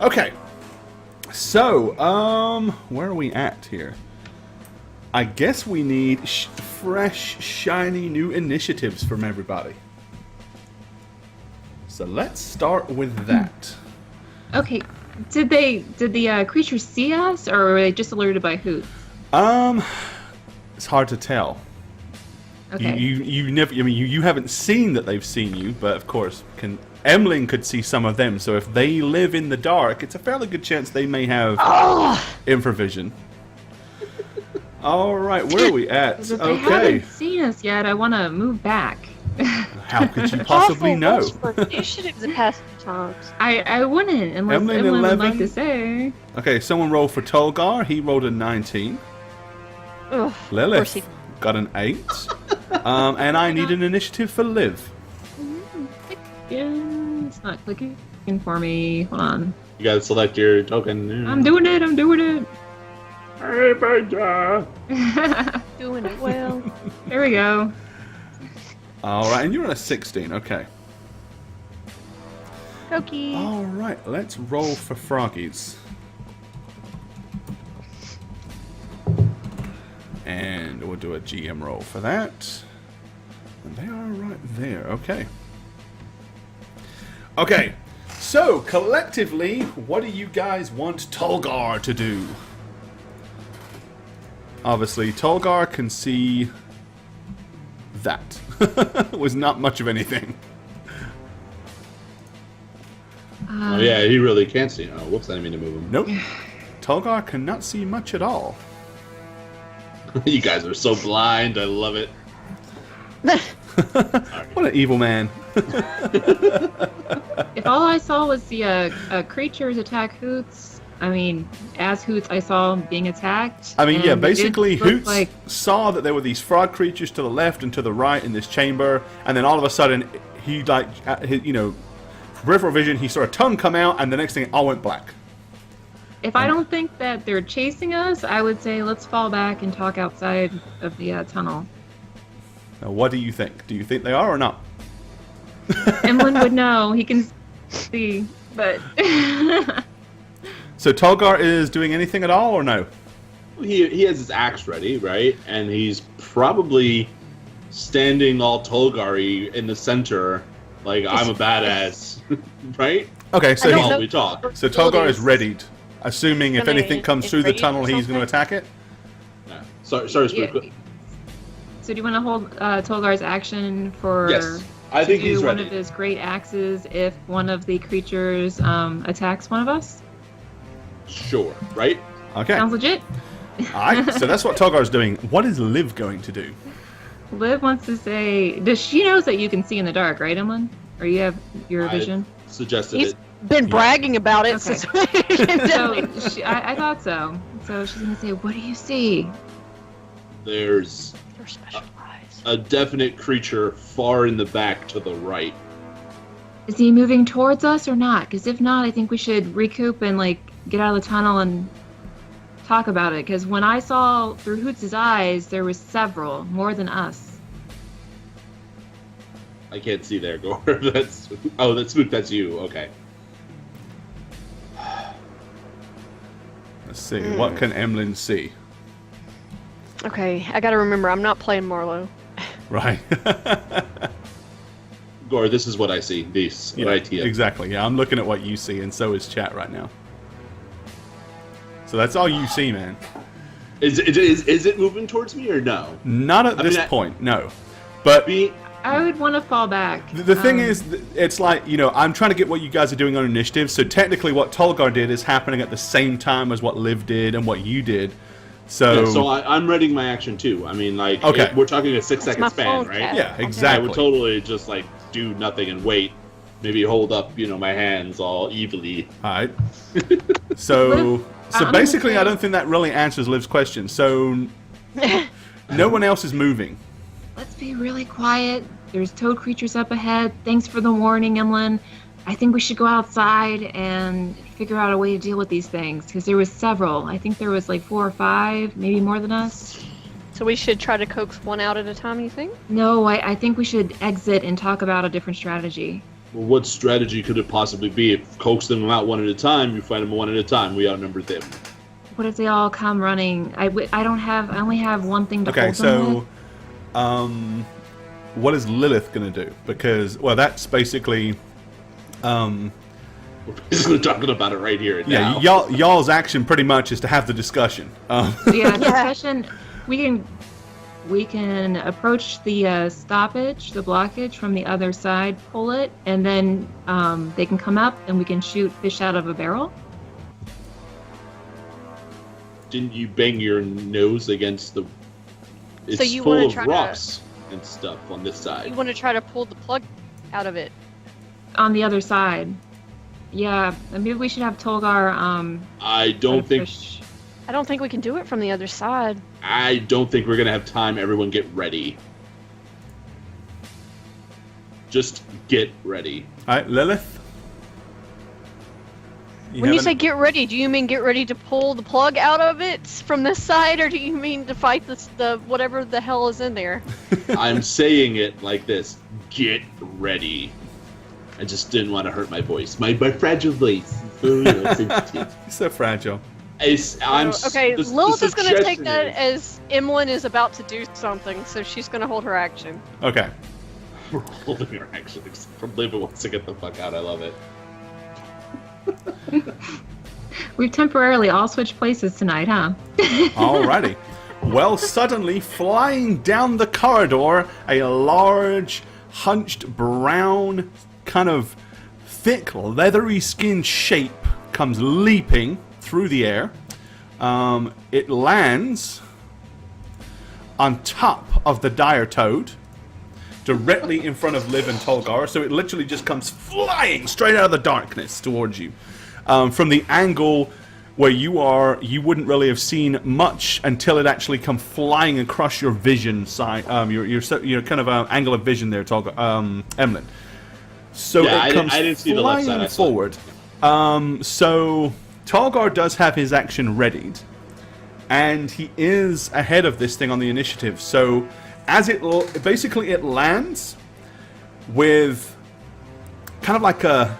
Okay. So, where are we at here? I guess we need fresh, shiny new initiatives from everybody. So let's start with that. Okay. Did the creatures see us, or were they just alerted by Hoots? It's hard to tell. Okay. You never. I mean, you haven't seen that they've seen you, but of course, Emlyn could see some of them. So if they live in the dark, it's a fairly good chance they may have infravision. All right, where are we at? If they haven't seen us yet, I want to move back. How could you possibly know? Initiatives the past few times. I wouldn't unless Emlyn would like to say. Okay, someone rolled for Tolgar. He rolled a 19. Ugh, Lilith got an 8. And I need an initiative for Liv. Yeah, it's not clicking for me. Hold on. You gotta select your token. I'm doing it. Hey, Benja! doing it well. There we go. Alright, and you're on a 16. Okay. Cookie. Alright, let's roll for Froggies. And we'll do a GM roll for that. And they are right there. Okay. Okay. So, collectively, what do you guys want Tolgar to do? Obviously, Tolgar can see that. Was not much of anything. Oh yeah, he really can't see. Oh, whoops, I didn't mean to move him. Nope. Tolgar cannot see much at all. You guys are so blind. I love it. What an evil man. If all I saw was the creatures attack Hoots, I mean, as Hoots I saw him being attacked. I mean, yeah, basically Hoots like... saw that there were these frog creatures to the left and to the right in this chamber, and then all of a sudden, he, like, peripheral vision, he saw a tongue come out, and the next thing, it all went black. If I don't think that they're chasing us, I would say let's fall back and talk outside of the tunnel. Now, what do you think? Do you think they are or not? Emlyn would know. He can see, but... So Tolgar is doing anything at all, or no? He has his axe ready, right? And he's probably standing all Tolgar-y in the center, like I'm a badass, right? Okay, so While we talk. So Tolgar is readied, assuming if anything comes through the tunnel, he's going to attack it? No. Sorry, Yeah. So do you want to hold Tolgar's action for... Yes, I think he's one ready. of his great axes if one of the creatures attacks one of us? Sure, right? Okay. Sounds legit. Alright, so that's what Tolgar's doing. What is Liv going to do? Liv wants to say... She knows that you can see in the dark, right, Emlyn? Or you have your vision? Suggested He's it. been bragging about it Okay. since So I thought so. So she's going to say, what do you see? There's Your special eyes. a definite creature far in the back to the right. Is he moving towards us or not? Because if not, I think we should recoup and get out of the tunnel and talk about it. Because when I saw through Hoots' eyes, there was several, more than us. I can't see there, Gore. That's Spook. That's you. Okay. Let's see, what can Emlyn see? Okay, I gotta remember, I'm not playing Marlowe. Right. Gore, this is what I see. This right here. Exactly, yeah, I'm looking at what you see, and so is chat right now. So that's all you see, man. Is it moving towards me or no? Not at this point, no. But I would want to fall back. the thing is, it's like, I'm trying to get what you guys are doing on initiative, so technically what Tolgar did is happening at the same time as what Liv did and what you did. So, yeah, so I'm readying my action too. I mean, okay. We're talking a 6-second my span, phone, right? Cat. yeah, Okay. I exactly. would totally just do nothing and wait. Maybe hold up, my hands all evilly. Alright. So I'm basically, gonna I don't think that really answers Liv's question. So, no one else is moving. Let's be really quiet. There's toad creatures up ahead. Thanks for the warning, Emlyn. I think we should go outside and figure out a way to deal with these things. Because there was several. I think there was 4 or 5, maybe more than us. So we should try to coax one out at a time, you think? No, I think we should exit and talk about a different strategy. Well, what strategy could it possibly be? If coax them out one at a time, you fight them one at a time. We outnumber them. What if they all come running? I only have one thing to Okay, hold them with. so, what is Lilith gonna do? Because, well, that's basically, We're basically talking about it right here and now. y'all's action pretty much is to have the discussion. Discussion. We can approach the stoppage, the blockage from the other side, pull it, and then they can come up and we can shoot fish out of a barrel. Didn't you bang your nose against the... It's So you full wanna of try to- rocks and stuff on this side. You want to try to pull the plug out of it. On the other side. Yeah, maybe we should have Tolgar. I don't think I don't think we can do it from the other side. we're gonna have time. Everyone get ready. Just get ready. Alright, Lilith? When you say get ready, do you mean get ready to pull the plug out of it from this side, or do you mean to fight the whatever the hell is in there? I'm saying it like this. Get ready. I just didn't want to hurt my voice. My fragile voice. He's so fragile. Okay, Lilith is going to take suggestion that is- as Emlyn is about to do something, so she's going to hold her action. Okay. We're holding your action except for Libby wants to get the fuck out. I love it. We've temporarily all switched places tonight, huh? Alrighty. Well, suddenly, flying down the corridor, a large, hunched, brown, kind of thick, leathery skinned shape comes leaping through the air. It lands on top of the dire toad, directly in front of Liv and Tolgar, so it literally just comes flying straight out of the darkness towards you. From the angle where you are, you wouldn't really have seen much until it actually come flying across your vision side, your kind of angle of vision there, Tolgar, Emlyn. So Yeah, it comes I didn't see the left flying side, I saw it. forward. So Tolgar does have his action readied, and he is ahead of this thing on the initiative. So as it basically it lands with kind of like a...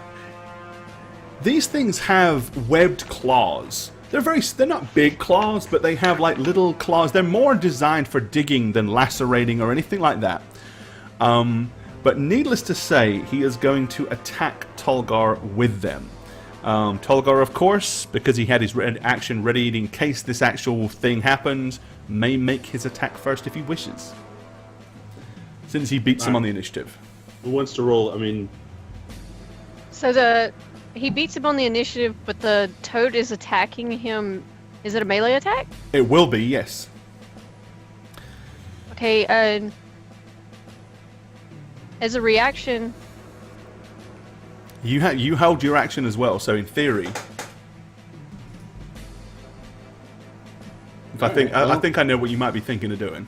These things have webbed claws. They're not big claws, but they have like little claws. They're more designed for digging than lacerating or anything like that. But needless to say, he is going to attack Tolgar with them. Tolgar, of course, because he had his action ready in case this actual thing happens, may make his attack first if he wishes. Since he beats him on the initiative. Who wants to roll? I mean, So he beats him on the initiative, but the toad is attacking him. Is it a melee attack? It will be, yes. Okay, as a reaction, You held your action as well, so in theory... I think I know what you might be thinking of doing.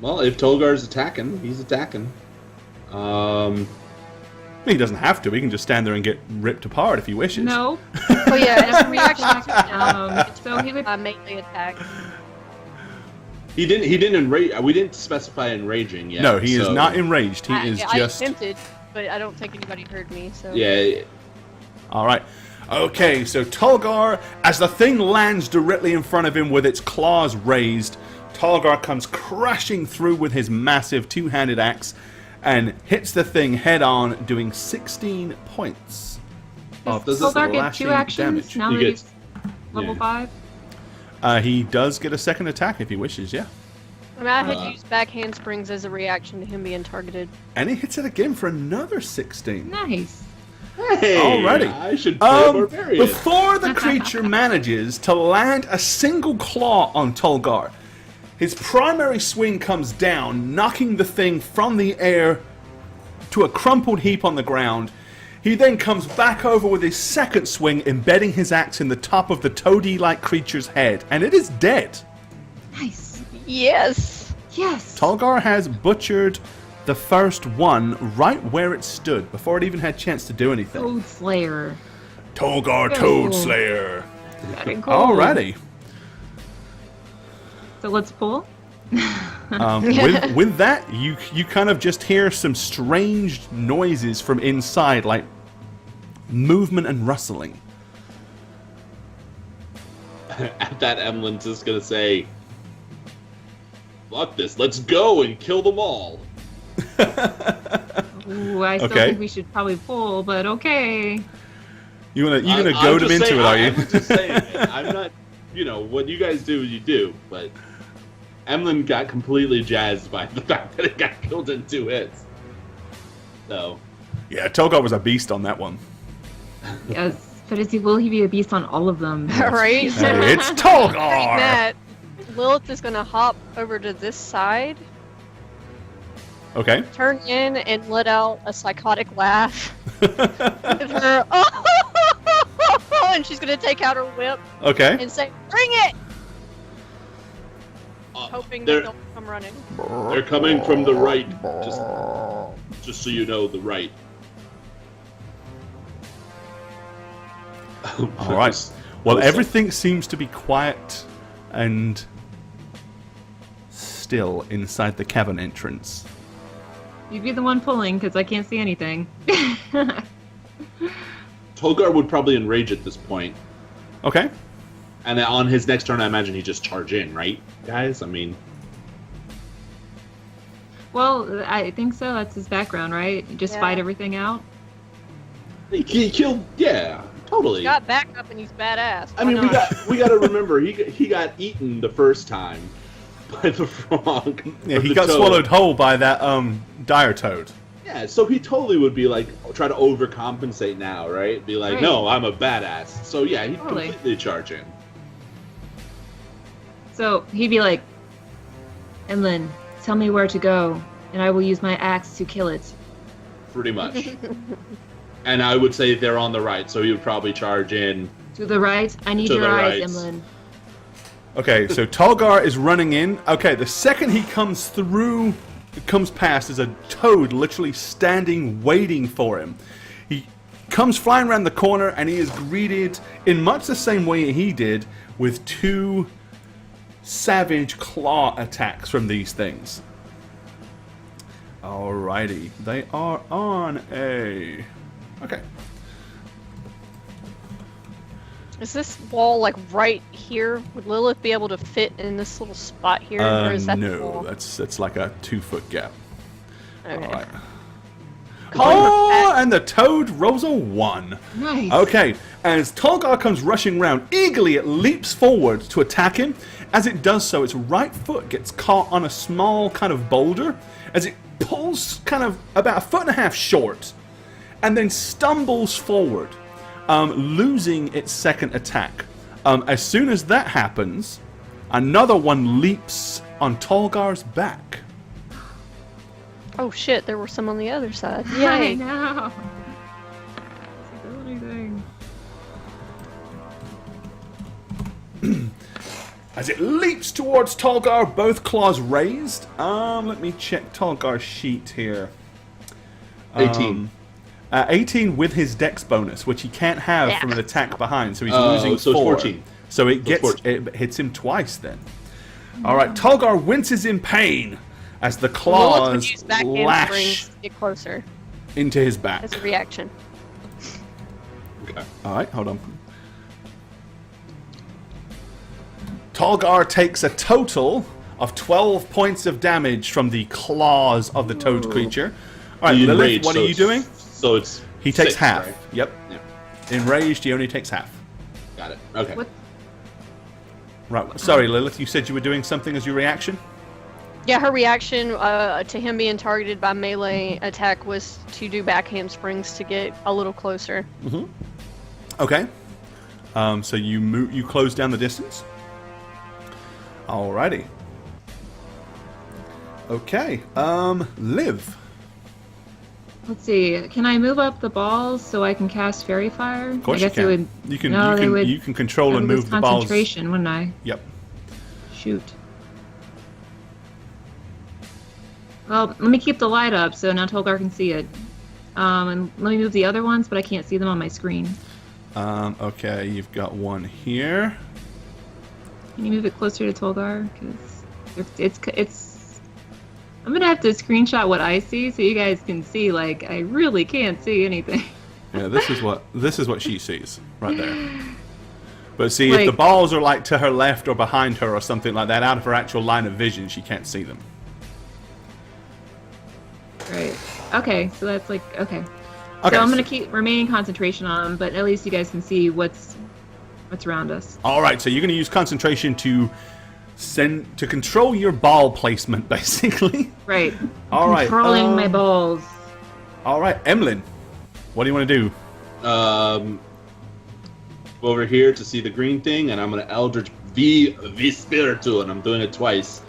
well, if Tolgar's attacking, he's attacking. He doesn't have to. He can just stand there and get ripped apart if he wishes. No. oh yeah, as a reaction, So he would. a melee attack. He didn't enrage. We didn't specify enraging yet. No, he is so- not enraged. He is I just... attempted, but I don't think anybody heard me. So Yeah. All right. Okay, so Tolgar, as the thing lands directly in front of him with its claws raised, Tolgar comes crashing through with his massive two-handed axe and hits the thing head on, doing 16 points of Does Tolgar get slashing two actions damage. now You that get- he's level yeah. 5? He does get a second attack if he wishes, yeah. I mean, I had used back handsprings as a reaction to him being targeted. And he hits it again for another 16. Nice. Hey, Alrighty. I should play a barbarian. Before the creature manages to land a single claw on Tolgar, his primary swing comes down, knocking the thing from the air to a crumpled heap on the ground. He then comes back over with his second swing, embedding his axe in the top of the toady-like creature's head, and it is dead. Nice. Yes. Yes. Tolgar has butchered the first one right where it stood, before it even had a chance to do anything. Toad Slayer. Tolgar Cool. Toad Slayer. Very cool. Alrighty. So let's pull. With that, you kind of just hear some strange noises from inside, like movement and rustling. At that, Emlyn's just gonna say, "Fuck this! Let's go and kill them all." Ooh, I still think we should probably pull, but okay. You gonna goad him into it, are you? I'm just saying it. I'm not. What you guys do, you do. But Emlyn got completely jazzed by the fact that it got killed in 2 hits. So. Yeah, Tolgar was a beast on that one. Yes, but will he be a beast on all of them? Right? Hey, it's Tolgar! That Lilith is gonna hop over to this side, Okay. turn in, and let out a psychotic laugh. With her, oh, and she's gonna take out her whip Okay. and say, "Bring it!" Hoping that they'll come running. They're coming from the right. Just so you know, the right. All right. Well, everything seems to be quiet and still inside the cavern entrance. You'd be the one pulling, because I can't see anything. Tolgar would probably enrage at this point. Okay. And then on his next turn, I imagine he'd just charge in, right, guys? I mean... Well, I think so. That's his background, right? Just fight everything out? He killed... Yeah, totally. He's got backup and he's badass. I mean, we got to remember, he got eaten the first time by the frog. Yeah, he got swallowed whole by that dire toad. Yeah, so he totally would be like, try to overcompensate now, right? Be like, no, I'm a badass. So yeah, he'd completely charge in. So he'd be like, Emlyn, tell me where to go, and I will use my axe to kill it. Pretty much. And I would say they're on the right, so he would probably charge in. To the right? I need your eyes, Emlyn. Okay, so Tolgar is running in. Okay, the second he comes past, is a toad literally standing, waiting for him. He comes flying around the corner, and he is greeted in much the same way he did, with 2 savage claw attacks from these things. Alrighty, they are on a... Okay. Is this wall like right here? Would Lilith be able to fit in this little spot here, or is that the no, wall? that's like a 2-foot gap. Okay. Alright. Oh, and the toad rolls a 1. Nice. Okay, as Tolgar comes rushing round, eagerly it leaps forward to attack him. As it does so, its right foot gets caught on a small kind of boulder, as it pulls kind of about 1.5 feet short, and then stumbles forward, losing its second attack. As soon as that happens, another one leaps on Tolgar's back. Oh shit, there were some on the other side. I Yay. know. Anything. As it leaps towards Tolgar, both claws raised. Let me check Tolgar's sheet here. 18. 18 with his dex bonus, which he can't have from an attack behind, so he's losing so 4. 14. So it hits him twice then. All right, Tolgar winces in pain as the Lilith would claws use backhand lash springs to get closer into his back. as a reaction. Okay. All right, hold on. Tolgar takes a total of 12 points of damage from the claws of the toad creature. All right, Lilith, what are you doing? So it's He takes 6, half. right? Yep. Yeah. Enraged, he only takes half. Got it. Okay. What? Right. Sorry, Lilith, you said you were doing something as your reaction? Yeah, her reaction to him being targeted by melee attack was to do backhand springs to get a little closer. Mm-hmm. Okay. So you close down the distance? Alrighty. Okay. Liv. Let's see. Can I move up the balls so I can cast Fairy Fire? Of course I guess you it can. would. You can. No, they would. You can control I and would move lose the balls. concentration, wouldn't I? Yep. Shoot. Well, let me keep the light up so now Tolgar can see it. And let me move the other ones, but I can't see them on my screen. Okay, you've got one here. Can you move it closer to Tolgar? Because It's. I'm gonna have to screenshot what I see so you guys can see. Like, I really can't see anything. Yeah, this is what she sees right there. But see, if Like- the balls are like to her left or behind her or something like that, out of her actual line of vision, she can't see them. Right. Okay. So that's like okay. Okay, So I'm gonna keep remaining concentration on them, but at least you guys can see what's around us. All right, so you're going to use concentration to control your ball placement, basically. Right. All right. Controlling my balls. All right, Emlyn, what do you want to do? Over here to see the green thing, and I'm gonna Eldritch V Spiritu, and I'm doing it twice.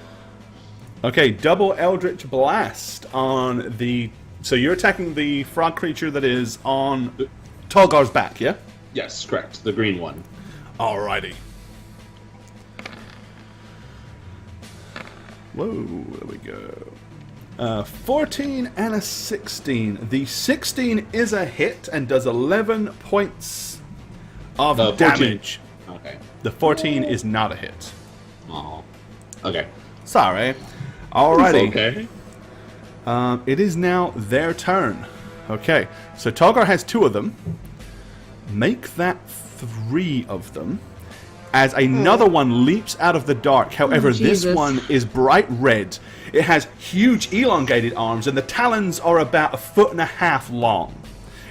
Okay, double Eldritch Blast on the. So you're attacking the frog creature that is on Tolgar's back, yeah? Yes, correct. The green one. Alrighty. Whoa, there we go. 14 and a 16. The 16 is a hit and does 11 points of 14. damage. Okay. The 14 is not a hit. Oh. Okay. Sorry. Alrighty. It's okay. It is now their turn. Okay, so Tolgar has 2 of them. Make that 3 of them. As another one leaps out of the dark. However, this Jesus. one is bright red. It has huge elongated arms, and the talons are about 1.5 feet long.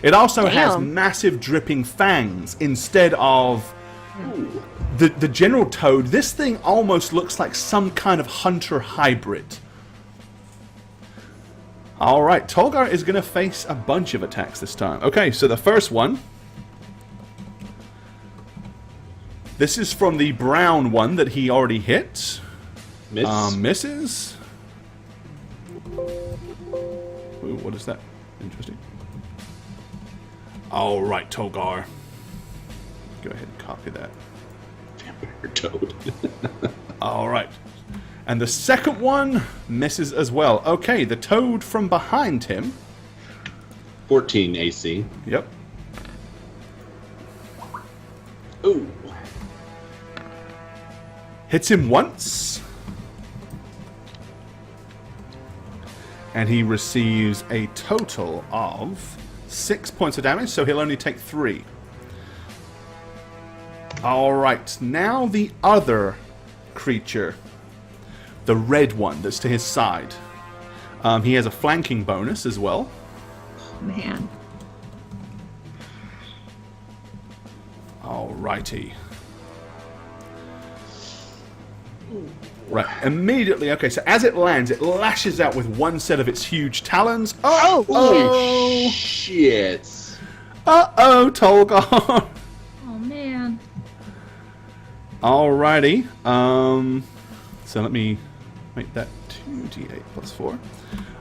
It also has Damn. massive dripping fangs instead of the general toad. This thing almost looks like some kind of hunter hybrid. Alright, Tolgar is going to face a bunch of attacks this time. Okay, so the first one. This is from the brown one that he already hit. Miss. Misses. Ooh, what is that? Interesting. Alright, Tolgar. Go ahead and copy that. Vampire toad. Alright. And the second one misses as well. Okay, the toad from behind him. 14 AC. Yep. Ooh. Hits him once. And he receives a total of 6 points of damage, so he'll only take 3. Alright, now the other creature. The red one that's to his side. He has a flanking bonus as well. Man. Alrighty. Right, immediately, okay, so as it lands, it lashes out with one set of its huge talons. Oh, shit. Uh-oh, Tolgar! Oh man. Alrighty, so let me make that 2d8 plus 4.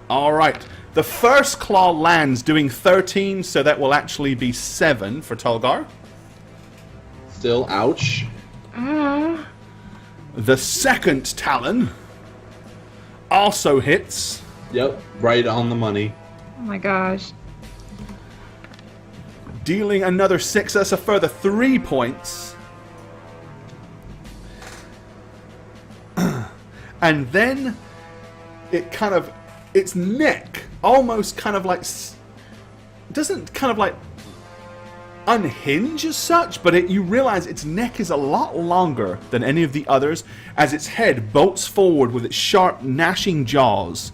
Alright, the first claw lands doing 13, so that will actually be 7 for Tolgar. Still, ouch. Ah. The second talon also hits. Yep, right on the money. Oh my gosh. Dealing another 6, that's a further 3 points. And then it kind of, its neck almost kind of like, doesn't kind of like unhinge as such, but you realize its neck is a lot longer than any of the others as its head bolts forward with its sharp, gnashing jaws,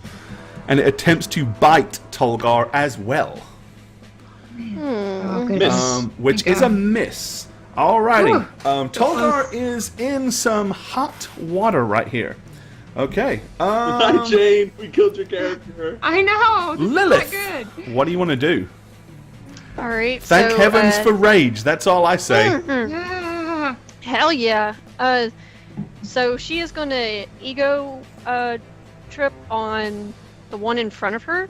and it attempts to bite Tolgar as well. Oh goodness. Miss. Which Thank is a God. miss. Alrighty. Whew. Tolgar is in some hot water right here. Okay. Hi, Jane. We killed your character. I know. This Lilith, is not good. what do you want to do? All right. Thank so, heavens for rage. That's all I say. Yeah. Hell yeah. So she is going to ego trip on the one in front of her,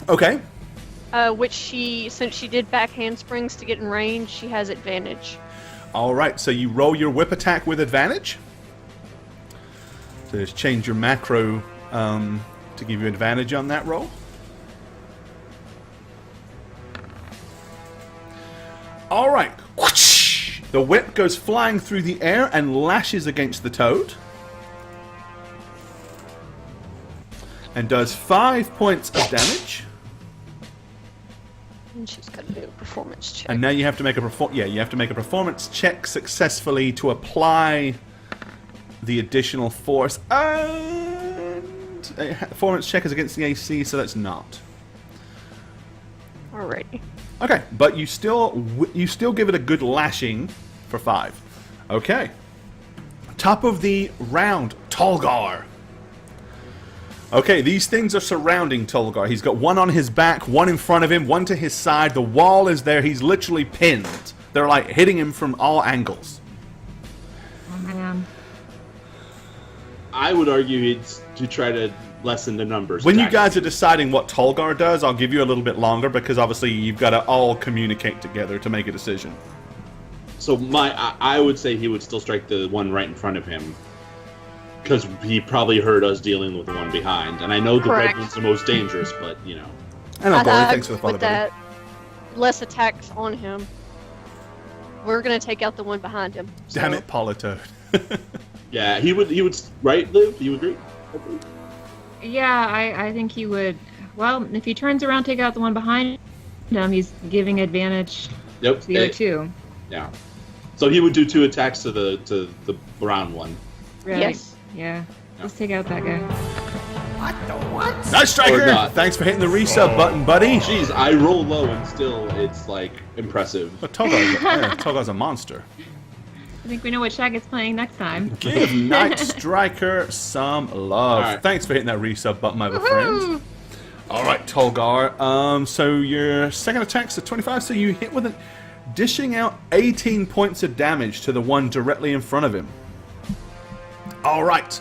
Okay. which since she did back handsprings to get in range, she has advantage. All right. So you roll your whip attack with advantage. So just change your macro to give you advantage on that roll. All right. Whoosh! The whip goes flying through the air and lashes against the toad. and does 5 points of damage. And she's got to do a performance check. And now you have to make a you have to make a performance check successfully to apply the additional force. And a performance check is against the AC, so that's not. Alrighty. Okay, but you still give it a good lashing for 5. Okay. Top of the round, Tolgar. Okay, these things are surrounding Tolgar. He's got one on his back, one in front of him, one to his side. The wall is there. He's literally pinned. They're like hitting him from all angles. Oh man. I would argue it's to try to lessen the numbers. When you guys are deciding what Tolgar does, I'll give you a little bit longer because obviously you've got to all communicate together to make a decision. So I would say he would still strike the one right in front of him. Because he probably heard us dealing with the one behind. And I know the red one's the most dangerous, but, you know. I know, Barry. Thanks for the follow, with buddy. that, less attacks on him. We're going to take out the one behind him. Damn so- it, Politoad. Yeah, he would, right, Liv? You agree? Yeah, I think he would. Well, if he turns around, take out the one behind him, he's giving advantage Yep. to the other two. Yeah. So he would do 2 attacks to the brown one. Right. Yes. Yeah. Let's take out that guy. Nice, Striker! Or not. Thanks for hitting the resub button, buddy. Jeez, I roll low and still it's, like, impressive. But Tolgar's a monster. I think we know what Shag is playing next time. Give Night Striker some love. Alright. Thanks for hitting that resub button, my friend. Alright, Tolgar. So your second attack's a 25, so you hit with it, dishing out 18 points of damage to the one directly in front of him. Alright.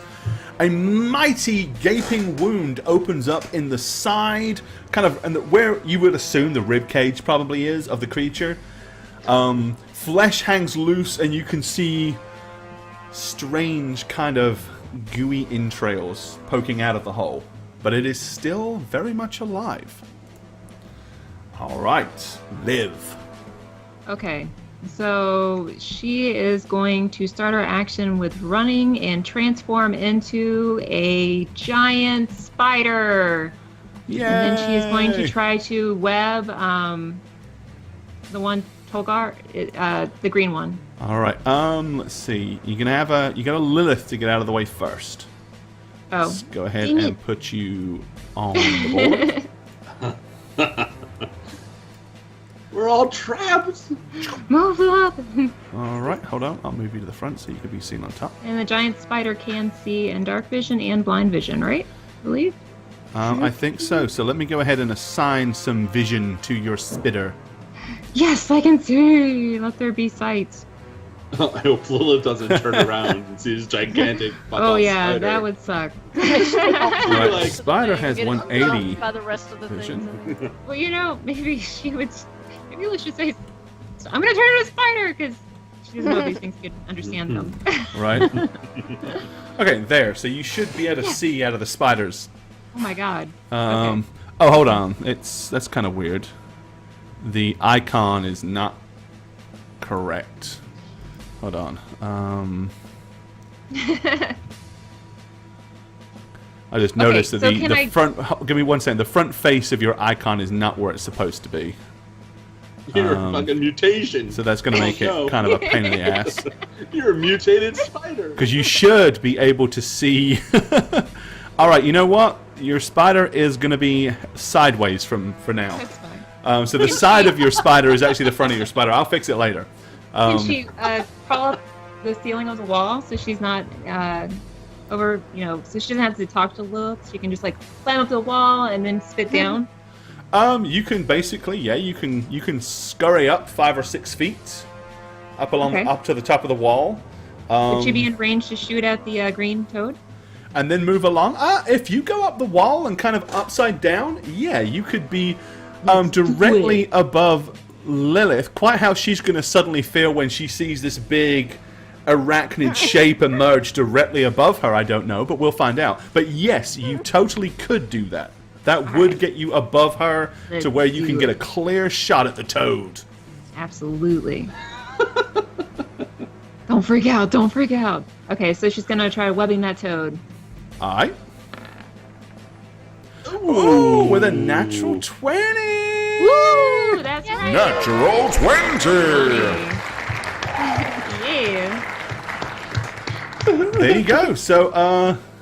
A mighty gaping wound opens up in the side, kind of where you would assume the rib cage probably is of the creature. Flesh hangs loose, and you can see strange kind of gooey entrails poking out of the hole. But it is still very much alive. Alright, Liv. Okay. So she is going to start her action with running and transform into a giant spider. Yay! And then she is going to try to web the one Tolgar, the green one. Alright, let's see. You got a Lilith to get out of the way first. Oh. Let's go ahead Dang and it. put you on the board. We're all trapped! Move up! Alright, hold on. I'll move you to the front so you can be seen on top. And the giant spider can see in dark vision and blind vision, right? I believe. I think so. So let me go ahead and assign some vision to your spitter. Yes, I can see. Let there be sight. I hope Lilith doesn't turn around and see this gigantic Oh yeah, spider. that would suck. Right, Like- spider has Get 180 by the rest of the vision. things. Well, you know, maybe she would. Maybe we should say, "I'm gonna turn into a spider," because she doesn't know these things. Could understand them. Right? Okay, there. So you should be able to see out of the spiders. Oh my god. Oh, hold on. That's kind of weird. The icon is not correct. Hold on. I just noticed that so the can I- front. Give me one second. The front face of your icon is not where it's supposed to be. You're a fucking mutation. So that's going to make no. it kind of a pain in the ass. You're a mutated spider. Because you should be able to see. All right, you know what? Your spider is going to be sideways for now. That's fine. So the side of your spider is actually the front of your spider. I'll fix it later. Can she crawl up the ceiling of the wall so she's not over? You know, so she doesn't have to talk to Lilith. She can just like climb up the wall and then spit down. You can basically, you can scurry up 5 or 6 feet up to the top of the wall. Would she be in range to shoot at the green toad? And then move along. If you go up the wall and kind of upside down, you could be directly above Lilith. Quite how she's going to suddenly feel when she sees this big arachnid shape emerge directly above her, I don't know, but we'll find out. But yes, you totally could do that. That would get you above her to where you can get a clear shot at the toad. Absolutely. Don't freak out, don't freak out. Okay, so she's gonna try webbing that toad. Alright. Ooh, with a natural 20. Woo! That's right. Natural 20. Yeah. There you go. So,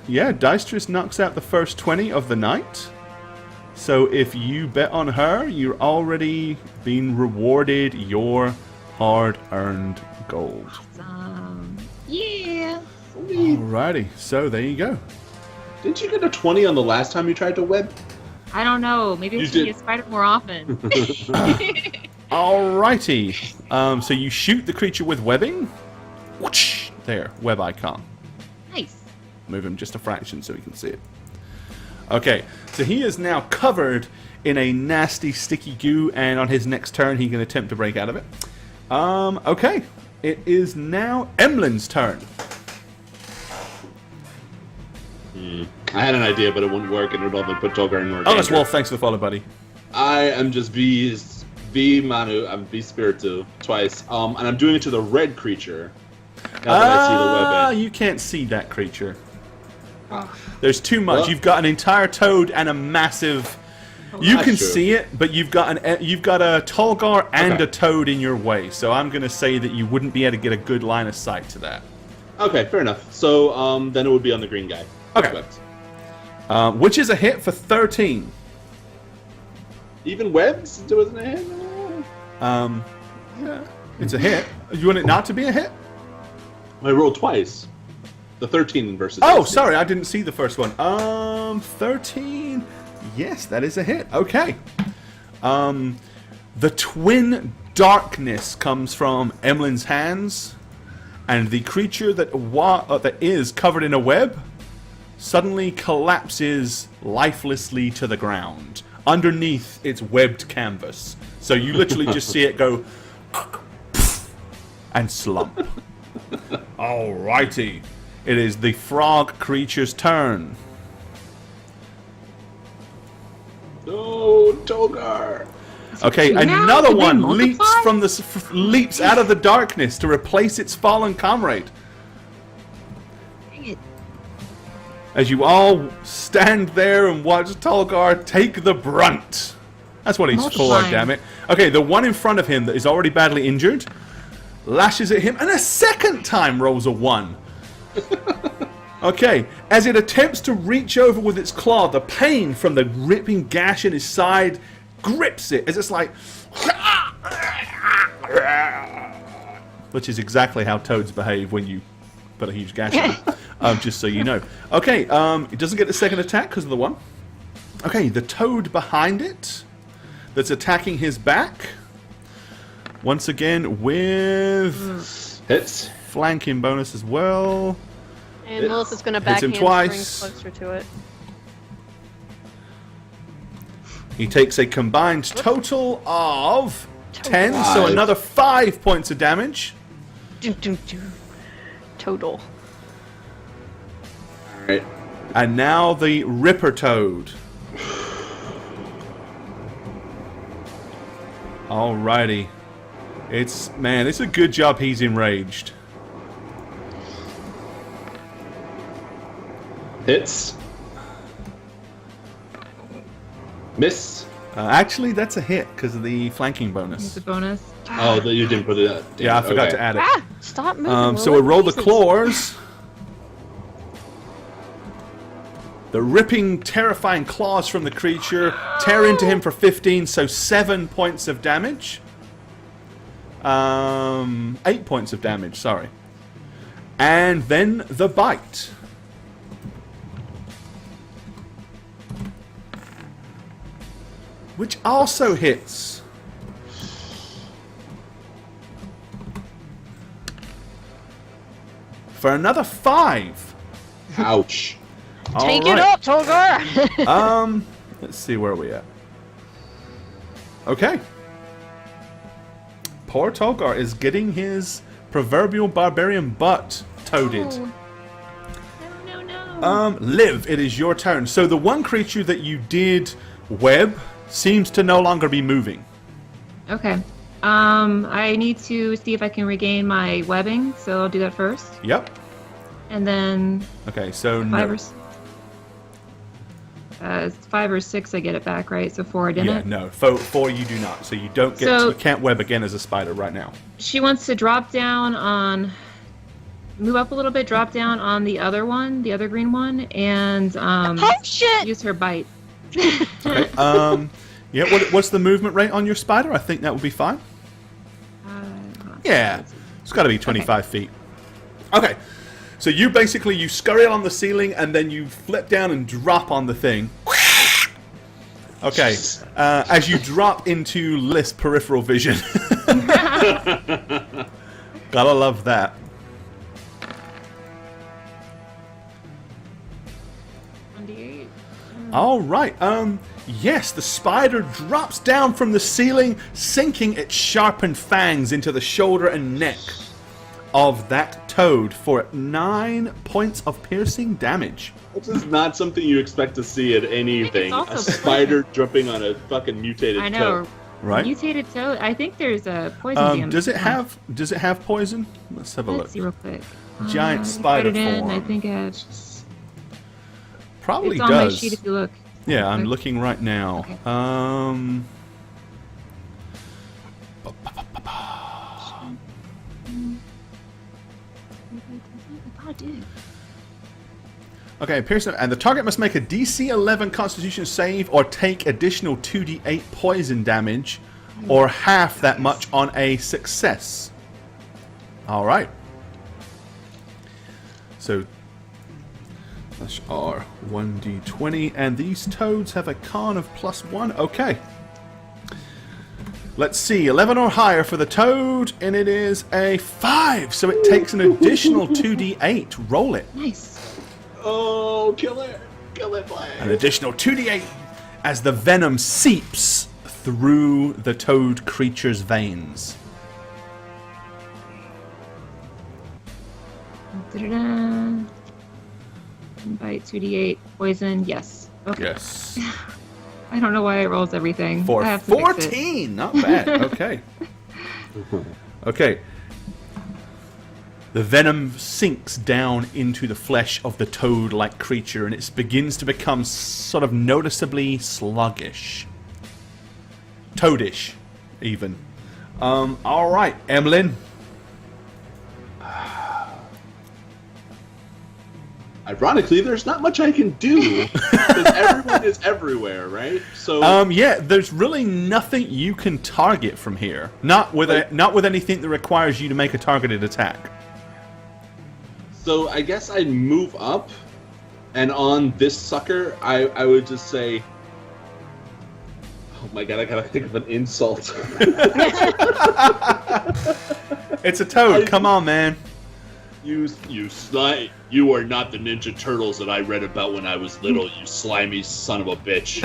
yeah, Dystress knocks out the first 20 of the night. So if you bet on her, you're already being rewarded your hard-earned gold. Yeah. Alrighty, so there you go. Didn't you get a 20 on the last time you tried to web? I don't know. Maybe I You should did. get spider more often. Alrighty. So you shoot the creature with webbing. Whoosh! There, web icon. Nice. Move him just a fraction so he can see it. Okay, so he is now covered in a nasty sticky goo, and on his next turn he can attempt to break out of it. Okay. It is now Emlyn's turn. I had an idea, but it wouldn't work, and it would only put Tolgar in more Oh, that's danger. Wolf. Thanks for the follow, buddy. I am just V Manu. I'm V Spiritu twice. And I'm doing it to the red creature. Now that I see the webbing. You can't see that creature. There's too much. Well- You've got an entire toad and a massive. You That's can true. see it, but you've got a Tolgar and Okay. a toad in your way. So I'm gonna say that you wouldn't be able to get a good line of sight to that. Okay, fair enough. So then it would be on the green guy. Okay. Webbed. Which is a hit for 13. Even webs? It wasn't a hit? Yeah, it's a hit. You want it not to be a hit? I rolled twice. The 13 versus. Oh, 18. sorry, I didn't see the first one. 13. Yes, that is a hit. Okay. The twin darkness comes from Emlyn's hands, and the creature that is covered in a web suddenly collapses lifelessly to the ground underneath its webbed canvas. So you literally just see it go and slump. Alrighty. It is the frog creature's turn. No, Tolgar. Okay, Now another did they one leaps multiply? from the leaps out of the darkness to replace its fallen comrade. Dang it. As you all stand there and watch Tolgar take the brunt. That's what he's for, Multiplying. damn it. Okay, the one in front of him that is already badly injured lashes at him and a second time rolls a 1. Okay, as it attempts to reach over with its claw, the pain from the ripping gash in his side grips it as it's like... Which is exactly how toads behave when you put a huge gash in them. Just so you know. Okay, it doesn't get the second attack because of the 1. Okay, the toad behind it that's attacking his back. Once again with Hits. flanking bonus as well. And Melissa's gonna Hits him backhand twice. spring closer to it. He takes a combined total of 10, so 5. another 5 points of damage. Doom, doom, doom. Total. Alright. And now the Ripper Toad. Alrighty. It's a good job he's enraged. Hits. Miss. Actually, that's a hit because of the flanking It's bonus. a bonus. Oh, you didn't put it. Yeah, I forgot to add it. Ah! Stop moving. So we roll the Jesus. claws. The ripping, terrifying claws from the creature tear into him for 15, so 7 points of damage. 8 points of damage, sorry. And then the bite. Which also hits. For another 5. Ouch. Take All it right. up, Tolgar! Let's see where we at. Okay. Poor Tolgar is getting his proverbial barbarian butt toaded. No. Liv, it is your turn. So the one creature that you did web seems to no longer be moving. Okay. I need to see if I can regain my webbing, so I'll do that first. Yep. And then Okay, so no. fibers. It's 5 or 6. I get it back, right? So 4, didn't Yeah, it? no. For you do not. So you don't get. So- you can't web again as a spider right now. She wants to drop down on, move up a little bit, drop down on the other one, the other green one, and Oh shit! use her bite. Okay. Yeah. What's the movement rate on your spider? I think that would be fine. Yeah. It's got to be 25 feet. Okay. So you scurry along the ceiling and then you flip down and drop on the thing. Okay. As you drop into List's peripheral vision. Gotta love that. All right. Yes, the spider drops down from the ceiling, sinking its sharpened fangs into the shoulder and neck of that toad for 9 points of piercing damage. This is not something you expect to see at anything. also A spider jumping on a fucking mutated I know. toad. Right. Mutated toad. I think there's a poison damage. Does it have poison? Let's have a Let's look. see real quick. Giant I spider put it in. form. I think it's Probably on my does. sheet if you look. Yeah, I'm Okay. looking right now. Okay. I thought it did. Okay, Pearson, and the target must make a DC 11 Constitution save or take additional 2d8 poison damage, or half that much on a success. All right. So that's our 1d20, and these toads have a con of +1. Okay. Let's see, 11 or higher for the toad, and it is a 5, so it takes an additional 2d8. Roll it. Nice. Oh, kill it, Blaine. An additional 2d8 as the venom seeps through the toad creature's veins. Da-da-da. Bite 2d8 poison. Yes. Okay. Yes. I don't know why it rolls everything. For I have to fix it. 14! Not bad. Okay. Okay. The venom sinks down into the flesh of the toad-like creature, and it begins to become sort of noticeably sluggish. Toadish, even. All right, Emlyn. Ironically, there's not much I can do because everyone is everywhere, right? So Yeah, there's really nothing you can target from here. Not with anything that requires you to make a targeted attack. So I guess I'd move up, and on this sucker, I would just say, "Oh my god, I gotta think of an insult." It's a toad. Come on, man. You you are not the Ninja Turtles that I read about when I was little. You slimy son of a bitch.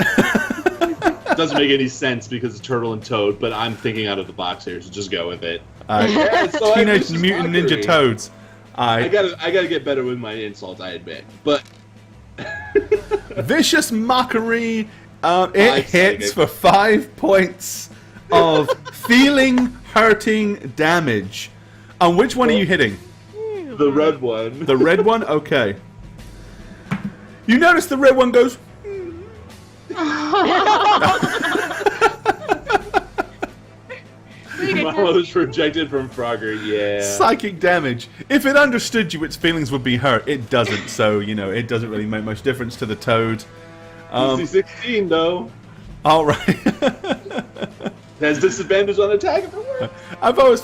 Doesn't make any sense because it's turtle and toad, but I'm thinking out of the box here, so just go with it. Yeah, so Teenage Mutant Ninja Toads. I gotta get better with my insults, I admit. But Vicious Mockery. It Nice. hits for 5 points of hurting damage. And which one are you hitting? the red one. The red one? Okay. You notice the red one goes... Mama was rejected from Frogger, yeah. Psychic damage. If it understood you, its feelings would be hurt. It doesn't, so, it doesn't really make much difference to the toad. DC 16, though. Alright. Has disadvantage on attack if it works. I've always...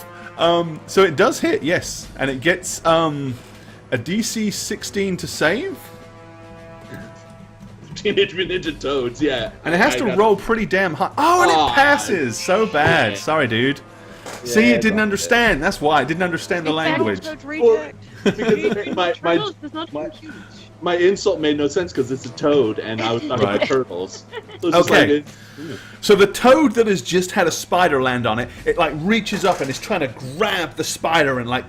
so it does hit, yes. And it gets a DC 16 to save. Teenage Mutant Ninja Toads, yeah. And it has to roll pretty damn high. Oh, and it passes! So bad. Sorry, dude. See, it didn't understand. That's why. It didn't understand the language. Because my insult made no sense because it's a toad, and I was talking about turtles. So it's Okay. just like So the toad that has just had a spider land on it, it like reaches up and is trying to grab the spider and like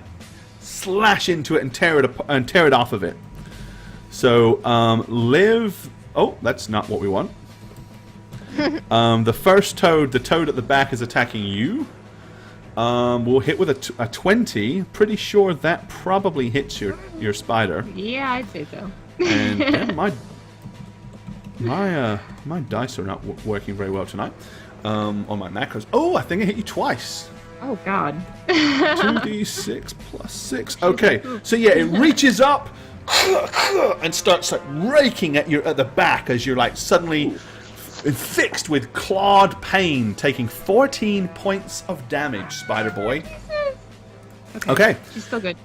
slash into it and tear it off of it. So Liv. Oh, that's not what we want. The first toad, the toad at the back, is attacking you. We'll hit with a 20. Pretty sure that probably hits your spider. Yeah, I'd say so. And yeah, my My dice are not working very well tonight. On my macros. Oh, I think I hit you twice. Oh God. 2d6 plus 6. Okay, so yeah, it reaches up and starts like raking at the back as you're like suddenly fixed with clawed pain, taking 14 points of damage, Spider Boy. Okay. She's still good.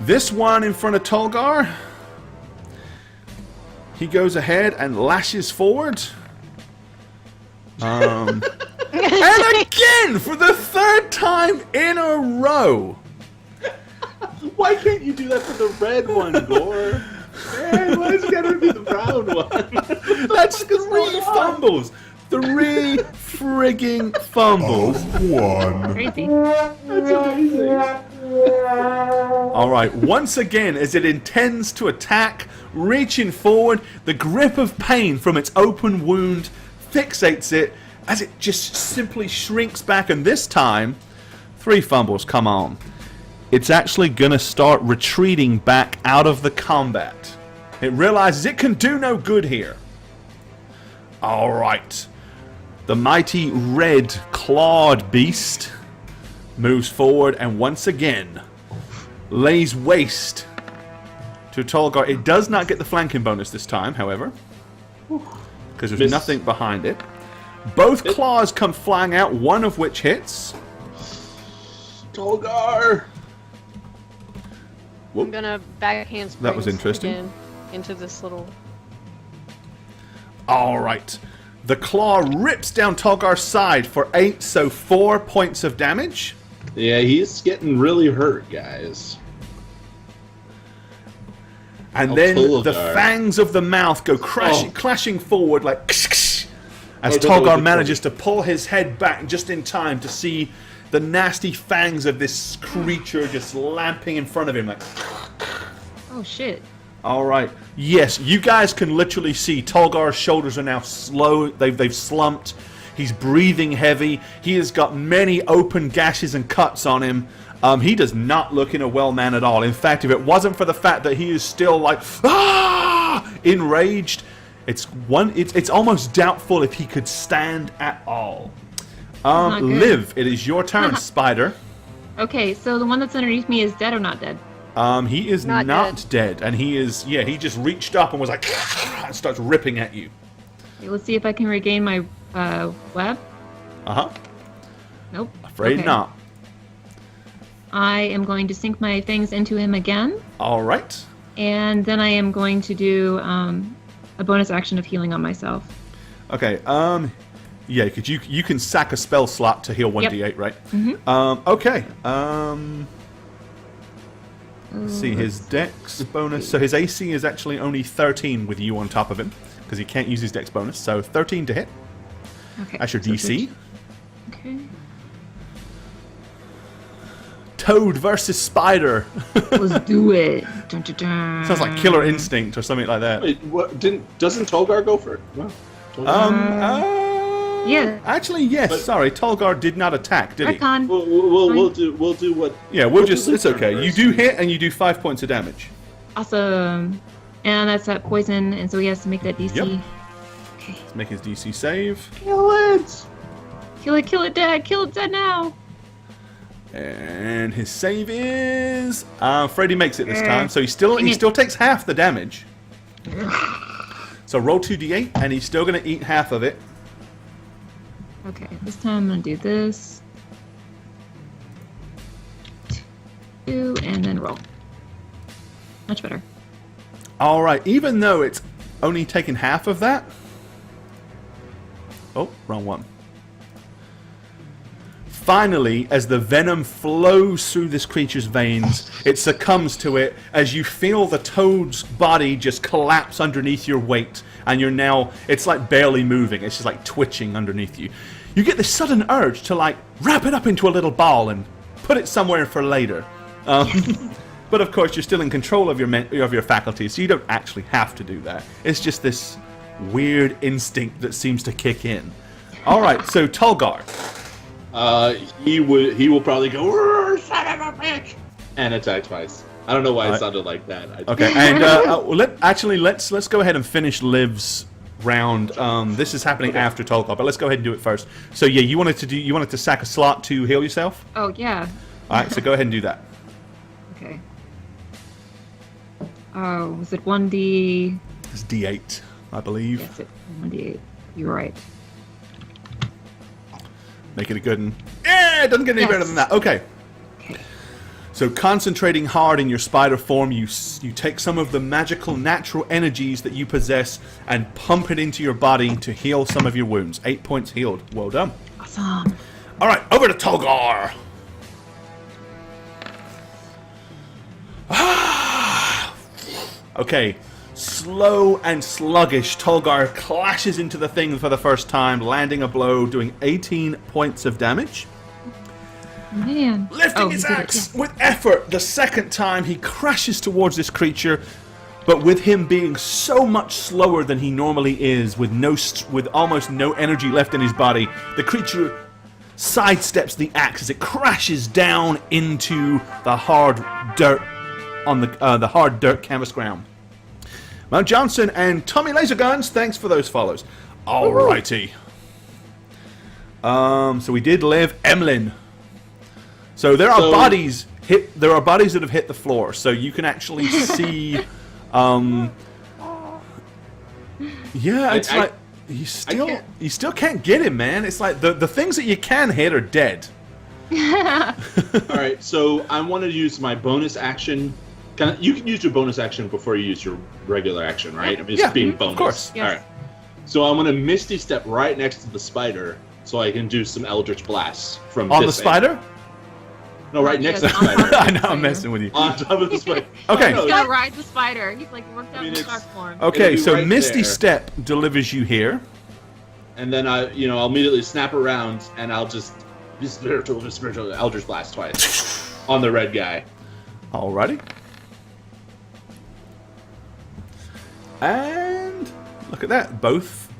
This one in front of Tolgar, he goes ahead and lashes forward. And again, for the third time in a row. Why can't you do that for the red one, Gore? Man, why is it gotta be the brown one? That's 3 fumbles. 3 frigging fumbles. One. Crazy. That's amazing. All right, once again, as it intends to attack, reaching forward, the grip of pain from its open wound fixates it as it just simply shrinks back, and this time, 3 fumbles, come on. It's actually going to start retreating back out of the combat. It realizes it can do no good here. All right. The mighty red clawed beast moves forward and once again lays waste to Tolgar. It does not get the flanking bonus this time, however, because there's nothing behind it. Both claws come flying out, one of which hits. Tolgar! I'm gonna backhand springs That was interesting. again into this little... Alright. The claw rips down Tolgar's side for 8, so 4 points of damage. Yeah, he's getting really hurt, guys. And then the Tolgar. fangs of the mouth go clashing forward like as Oh, Tolgar manages to pull his head back just in time to see the nasty fangs of this creature just lamping in front of him like... Oh shit. Alright. Yes, you guys can literally see Tolgar's shoulders are now slow. They've slumped. He's breathing heavy. He has got many open gashes and cuts on him. He does not look in a well man at all. In fact, if it wasn't for the fact that he is still like enraged, it's almost doubtful if he could stand at all. Not good. Liv, it is your turn, Spider. Okay, so the one that's underneath me is dead or not dead? He is Not not dead, and he just reached up and was like and starts ripping at you. Okay, let's see if I can regain my web. Uh-huh. Nope. Afraid Okay. not. I am going to sink my things into him again, All right. and then I am going to do a bonus action of healing on myself. Okay, yeah, because you can sack a spell slot to heal 1d8, right? Mm-hmm. Okay, let's see, his dex bonus, so his AC is actually only 13 with you on top of him, because he can't use his dex bonus, so 13 to hit. Okay. That's your so DC. Okay. Toad versus Spider. Let's do it. Dun, dun, dun. Sounds like Killer Instinct or something like that. Wait, what? Doesn't Tolgar go for it? Well, Yeah. Actually, yes. But- sorry, Tolgar did not attack, did he? Retcon. we'll do what? Yeah, it's okay. You do hit and you do 5 points of damage. Awesome. And that's that poison, and so he has to make that DC. Yep. Okay. Let's make his DC save. Kill it! Kill it dead now. And his save is Freddy makes it this time, so he Dang it. still takes half the damage. So roll 2d8, and he's still gonna eat half of it. Okay, this time I'm gonna do this. 2, and then roll. Much better. All right, even though it's only taken half of that. Oh, wrong one. Finally, as the venom flows through this creature's veins, it succumbs to it as you feel the toad's body just collapse underneath your weight, and you're now, it's like barely moving, it's just like twitching underneath you. You get this sudden urge to like wrap it up into a little ball and put it somewhere for later. But of course, you're still in control of your faculties, so you don't actually have to do that. It's just this weird instinct that seems to kick in. All right, so Tolgar. He will probably go, "Son of a bitch!" and attack twice. I don't know why it sounded like that. Okay, and let's go ahead and finish Liv's round. This is happening after Tolkar, but let's go ahead and do it first. So yeah, you wanted to sack a slot to heal yourself? Oh, yeah. All right, so go ahead and do that. Okay. Oh, was it 1D? It's D8, I believe. Yes, it's 1D8. You're right. Make it a good one. Yeah, it doesn't get any better than that. Okay. So concentrating hard in your spider form, you take some of the magical natural energies that you possess and pump it into your body to heal some of your wounds. 8 points healed. Well done. Awesome. All right, over to Tolgar. Okay, slow and sluggish, Tolgar clashes into the thing for the first time, landing a blow, doing 18 points of damage. Man. Lifting his axe with effort, the second time he crashes towards this creature, but with him being so much slower than he normally is, with almost no energy left in his body, the creature sidesteps the axe as it crashes down into the hard dirt on the hard dirt canvas ground. Mount Johnson and Tommy Laserguns, thanks for those follows. Alrighty. So we did live Emlyn. So there are bodies that have hit the floor, so you can actually see. Yeah, it's like you still can't get him, man. It's like the things that you can hit are dead. All right, so I want to use my bonus action. You can use your bonus action before you use your regular action, right? I mean, it's being bonus. Of course. Yes. All right. So I'm going to Misty Step right next to the spider, so I can do some Eldritch Blasts from On the this spider? angle. No, right next to the Yes, on top spider. of I know, I'm messing with you. On top of the spider. Okay. He's gonna ride the spider. He's like worked out in the shark form. Okay, It'll be so right Misty there. Step delivers you here. And then I'll immediately snap around and I'll just spiritual Eldritch Blast twice on the red guy. Alrighty. And look at that. Both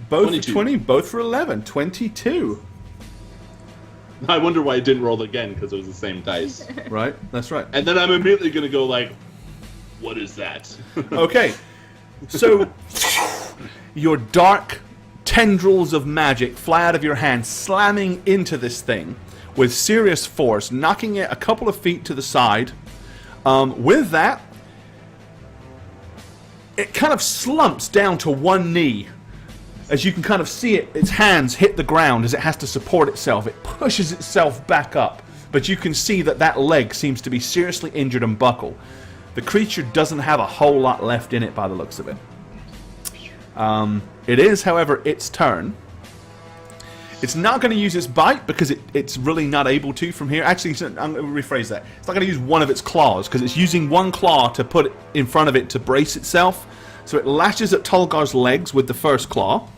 22. for 20, both for 11. 22. I wonder why it didn't roll again, because it was the same dice. Right? That's right. And then I'm immediately going to go like, what is that? Okay. So your dark tendrils of magic fly out of your hand, slamming into this thing with serious force, knocking it a couple of feet to the side. With that, it kind of slumps down to one knee. As you can kind of see it, its hands hit the ground as it has to support itself. It pushes itself back up, but you can see that leg seems to be seriously injured and buckled. The creature doesn't have a whole lot left in it by the looks of it. It is, however, its turn. It's not going to use its bite because it's really not able to from here. Actually, I'm going to rephrase that. It's not going to use one of its claws because it's using one claw to put it in front of it to brace itself. So it lashes at Tolgar's legs with the first claw.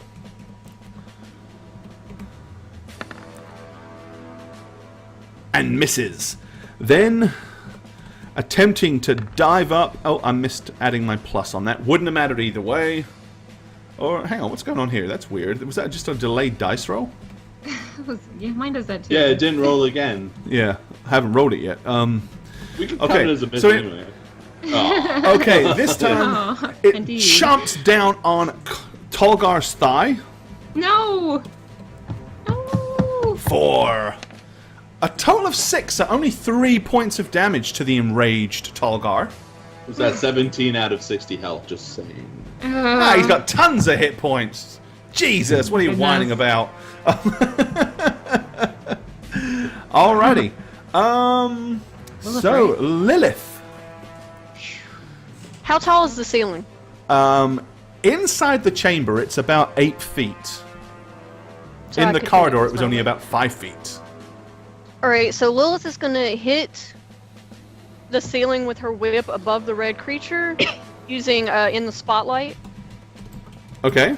And misses. Then, attempting to dive up. Oh, I missed adding my plus on that. Wouldn't have mattered either way. Or, hang on, what's going on here? That's weird. Was that just a delayed dice roll? Yeah, mine does that too. Yeah, it didn't roll again. Yeah, I haven't rolled it yet. We can count Okay, it as a miss so anyway. Oh. Okay, this time Oh, it indeed. chomps down on Tolgar's thigh No! No! for a total of 6, so only 3 points of damage to the enraged Tolgar. Was that 17 out of 60 health, just saying. Ah, he's got tons of hit points. Jesus, what are you Goodness. whining about? Alrighty. So, Lilith. How tall is the ceiling? Inside the chamber, it's about 8 feet. So In I the could corridor, do it was only about 5 feet. Alright, so Lilith is gonna hit the ceiling with her whip above the red creature using in the spotlight. Okay.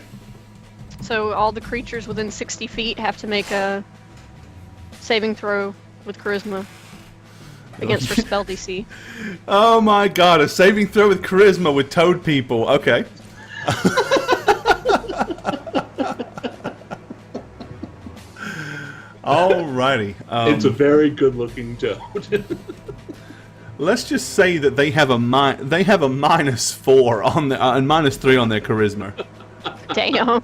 So all the creatures within 60 feet have to make a saving throw with charisma against her spell DC. Oh my god, a saving throw with charisma with toad people. Okay. Alrighty. It's a very good-looking toad. let's just say that they have a -4 on the and -3 on their charisma. Damn.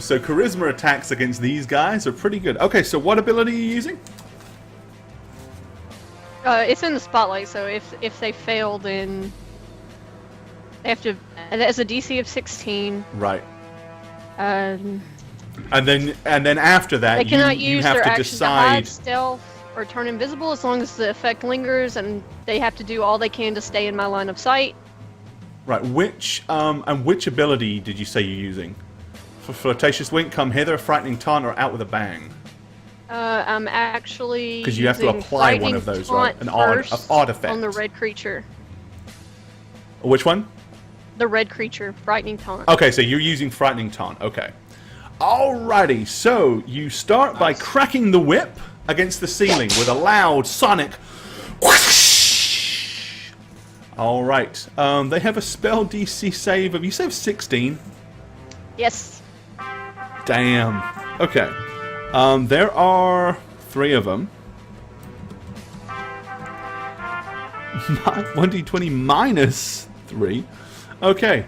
So charisma attacks against these guys are pretty good. Okay, so what ability are you using? It's in the spotlight, so if they fail, then they have to. That's a DC of 16. Right. Um, And then after that, they cannot you use have their to action to decide. hide, stealth, or turn invisible as long as the effect lingers, and they have to do all they can to stay in my line of sight. Right. Which ability did you say you're using? For flirtatious wink, come hither, frightening taunt, or out with a bang? I'm actually Because you have to using apply one Frightening of those, right? Taunt An odd first effect. on the red creature. Which one? The red creature, frightening taunt. Okay, so you're using frightening taunt. Okay. Alrighty. So you start by cracking the whip against the ceiling with a loud sonic whoosh. All right. They have a spell DC save of, you say, 16. Yes. Damn. Okay. There are 3 of them. 1d20 minus 3. Okay.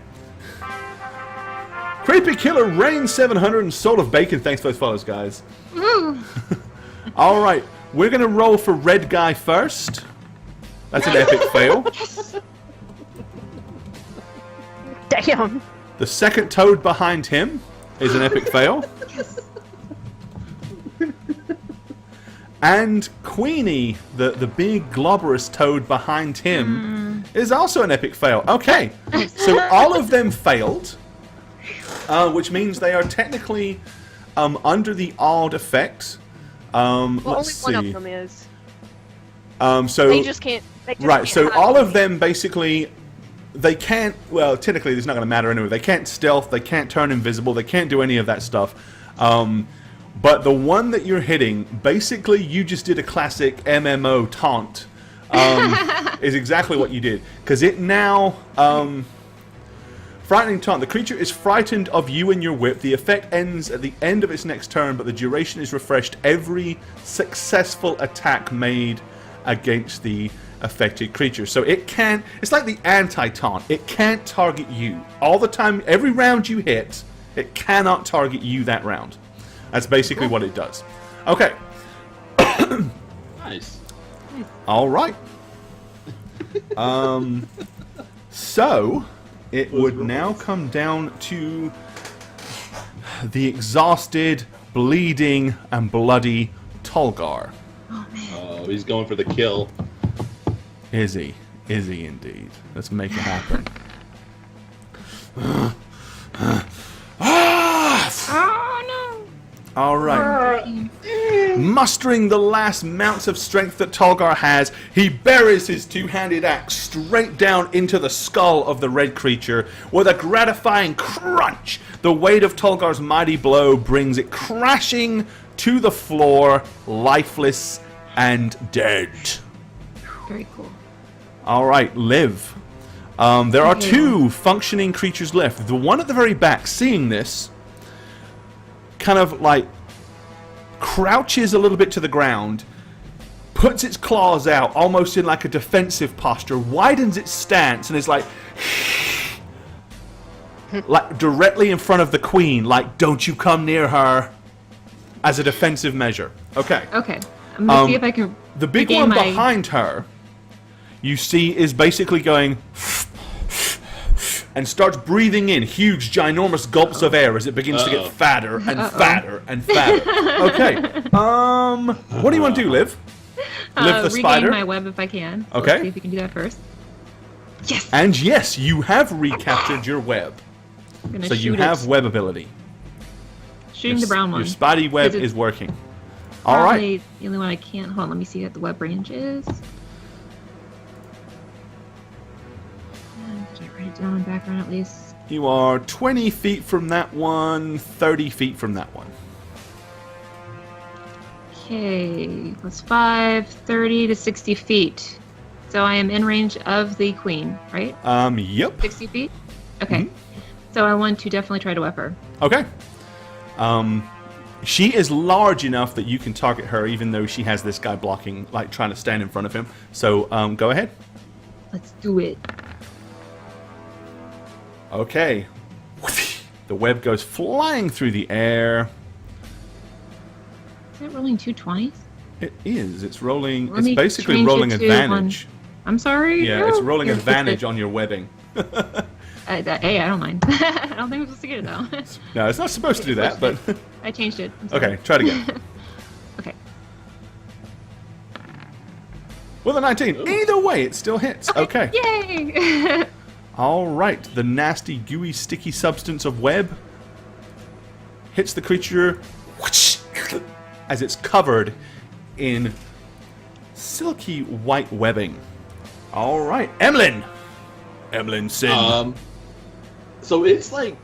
Creepy Killer, Rain 700, and Soul of Bacon. Thanks for those follows, guys. All right. We're going to roll for Red Guy first. That's an epic fail. Damn. The second toad behind him is an epic fail. And Queenie, the big globberous toad behind him, is also an epic fail. Okay, so all of them failed, which means they are technically under the odd effect. Well, Let's only one see. of them is. So They just can't. They just right, can't so hide. all of them basically, they can't. Well, technically, it's not going to matter anyway. They can't stealth. They can't turn invisible. They can't do any of that stuff. But the one that you're hitting, basically, you just did a classic MMO taunt. Is exactly what you did, because it now. Frightening taunt. The creature is frightened of you and your whip. The effect ends at the end of its next turn, but the duration is refreshed every successful attack made against the affected creature. So it can't. It's like the anti-taunt. It can't target you all the time. Every round you hit, it cannot target you that round. That's basically what it does. Okay. Nice. All right. So it would now come down to the exhausted, bleeding, and bloody Tolgar. Oh man. Oh, he's going for the kill. Is he? Is he indeed? Let's make it happen. Oh no. All right. Mustering the last mounts of strength that Tolgar has, he buries his two-handed axe straight down into the skull of the red creature. With a gratifying crunch, the weight of Tolgar's mighty blow brings it crashing to the floor, lifeless and dead. Very cool. All right, Liv. There are Okay. 2 functioning creatures left. The one at the very back, seeing this, kind of like crouches a little bit to the ground, puts its claws out almost in like a defensive posture, widens its stance, and is like directly in front of the queen, like, don't you come near her, as a defensive measure. Okay. Okay. I'm gonna see if I can. The big regain one my... behind her, you see, is basically going and starts breathing in huge, ginormous gulps of air as it begins to get fatter and fatter and fatter. Okay. What do you want to do, Liv? Liv the regain spider? my web if I can. So Okay. Let's see if we can do that first. Yes. And yes, you have recaptured your web. I'm gonna So you shoot have it. web ability. Shooting the brown one. Your spidey web Because it's is working. All right. Probably the only one I can't. Hold on. Let me see what the web range is. And did I write it down in background at least? You are 20 feet from that one, 30 feet from that one. Okay, plus 5, 30 to 60 feet. So I am in range of the queen, right? Yep. 60 feet? Okay. Mm-hmm. So I want to definitely try to whip her. Okay. She is large enough that you can target her, even though she has this guy blocking, like trying to stand in front of him. So, go ahead. Let's do it. Okay. The web goes flying through the air. Is it rolling 2 20s? It is. It's rolling. Let It's me basically change it rolling to advantage. I'm sorry. Yeah, No. it's rolling Here, advantage fix it. on your webbing. Hey, I don't mind. I don't think I'm supposed to get it though. No, it's not supposed to do that, but I changed it. I'm sorry. okay, try it again. Okay. With a 19. Either way, it still hits. Okay. Yay! All right. The nasty, gooey, sticky substance of web hits the creature as it's covered in silky white webbing. All right, Emlyn. Emlyn Sin. So it's like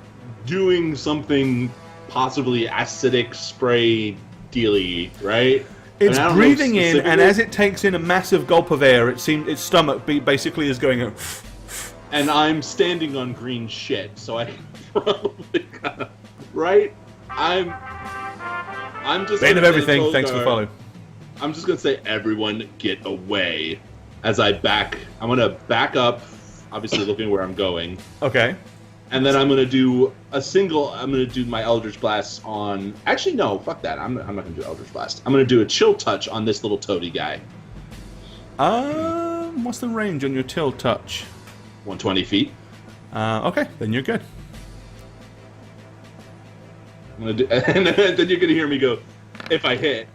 doing something possibly acidic spray dealy, right? It's I don't know breathing in, and specifically- as it takes in a massive gulp of air, it seems its stomach basically is going. And I'm standing on green shit, so I probably gotta, right? I'm just Bane of gonna say everything. Tolgar, Thanks for following. I'm just gonna say, everyone get away. As I'm gonna back up, obviously looking where I'm going, Okay. and then I'm gonna do my Eldritch Blast on. Actually, no, fuck that. I'm not gonna do Eldritch Blast. I'm gonna do a Chill Touch on this little toady guy. What's the range on your Till Touch? 120 feet. Okay, then you're good. I'm gonna do, and then you're gonna hear me go, if I hit.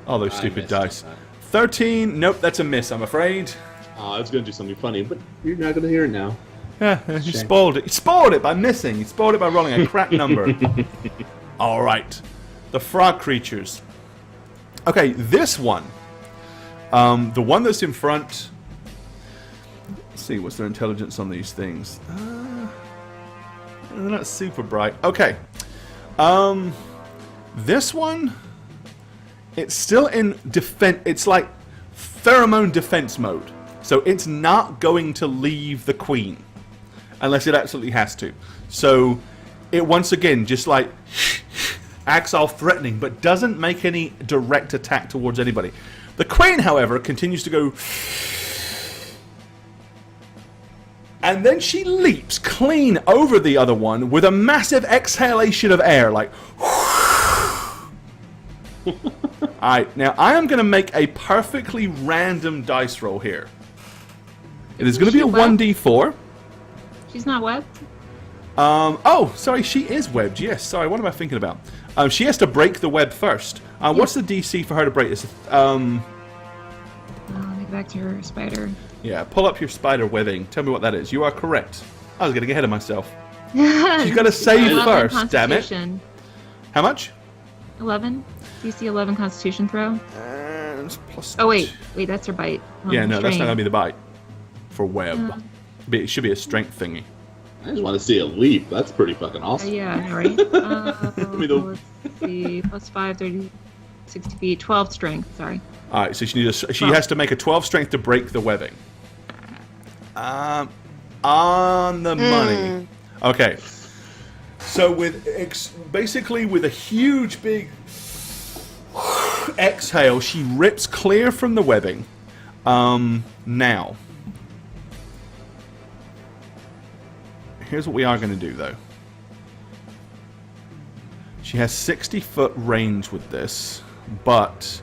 All those I stupid missed dice. on that. 13. Nope, that's a miss, I'm afraid. I was gonna do something funny, but you're not gonna hear it now. Yeah, you Shame. spoiled it. You spoiled it by missing. You spoiled it by rolling a crap number. All right. The frog creatures. Okay, this one. The one that's in front. Let's see, what's their intelligence on these things? They're not super bright. Okay. This one. It's still in defense. It's like pheromone defense mode. So it's not going to leave the queen. Unless it absolutely has to. So it once again just like acts all threatening, but doesn't make any direct attack towards anybody. The queen, however, continues to go, and then she leaps clean over the other one with a massive exhalation of air, like. Alright, now I am going to make a perfectly random dice roll here. It is going to be a 1d4. She's not webbed. Oh, sorry, she is webbed. Yes, sorry, what am I thinking about? She has to break the web first. What's the DC for her to break this? Let me go back to her spider. Yeah, pull up your spider webbing. Tell me what that is. You are correct. I was going to get ahead of myself. She's got to save 11 first, damn it. Constitution. How much? 11. DC 11 Constitution throw. It's plus Oh wait, that's her bite. Yeah, no, that's not Strain. going to be the bite. For web. It should be a strength thingy. I just want to see a leap. That's pretty fucking awesome. Yeah, I know, right? me the- Let's see. Plus 5, 30, 60 feet. 12 strength, sorry. Alright, so she has to make a 12 strength to break the webbing. On the money. Okay. So basically with a huge big exhale, she rips clear from the webbing. Now. Here's what we are going to do, though. She has 60-foot range with this, but...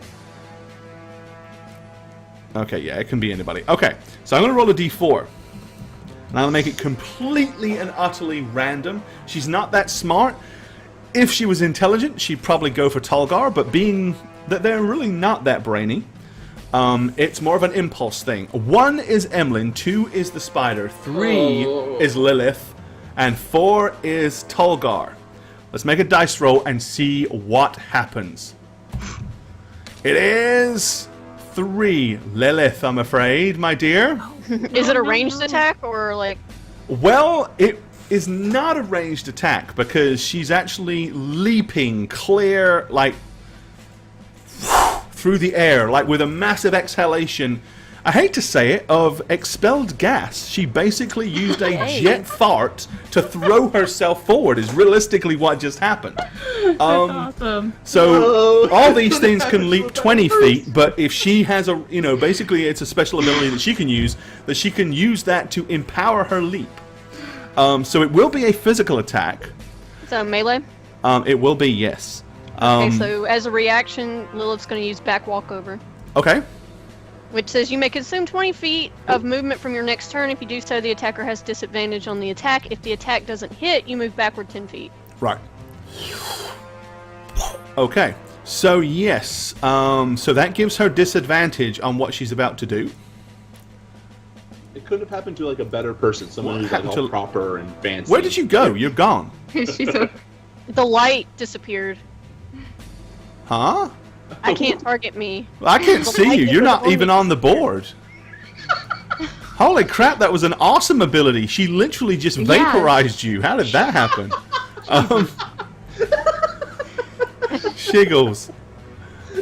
Okay, yeah, it can be anybody. Okay, so I'm going to roll a d4. And I'm going to make it completely and utterly random. She's not that smart. If she was intelligent, she'd probably go for Tolgar, but being that they're really not that brainy, it's more of an impulse thing. 1 is Emlyn, 2 is the spider, 3 is Lilith, and 4 is Tolgar. Let's make a dice roll and see what happens. It is 3 Lilith, I'm afraid, my dear. Is it a ranged attack or like? Well, it is not a ranged attack because she's actually leaping clear, like through the air, like with a massive exhalation, I hate to say it, of expelled gas. She basically used a jet fart to throw herself forward, is realistically what just happened. That's awesome. So all these things can leap 20 feet, but if she has a, basically it's a special ability that she can use that to empower her leap. So it will be a physical attack. So melee? It will be, yes. Okay, so as a reaction, Lilith's going to use back walkover. Okay. Which says you may consume 20 feet of movement from your next turn. If you do so, the attacker has disadvantage on the attack. If the attack doesn't hit, you move backward 10 feet. Right. Okay. So, yes. So that gives her disadvantage on what she's about to do. It could have happened to like a better person, someone who's like all proper and fancy. Where did you go? You're gone. The light disappeared. Huh? I can't target me. I can't see you. You're not even on the board. Holy crap, that was an awesome ability. She literally just vaporized you. How did that happen? Shiggles.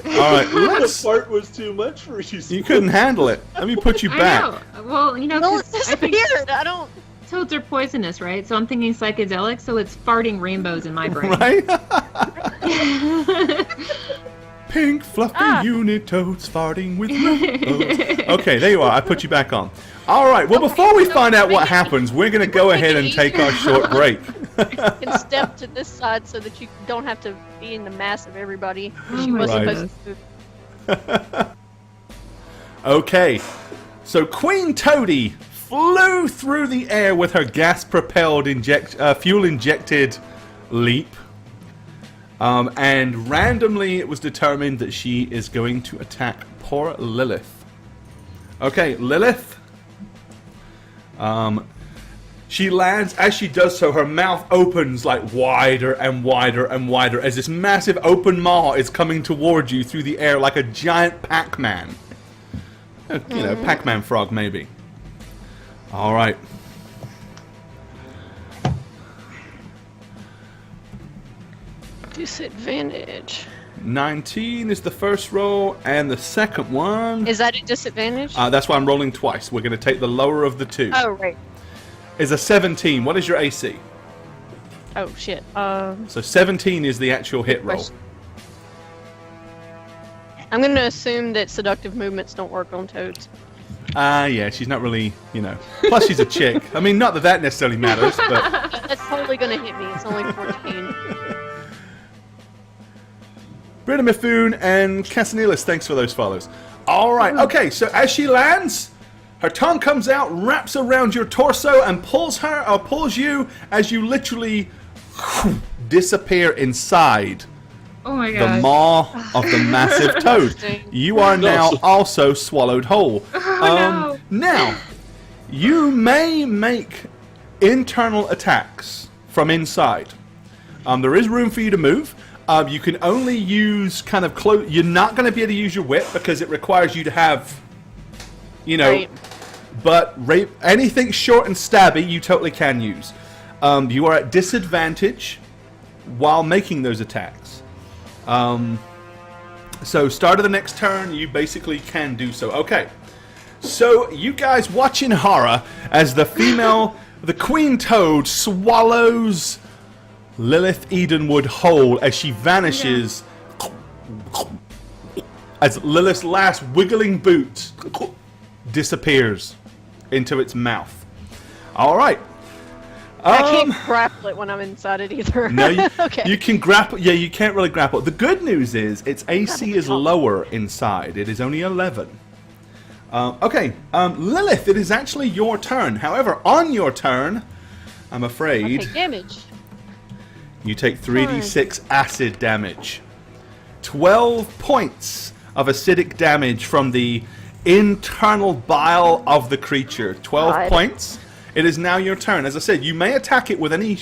Alright, The fart was too much for you. You couldn't handle it. Let me put you back. I know. Well, No, 'cause it I think disappeared. I don't. toads are poisonous, right? So I'm thinking psychedelic, so it's farting rainbows in my brain. Right? Pink fluffy unitoads farting with rainbows. Okay, there you are. I put you back on. Alright, well before we find out what happens, we're going to go ahead and take our short break. You can step to this side so that you don't have to be in the mass of everybody. She was Right. supposed to. Okay, so Queen Toady flew through the air with her gas-propelled fuel-injected leap. And randomly it was determined that she is going to attack poor Lilith. Okay, Lilith. She lands. As she does so, her mouth opens like wider and wider and wider as this massive open maw is coming towards you through the air like a giant Pac-Man. Pac-Man frog maybe. All right. Disadvantage. 19 is the first roll, and the second one... Is that a disadvantage? That's why I'm rolling twice. We're going to take the lower of the two. Oh, right. Is a 17. What is your AC? Oh, shit. So 17 is the actual hit roll. I'm going to assume that seductive movements don't work on toads. Yeah, she's not really, Plus, she's a chick. I mean, not that that necessarily matters, but... That's totally going to hit me. It's only 14. Britta Mifune and Casanelis, thanks for those follows. Alright, okay, so as she lands, her tongue comes out, wraps around your torso, and pulls you as you literally disappear inside Oh my the god. maw of the massive toad. You are now also swallowed whole. no. Now, you may make internal attacks from inside. There is room for you to move. You can only use kind of close. You're not going to be able to use your whip because it requires you to have, Right. But anything short and stabby, you totally can use. You are at disadvantage while making those attacks. So start of the next turn, you basically can do so. Okay. So you guys watch in horror as the Queen Toad swallows Lilith Edenwood whole as she vanishes as Lilith's last wiggling boot disappears into its mouth. Alright. I can't grapple it when I'm inside it either. No, Okay. you can grapple. Yeah, you can't really grapple. The good news is its AC is lower inside. It is only 11. Okay, Lilith, it is actually your turn. However, on your turn, I'm afraid... Take damage. You take 3d6 acid damage. 12 points of acidic damage from the internal bile of the creature. 12 God. points. It is now your turn. As I said, you may attack it with any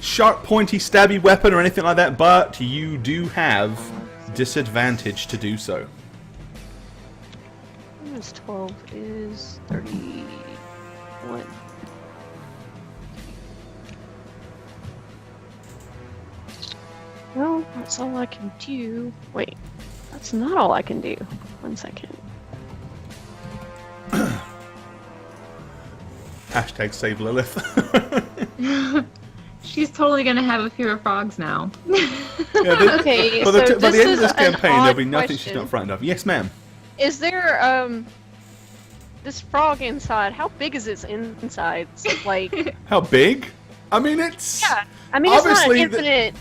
sharp, pointy, stabby weapon or anything like that, but you do have disadvantage to do so. Minus 12 is 31. Well, that's all I can do. Wait, that's not all I can do. 1 second. Hashtag save Lilith. She's totally gonna have a fear of frogs now. Okay, by so the this end of is this an campaign, there'll be odd nothing she's question. not frightened of. Yes, ma'am. Is there this frog inside? How big is its insides? Like, How big? I mean, it's... yeah. I mean, it's not an Obviously, infinite.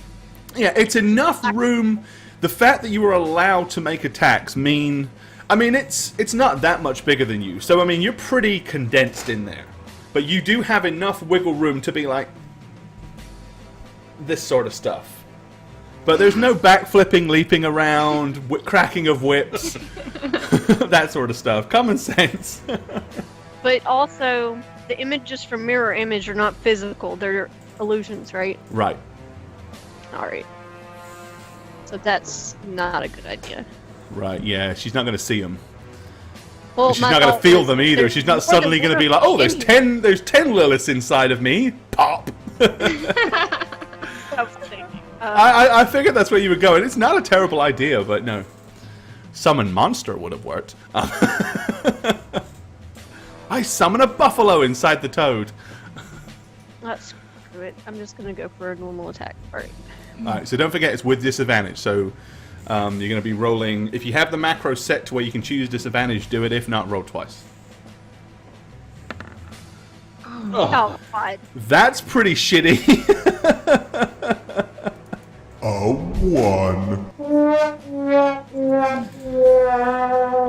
Yeah, it's enough room. The fact that you were allowed to make attacks mean... I mean, it's not that much bigger than you. So, I mean, you're pretty condensed in there. But you do have enough wiggle room to be like... this sort of stuff. But there's no backflipping, leaping around, cracking of whips. That sort of stuff. Common sense. But also, the images from Mirror Image are not physical; they're illusions, right? Right. All right. So that's not a good idea. Right, yeah. She's not going to see them. Well, She's not going to feel them either. She's not suddenly going to be like, oh, there's 10 Liliths inside of me. Pop. I figured that's where you were going. It's not a terrible idea, but no. Summon monster would have worked. I summon a buffalo inside the toad. Let's screw it. I'm just gonna go for a normal attack. All right. Alright, so don't forget it's with disadvantage. So you're going to be rolling... If you have the macro set to where you can choose disadvantage, do it. If not, roll twice. Oh, God. That's pretty shitty. A 1.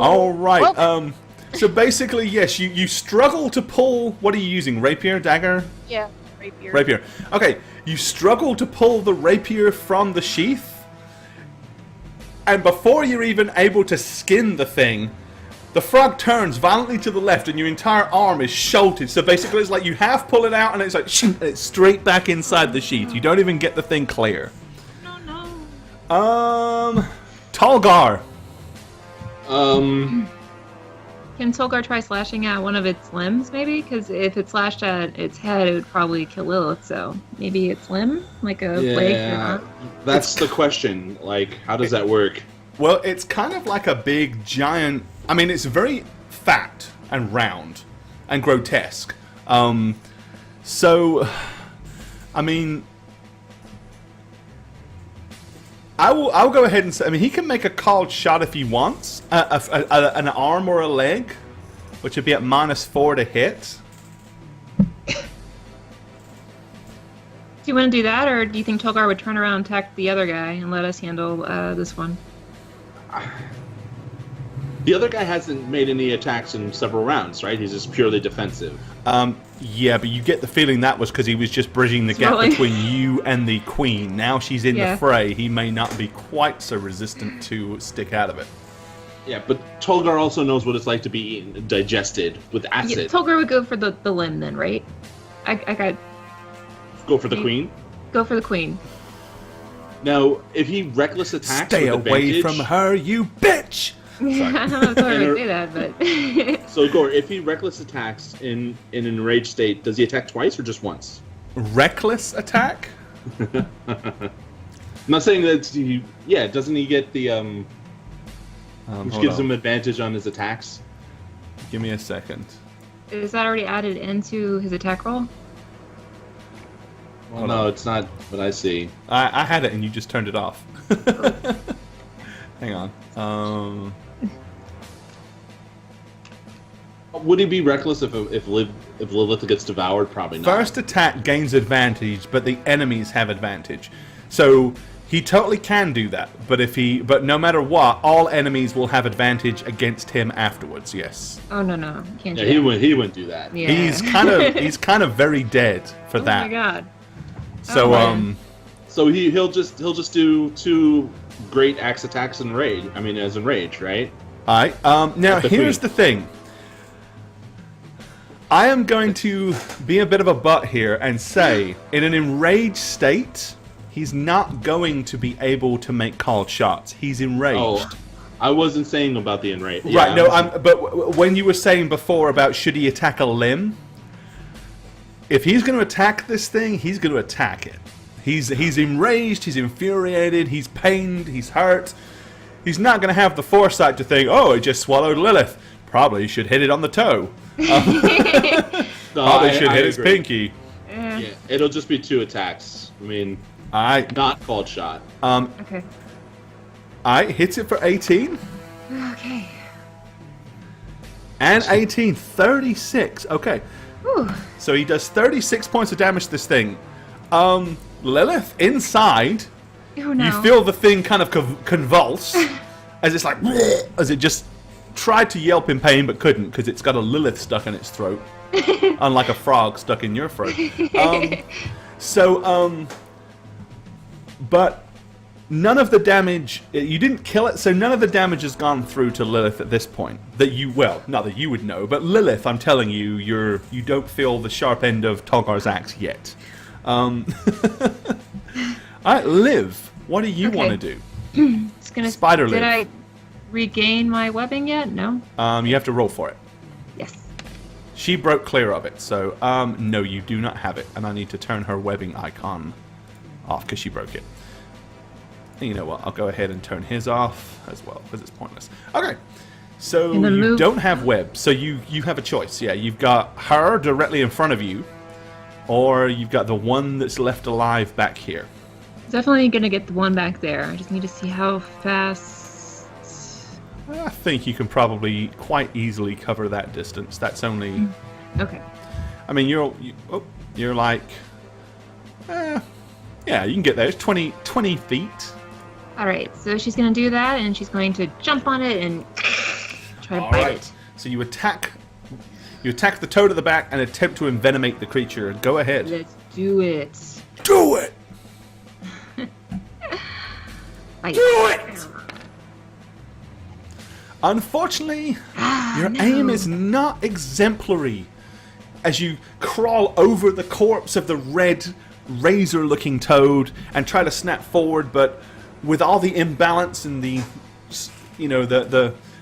Alright, Well- so basically, yes, you struggle to pull... What are you using? Rapier? Dagger? Yeah, rapier. Rapier. Okay, you struggle to pull the rapier from the sheath, and before you're even able to skin the thing, the frog turns violently to the left and your entire arm is sholted. So basically it's like you half pull it out and it's like, and it's straight back inside the sheath. You don't even get the thing clear. No. Tolgar. Can Tolgar try slashing at one of its limbs, maybe? Because if it slashed at its head, it would probably kill Lilith. So maybe its limb, like a leg or not. That's the question. Like, how does that work? Well, it's kind of like a big, giant... I mean, it's very fat and round and grotesque. So, I mean... I'll go ahead and say... I mean, he can make a called shot if he wants. An arm or a leg, which would be at -4 to hit. Do you want to do that, or do you think Tolgar would turn around and attack the other guy and let us handle this one? The other guy hasn't made any attacks in several rounds, right? He's just purely defensive. Yeah, but you get the feeling that was because he was just bridging the gap Really? between you and the queen. Now she's in Yeah. the fray. He may not be quite so resistant to stick out of it. Yeah, but Tolgar also knows what it's like to be eaten, digested with Yeah, acid. Tolgar would go for the limb then, right? I got Go for the queen. go for the queen. Now, if he reckless attacks Stay with away advantage, from her, you bitch! I don't know if Tolgar And would say that, but So Gore, if he reckless attacks in an enraged state, does he attack twice or just once? Reckless attack? I'm not saying that he. Yeah, doesn't he get the which Hold gives on. him advantage on his attacks? Give me a second. is that already added into his attack roll? Well, no, it's not what I see. I had it and you just turned it off. Hang on. Would he be reckless if Lilith gets devoured? Probably not. First attack gains advantage, but the enemies have advantage. So he totally can do that. But no matter what, all enemies will have advantage against him afterwards. Yes. Oh no, can't Yeah, do he wouldn't do that. that. Yeah. He's kind of very dead for Oh that. my god. So man. So he'll just do 2 great axe attacks in rage. I mean, as in rage, right? Alright, now At the here's queen. the thing. I am going to be a bit of a butt here and say, in an enraged state, he's not going to be able to make called shots. He's enraged. Oh, I wasn't saying about the enrage. Right, no, but when you were saying before about should he attack a limb, if he's going to attack this thing, he's going to attack it. He's enraged, he's infuriated, he's pained, he's hurt. He's not going to have the foresight to think, oh, it just swallowed Lilith. Probably should hit it on the toe. No, Oh, they should I hit his agree. pinky. Yeah, it'll just be 2 attacks. I mean, Alright. not called shot. Okay. Alright, hits it for 18. Okay. And 18, 36. Okay. Whew. So he does 36 points of damage to this thing. Lilith, inside, Oh no. you feel the thing kind of convulse as it's like, as it just tried to yelp in pain but couldn't because it's got a Lilith stuck in its throat. Unlike a frog stuck in your throat. But none of the damage, you didn't kill it, so none of the damage has gone through to Lilith at this point. That you, well, not that you would know, but Lilith, I'm telling you, you don't feel the sharp end of Tolgar's axe yet. Alright, Liv, what do you Okay. want to do? It's gonna. Spider Did Liv. I regain my webbing yet? No. You have to roll for it. Yes. She broke clear of it, so no, you do not have it, and I need to turn her webbing icon off because she broke it. And you know what? I'll go ahead and turn his off as well because it's pointless. Okay, so And then you move- don't have web, so you have a choice. Yeah, you've got her directly in front of you, or you've got the one that's left alive back here. Definitely gonna get the one back there. I just need to see how fast. I think you can probably quite easily cover that distance. That's only. Okay. I mean, you're like, yeah, you can get there. It's 20 feet. All right. So she's gonna do that, and she's going to jump on it and try to All bite right. it. So you attack the toad at the back and attempt to envenomate the creature. Go ahead. Let's do it. Do it. Bite. Do it. Unfortunately, your aim is not exemplary. As you crawl over the corpse of the red, razor-looking toad and try to snap forward, but with all the imbalance and the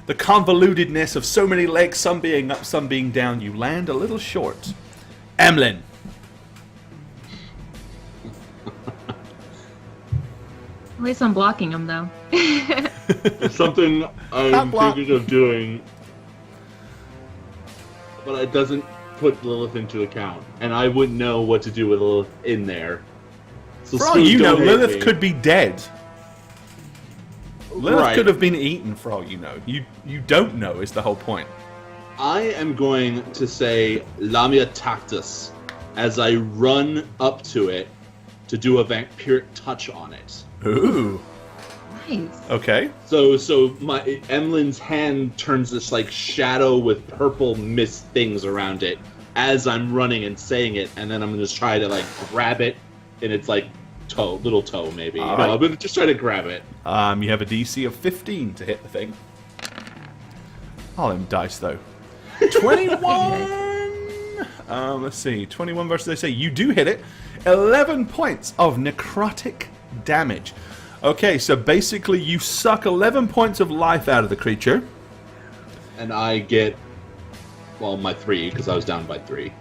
convolutedness of so many legs, some being up, some being down, you land a little short. Emlyn. At least I'm blocking him, though. It's something I'm block. thinking of doing, but it doesn't put Lilith into account, and I wouldn't know what to do with Lilith in there. So For all Spoon, you know, don't hate Lilith me. could be dead. Lilith Right. could have been eaten for all you know. You don't know is the whole point. I am going to say Lamia Tactus as I run up to it to do a vampiric touch on it. Ooh. Nice. Okay. So my Emlyn's hand turns this like shadow with purple mist things around it as I'm running and saying it, and then I'm gonna try to like grab it in its like little toe maybe. All No, right. I'm gonna just try to grab it. You have a DC of 15 to hit the thing. All them dice though. 21. Let's see. 21 versus they say you do hit it. 11 points of necrotic damage. Okay, so basically you suck 11 points of life out of the creature. And I get, well, my 3 because I was down by 3.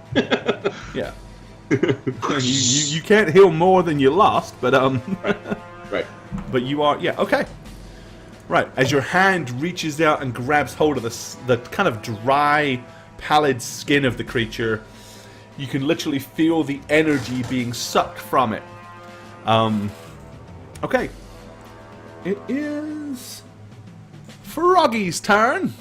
Yeah. you can't heal more than you lost, but Right. but you are, yeah, okay. Right, as your hand reaches out and grabs hold of the kind of dry, pallid skin of the creature, you can literally feel the energy being sucked from it. Okay. It is Froggy's turn.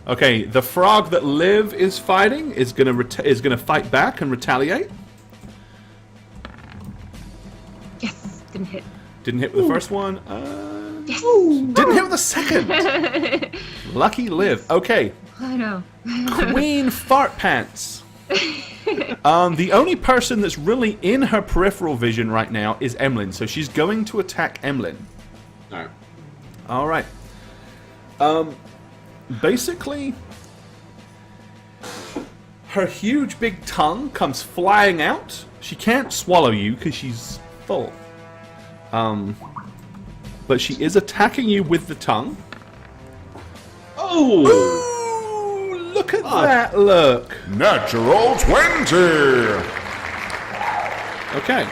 Okay, the frog that Liv is fighting is gonna fight back and retaliate. Yes. Didn't hit. Didn't hit with the first one. Yes. Didn't hit with the second. Lucky Liv. Okay, I know. Queen Fart Pants. The only person that's really in her peripheral vision right now is Emlyn, so she's going to attack Emlyn. All right. All right. Basically, her huge big tongue comes flying out. She can't swallow you because she's full. But she is attacking you with the tongue. Oh! Ooh, look at that look. Natural 20! Okay.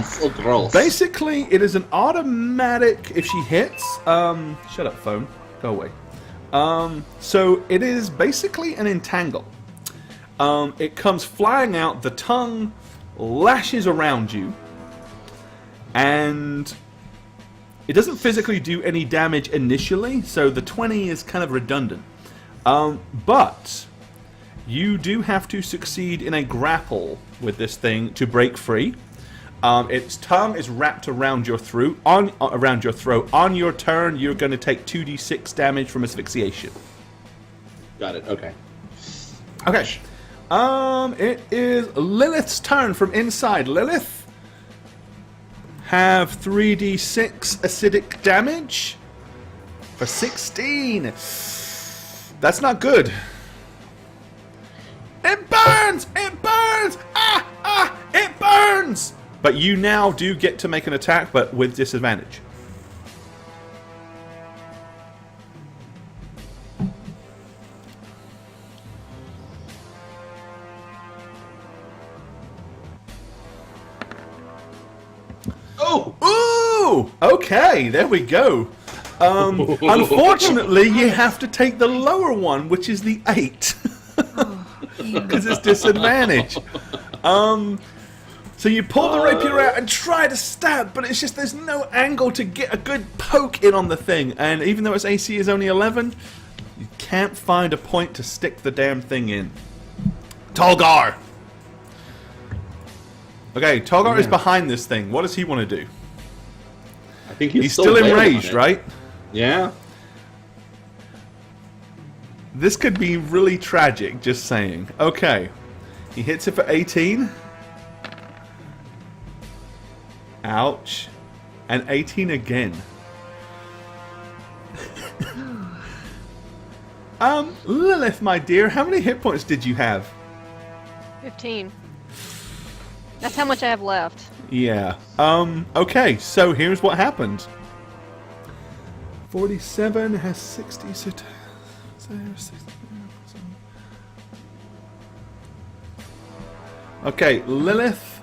So gross. Basically, it is an automatic if she hits. Shut up, phone. Go away. So it is basically an entangle. It comes flying out. The tongue lashes around you. And it doesn't physically do any damage initially, so the 20 is kind of redundant. But you do have to succeed in a grapple with this thing to break free. Its tongue is wrapped around your throat. On your turn, you're going to take 2d6 damage from asphyxiation. Got it. Okay. Okay. It is Lilith's turn from inside. Lilith, have 3d6 acidic damage for 16. That's not good. It burns! It burns! It burns! But you now do get to make an attack, but with disadvantage. Oh! Ooh! Okay, there we go. Unfortunately, you have to take the lower one, which is the 8. Because it's disadvantage. So you pull the rapier out and try to stab, but it's just there's no angle to get a good poke in on the thing. And even though its AC is only 11, you can't find a point to stick the damn thing in. Tolgar! Okay, Tolgar is behind this thing. What does he want to do? I think he's still laying on enraged, it. right? Yeah. This could be really tragic, just saying. Okay. He hits it for 18. Ouch. And 18 again. Lilith, my dear, how many hit points did you have? 15. That's how much I have left. Yeah. Okay, so here's what happened. 47 has 60, so... Okay, Lilith.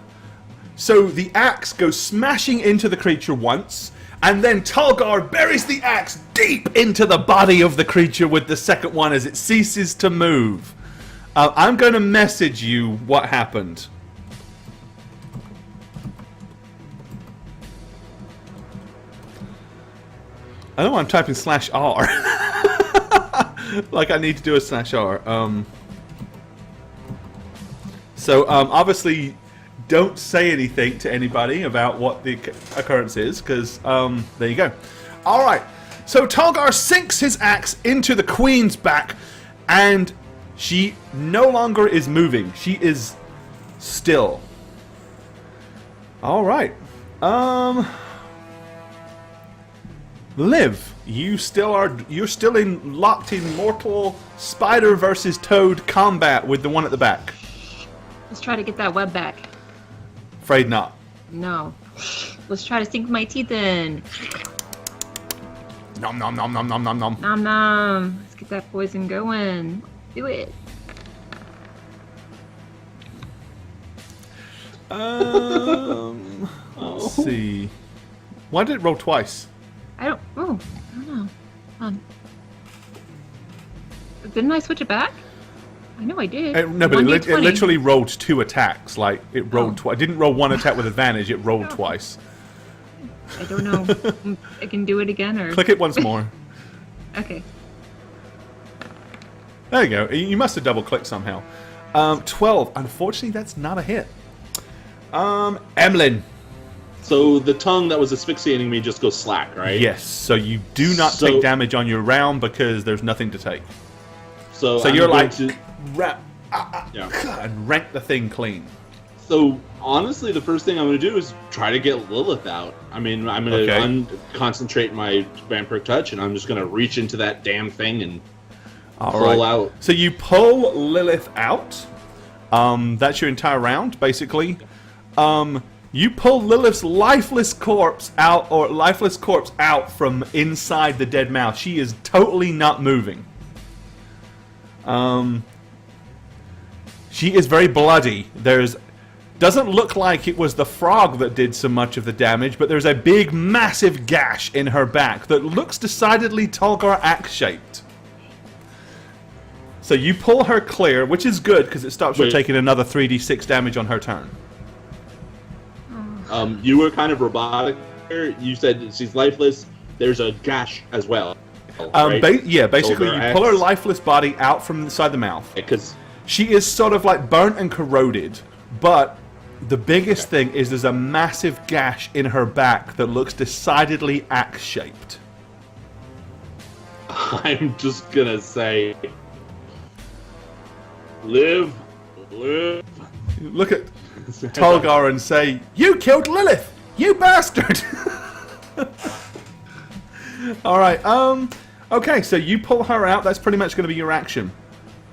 So the axe goes smashing into the creature once, and then Tolgar buries the axe deep into the body of the creature with the second one as it ceases to move. I'm going to message you what happened. I know I'm typing /R. Like I need to do a /R. So obviously don't say anything to anybody about what the occurrence is, because there you go. Alright, so Tolgar sinks his axe into the queen's back, and she no longer is moving. She is still. Alright. Liv, you're still locked in mortal spider versus toad combat with the one at the back. Let's try to get that web back. Afraid not. No. Let's try to sink my teeth in. Nom nom nom nom nom nom nom. Nom nom. Let's get that poison going. Do it. Let's see. Why did it roll twice? I don't know. Didn't I switch it back? I know I did. No, but it 1d20. literally rolled 2 attacks. Like, it rolled twice. It didn't roll 1 attack with advantage, it rolled Oh. twice. I don't know. I can do it again, or... Click it once more. Okay. There you go. You must have double-clicked somehow. 12. Unfortunately, that's not a hit. Emlyn. So the tongue that was asphyxiating me just goes slack, right? Yes, so you do not take damage on your round because there's nothing to take. So you're like... yeah. and rank the thing clean. So honestly, the first thing I'm going to do is try to get Lilith out. I mean, I'm going to concentrate my vampiric touch, and I'm just going to reach into that damn thing and pull out. So you pull Lilith out. That's your entire round, basically. You pull Lilith's lifeless corpse out from inside the dead mouth. She is totally not moving. She is very bloody. Doesn't look like it was the frog that did so much of the damage, but there's a big, massive gash in her back that looks decidedly Tolgar axe-shaped. So you pull her clear, which is good because it stops her Wait. taking another 3d6 damage on her turn. You were kind of robotic there. You said she's lifeless. There's a gash as well. Right? Basically Shoulder you pull her X. lifeless body out from inside the mouth. Because She is sort of like burnt and corroded, but the biggest thing is there's a massive gash in her back that looks decidedly axe-shaped. I'm just gonna say, live. Look at Tolgar and say, "You killed Lilith, you bastard!" All right. Okay, so you pull her out. That's pretty much going to be your action.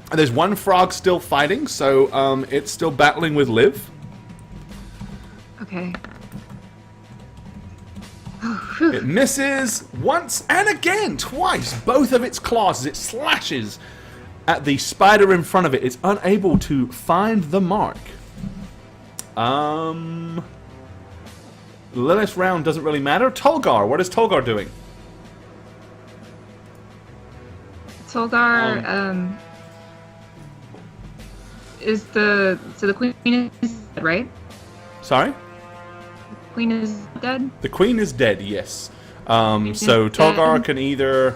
And there's one frog still fighting, so it's still battling with Liv. Okay. It misses once and again, twice, both of its claws as it slashes at the spider in front of it. It's unable to find the mark. Lilith's round doesn't really matter. Tolgar, what is Tolgar doing? Tolgar, is the queen is dead, right? Sorry? The queen is dead? The queen is dead, yes. So is Tolgar dead. can either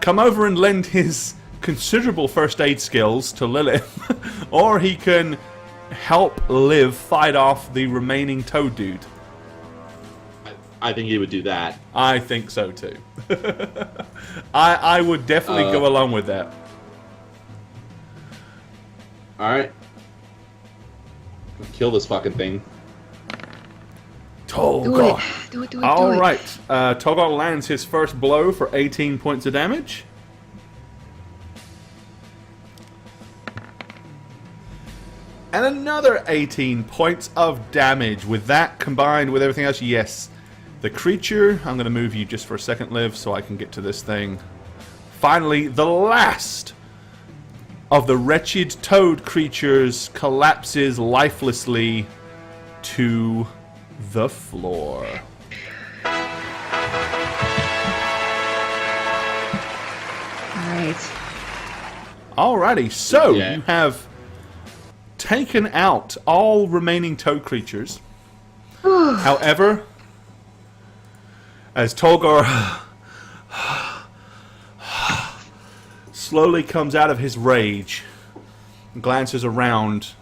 come over and lend his considerable first aid skills to Lilith, or he can help Liv fight off the remaining toad dude. I think he would do that. I think so too. I would definitely go along with that. All right. Kill this fucking thing. Tolgar. Do it. All right. Tolgar lands his first blow for 18 points of damage. And another 18 points of damage. With that combined with everything else, yes. The creature, I'm going to move you just for a second, Liv, so I can get to this thing. Finally, the last of the wretched toad creatures collapses lifelessly to the floor. Alright. Alrighty, so Yeah. you have taken out all remaining toad creatures. However, as Tolgar slowly comes out of his rage and glances around,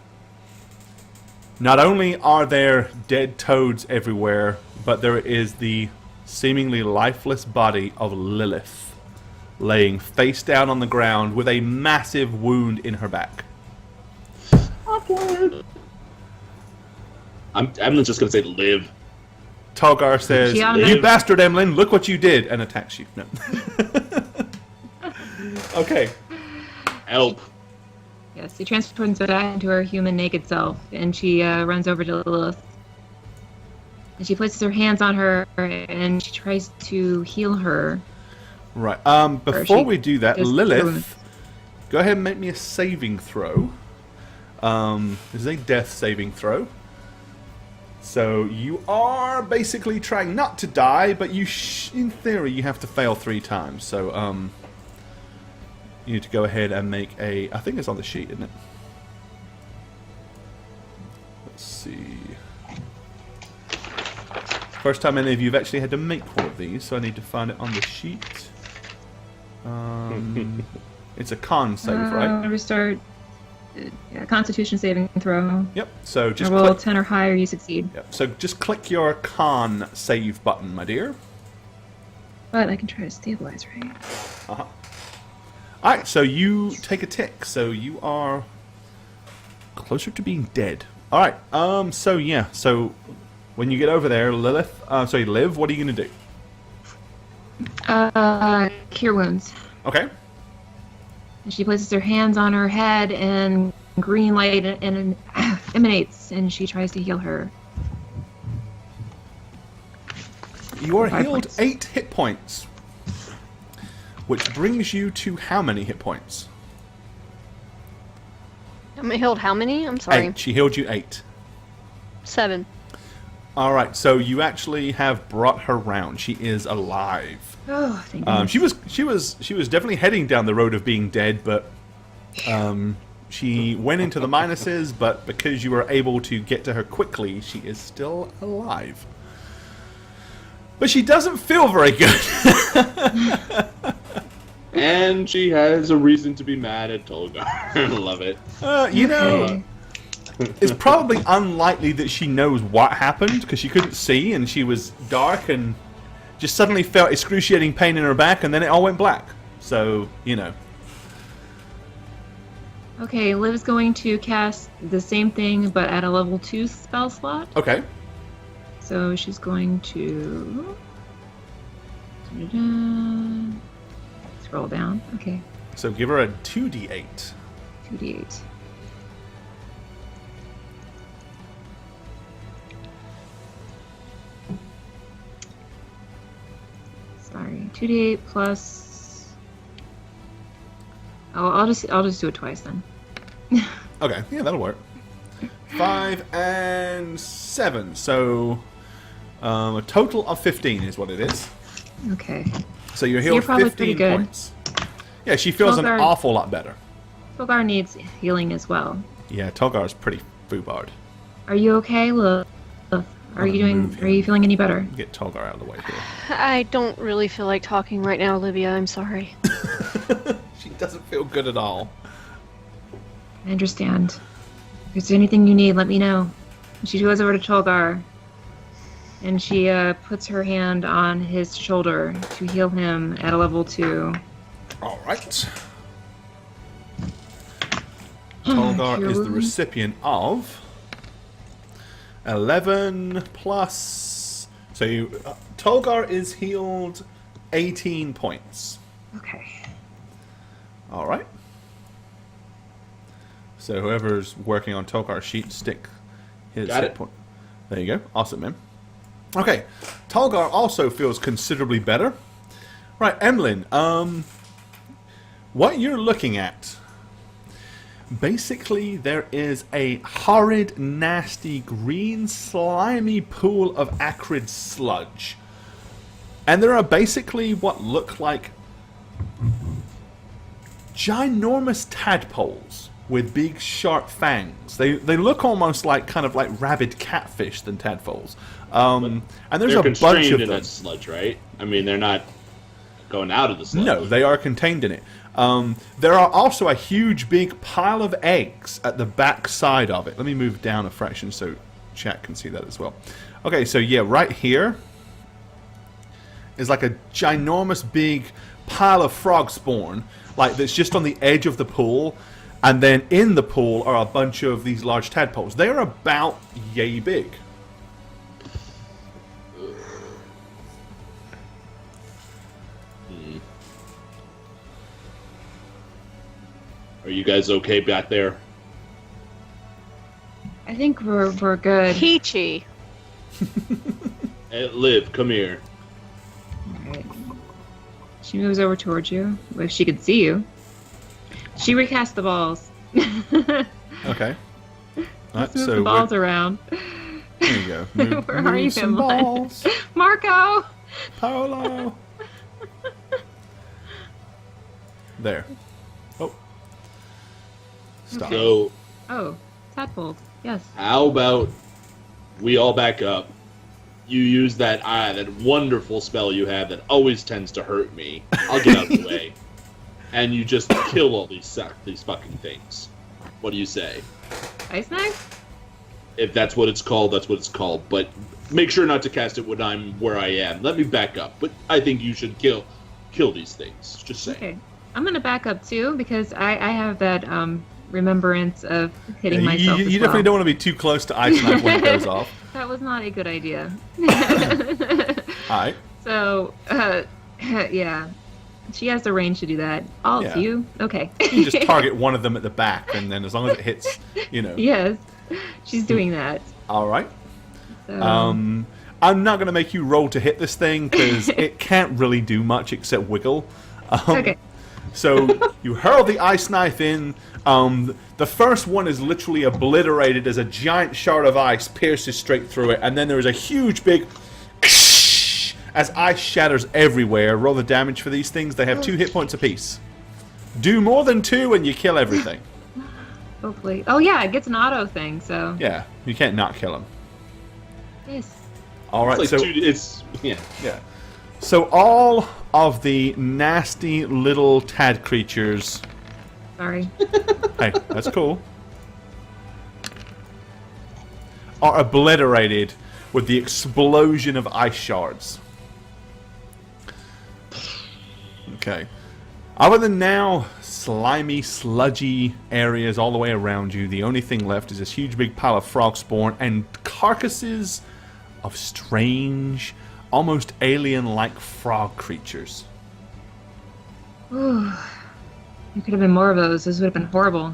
not only are there dead toads everywhere, but there is the seemingly lifeless body of Lilith laying face down on the ground with a massive wound in her back. Emlyn's just gonna say live. Tolgar says, She on "You that- bastard, Emlyn, look what you did," and attacks you. No. Okay. Help. Yes, she transforms back into her human naked self, and she runs over to Lilith. And she places her hands on her, and she tries to heal her. Right. Or Before she we do that, just Lilith, ruins. go ahead and make me a saving throw. This is a death saving throw. So you are basically trying not to die, but in theory, you have to fail 3 times. So you need to go ahead and make a. I think it's on the sheet, isn't it? Let's see. First time any of you have actually had to make one of these, so I need to find it on the sheet. It's a con save, right? Restart. Constitution saving throw. Yep. So just Roll click. 10 or higher, you succeed. Yep. So just click your con save button, my dear. But I can try to stabilize, right? All right. So you take a tick. So you are closer to being dead. All right. So yeah. So when you get over there, Liv, what are you gonna do? Cure wounds. Okay. And she places her hands on her head, and green light emanates, and she tries to heal her. You are 5 healed points. 8 hit points, which brings you to how many hit points? I'm healed how many? I'm sorry. 8. She healed you 8. 7. All right, so you actually have brought her round. She is alive. Oh, thank goodness. She was she was definitely heading down the road of being dead, but she went into the minuses. But because you were able to get to her quickly, she is still alive. But she doesn't feel very good. And she has a reason to be mad at Tolgar. I love it. You know, it's probably unlikely that she knows what happened because she couldn't see and she was dark and just suddenly felt excruciating pain in her back and then it all went black. So, you know. Okay, Liv's going to cast the same thing but at a level 2 spell slot. Okay. So she's going to scroll down. Okay, So give her a 2d8. 2d8. Sorry, 2d8 plus. Oh, I'll just do it twice then. Okay, yeah, that'll work. 5 and 7. So a total of 15 is what it is. Okay. So you're you're healed probably 15 pretty good. points. Yeah, she feels an Tolgar- awful lot better. Tolgar needs healing as well. Yeah, Tolgar's pretty foobarred. Are you okay, Lil? Are you move Are you feeling any better? Get Tolgar out of the way here. I don't really feel like talking right now, Olivia. I'm sorry. She doesn't feel good at all. I understand. If there's anything you need, let me know. She goes over to Tolgar, and she puts her hand on his shoulder to heal him at a level 2. All right. Tolgar Cure is the wound. recipient of 11 plus. So Tolgar is healed 18 points. Okay. All right. So whoever's working on Tolgar's sheet, stick his Got hit it. point. There you go. Awesome, man. Okay. Tolgar also feels considerably better. Right, Emlyn. What you're looking at. Basically, there is a horrid, nasty, green, slimy pool of acrid sludge. And there are basically what look like ginormous tadpoles with big, sharp fangs. They look almost like kind of like rabid catfish than tadpoles. And there's They're a bunch constrained of in them. that sludge, right? I mean, they're not going out of the sludge. No, they are contained in it. There are also a huge big pile of eggs at the back side of it. Let me move down a fraction so chat can see that as well. Okay, so yeah, right here is like a ginormous big pile of frog spawn, like that's just on the edge of the pool, and then in the pool are a bunch of these large tadpoles. They're about yay big. Are you guys okay back there? I think we're good. Peachy. Hey, Liv, come here. Alright. She moves over towards you. If she could see you. She recast the balls. Okay. Let's Alright, move so the balls around. there you go. Move, Where move are you, some Emlyn? balls. Marco! Paolo. There. Oh. Stop. So, Oh, tadpole. Yes. how about we all back up? You use that that wonderful spell you have that always tends to hurt me. I'll get out of the way, and you just kill all these fucking things. What do you say? Ice knife? If that's what it's called, that's what it's called. But make sure not to cast it when I'm where I am. Let me back up. But I think you should kill these things. Just saying. Okay. I'm gonna back up too because I have that remembrance of hitting myself. You as definitely well. don't want to be too close to ice knife when it goes off. That was not a good idea. Alright. So, yeah. She has the range to do that. All Yeah. of you? Okay. You just target one of them at the back, and then as long as it hits, you know. Yes. She's doing that. Alright. So, I'm not going to make you roll to hit this thing, because it can't really do much except wiggle. okay. So you hurl the ice knife in. The first one is literally obliterated as a giant shard of ice pierces straight through it, and then there is a huge big as ice shatters everywhere. Roll the damage for these things. They have 2 hit points apiece. Do more than 2 and you kill everything. Hopefully. Oh yeah, it gets an auto thing. So. Yeah, you can't not kill them. Yes. All right, It's like so yeah. yeah. So all of the nasty little tad creatures. Sorry. Hey, that's cool. Are obliterated with the explosion of ice shards. Okay. Other than now, slimy, sludgy areas all the way around you, the only thing left is this huge big pile of frog spawn and carcasses of strange, almost alien-like frog creatures. Ooh. There could have been more of those. This would have been horrible.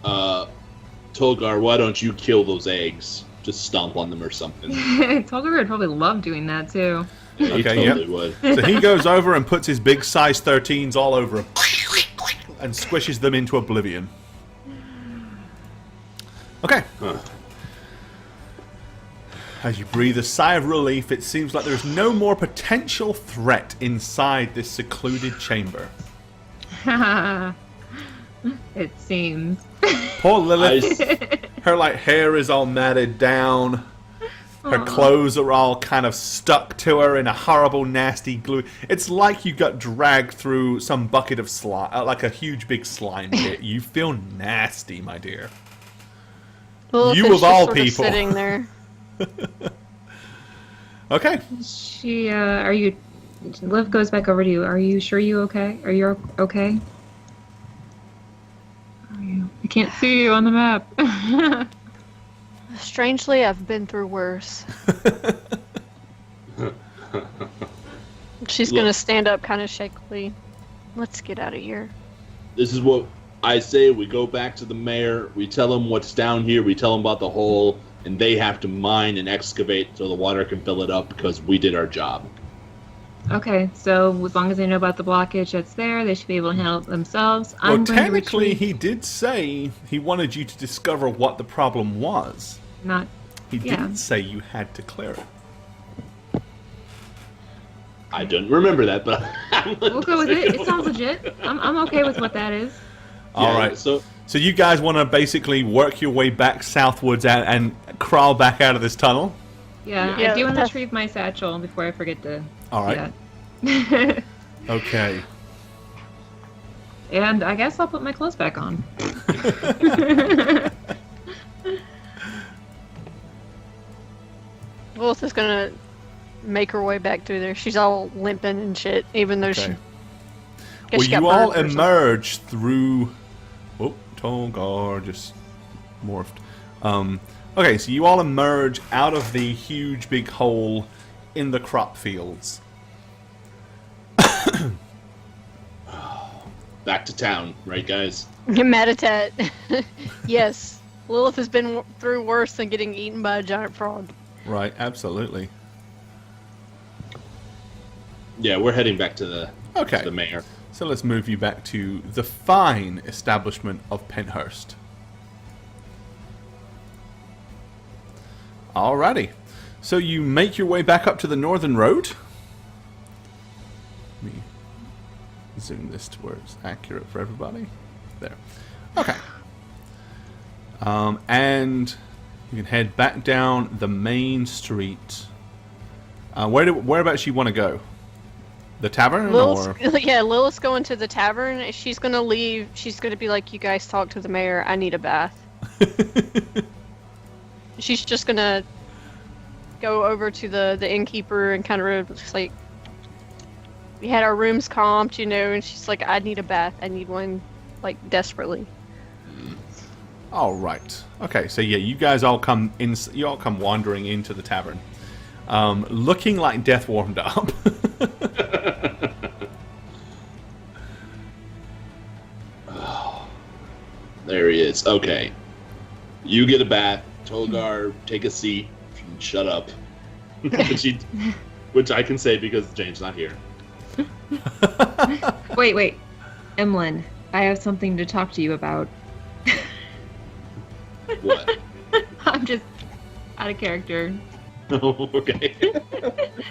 Tolgar, why don't you kill those eggs? Just stomp on them or something. Tolgar would probably love doing that too. Yeah, he Okay, totally yep. would. So he goes over and puts his big size 13s all over him and squishes them into oblivion. Okay. Huh. As you breathe a sigh of relief, it seems like there's no more potential threat inside this secluded chamber. It seems. Poor Lilith. Her hair is all matted down. Her clothes are all kind of stuck to her in a horrible, nasty glue. It's like you got dragged through some bucket of slime, like a huge, big slime pit. You feel nasty, my dear. Lilith You is of just all sort of people. sitting there. Okay. She, are you... Liv goes back over to you. Are you sure you okay? Are you okay? I can't see you on the map. Strangely, I've been through worse. She's Look. gonna stand up kind of shakily. Let's get out of here. This is what I say. We go back to the mayor. We tell him what's down here. We tell him about the hole. And they have to mine and excavate so the water can fill it up because we did our job. Okay, so as long as they know about the blockage that's there, they should be able to handle it themselves. Well, I'm going to technically, retreat. he did say he wanted you to discover what the problem was. Not... He Yeah. didn't say you had to clear it. I don't remember that, but We'll go with it. It sounds legit. I'm okay with what that is. All right. So So you guys want to basically work your way back southwards and crawl back out of this tunnel? Yeah, Yeah, I do want to that's- retrieve my satchel before I forget to... All right. Yeah. Okay. And I guess I'll put my clothes back on. Lilith is gonna make her way back through there. She's all limping and shit, even though Okay. guess Well, she got you all burned or something. emerge through... Oh, Tolgar just morphed. Okay, so you all emerge out of the huge big hole in the crop fields. back to town, right, guys? Meditat. Yes. Lilith has been through worse than getting eaten by a giant frog. Right, absolutely. Yeah, we're heading back to the Okay. mayor. So let's move you back to the fine establishment of Penhurst. Alrighty. So you make your way back up to the northern road. Let me zoom this to where it's accurate for everybody. There. Okay. And you can head back down the main street. Whereabouts you want to go? The tavern, or Lilith's going to the tavern. She's gonna leave. She's gonna be like, "You guys talk to the mayor. I need a bath." She's just gonna go over to the innkeeper and kind of just like, we had our rooms comped, and she's like, "I need a bath. I need one, like, desperately." all right. Okay, so yeah, you guys all come in. You all come wandering into the tavern, looking like death warmed up. There he is. Okay. You get a bath. Tolgar, take a seat. And shut up. Which I can say because Jane's not here. Wait. Emlyn, I have something to talk to you about. What? I'm just out of character. Oh, okay.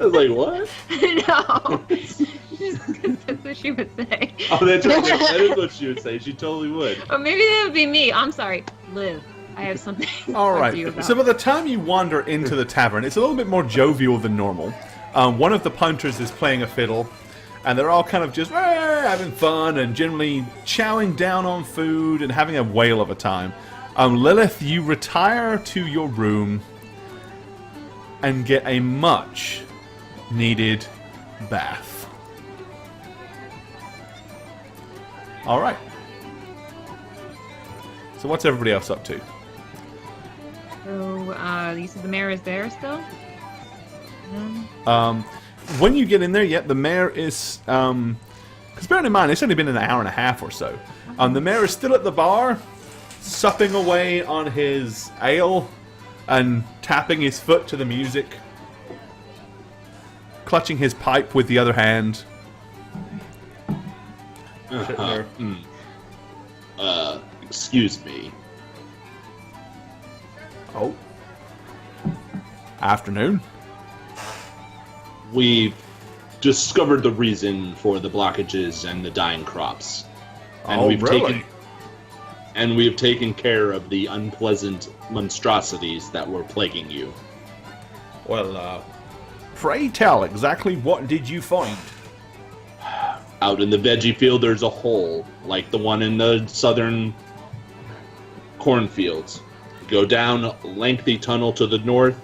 I was like, what? No. That's what she would say. Oh, that's right. That is what she would say. She totally would. Or maybe that would be me. I'm sorry. Liv, I have something to All talk to you right. about. So by the time you wander into the tavern, it's a little bit more jovial than normal. One of the punters is playing a fiddle, and they're all kind of just having fun and generally chowing down on food and having a whale of a time. Lilith, you retire to your room and get a much needed bath. All right. So what's everybody else up to? So, you said the mayor is there still? No? When you get in there, the mayor is... Because bearing in mind, it's only been an hour and a half or so. The mayor is still at the bar, supping away on his ale and tapping his foot to the music, clutching his pipe with the other hand. Excuse me. Oh. Afternoon. We've discovered the reason for the blockages and the dying crops. And we have taken care of the unpleasant monstrosities that were plaguing you. Well, pray tell, exactly what did you find? Out in the veggie field, there's a hole, like the one in the southern cornfields. Go down a lengthy tunnel to the north.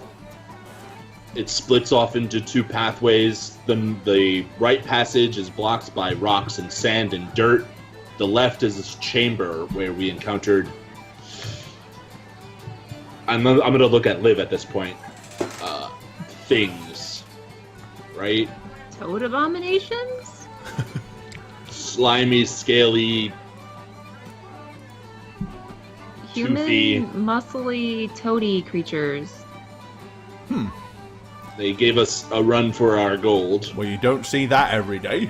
It splits off into two pathways. The right passage is blocked by rocks and sand and dirt. The left is this chamber where we encountered... I'm going to look at Liv at this point. Things. Right? Toad abominations? Slimy, scaly... Human, toothy. muscly, toady creatures. They gave us a run for our gold. Well, you don't see that every day.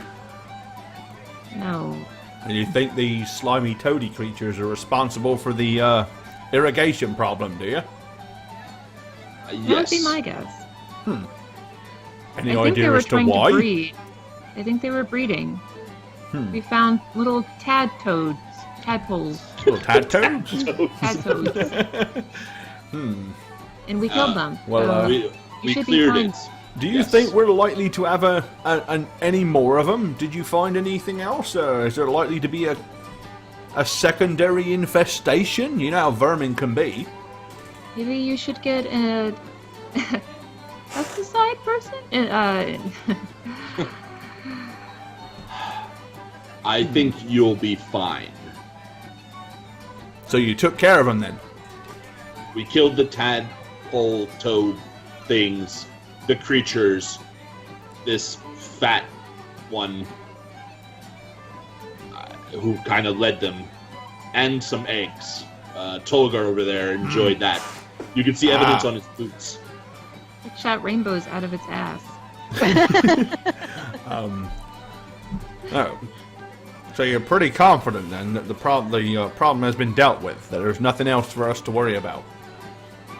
No. And you think these slimy toady creatures are responsible for the irrigation problem, do you? That would Yes. be my guess. Any I think they idea were as to trying why? to breed. I think they were breeding. We found little tadpoles. Little tad toads? Tadpoles. And we killed them. well, so we you should be cleared fine. it. Do you Yes. think we're likely to have any more of them? Did you find anything else? Is there likely to be a secondary infestation? You know how vermin can be. Maybe you should get a pesticide person? I think you'll be fine. So you took care of them then? We killed the tadpole toad things, the creatures, this fat one who kind of led them, and some eggs. Tolgar over there enjoyed that. You can see evidence on his boots. It shot rainbows out of its ass. Oh. So you're pretty confident then that the problem has been dealt with, that there's nothing else for us to worry about.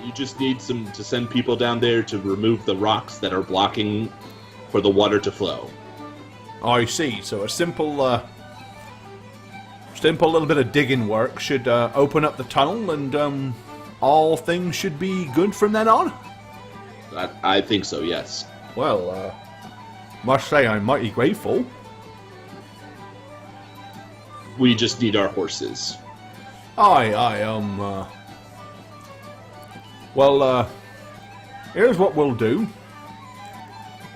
You just need to send people down there to remove the rocks that are blocking for the water to flow. I see. So a simple little bit of digging work should open up the tunnel, and all things should be good from then on. I think so, yes. Well, must say I'm mighty grateful. We just need our horses. Well, here's what we'll do.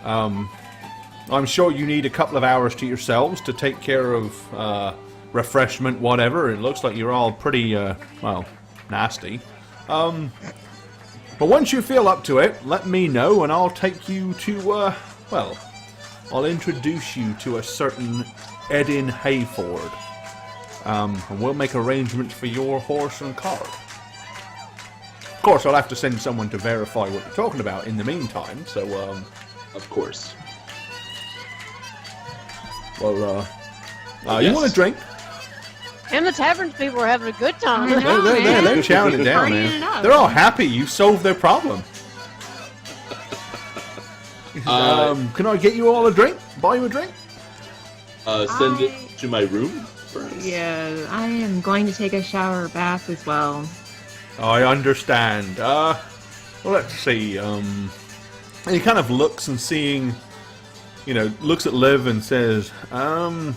I'm sure you need a couple of hours to yourselves to take care of refreshment, whatever. It looks like you're all pretty, nasty. But once you feel up to it, let me know and I'll take you to, I'll introduce you to a certain Edin Hayford. And we'll make arrangements for your horse and cart. Of course, I'll have to send someone to verify what you're talking about in the meantime, so, Of course. well, Yes. you want a drink? And the tavern people are having a good time. I know, They're man. chowing it down, Partying man. it up. They're all happy you solved their problem. Can I get you all a drink? Buy you a drink? Send it to my room, perhaps? Yeah, I am going to take a shower or bath as well. I understand. Well, let's see. And he kind of looks and seeing, looks at Liv and says, well,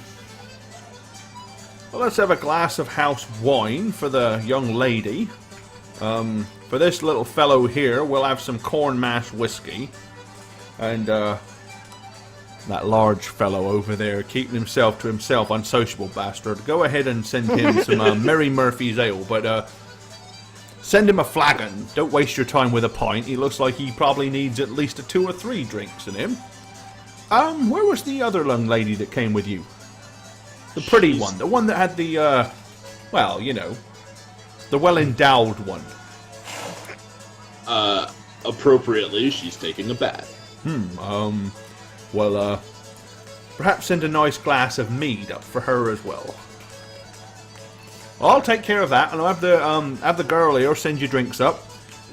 let's have a glass of house wine for the young lady. For this little fellow here, we'll have some corn mash whiskey. And, that large fellow over there, keeping himself to himself, unsociable bastard. Go ahead and send him some Mary Murphy's ale, but send him a flagon. Don't waste your time with a pint. He looks like he probably needs at least 2 or 3 drinks in him. Where was the other young lady that came with you? The pretty one, the one that had the, the well-endowed one. Appropriately, she's taking a bath. Well, perhaps send a nice glass of mead up for her as well. I'll take care of that, and I'll have the girl here send you drinks up.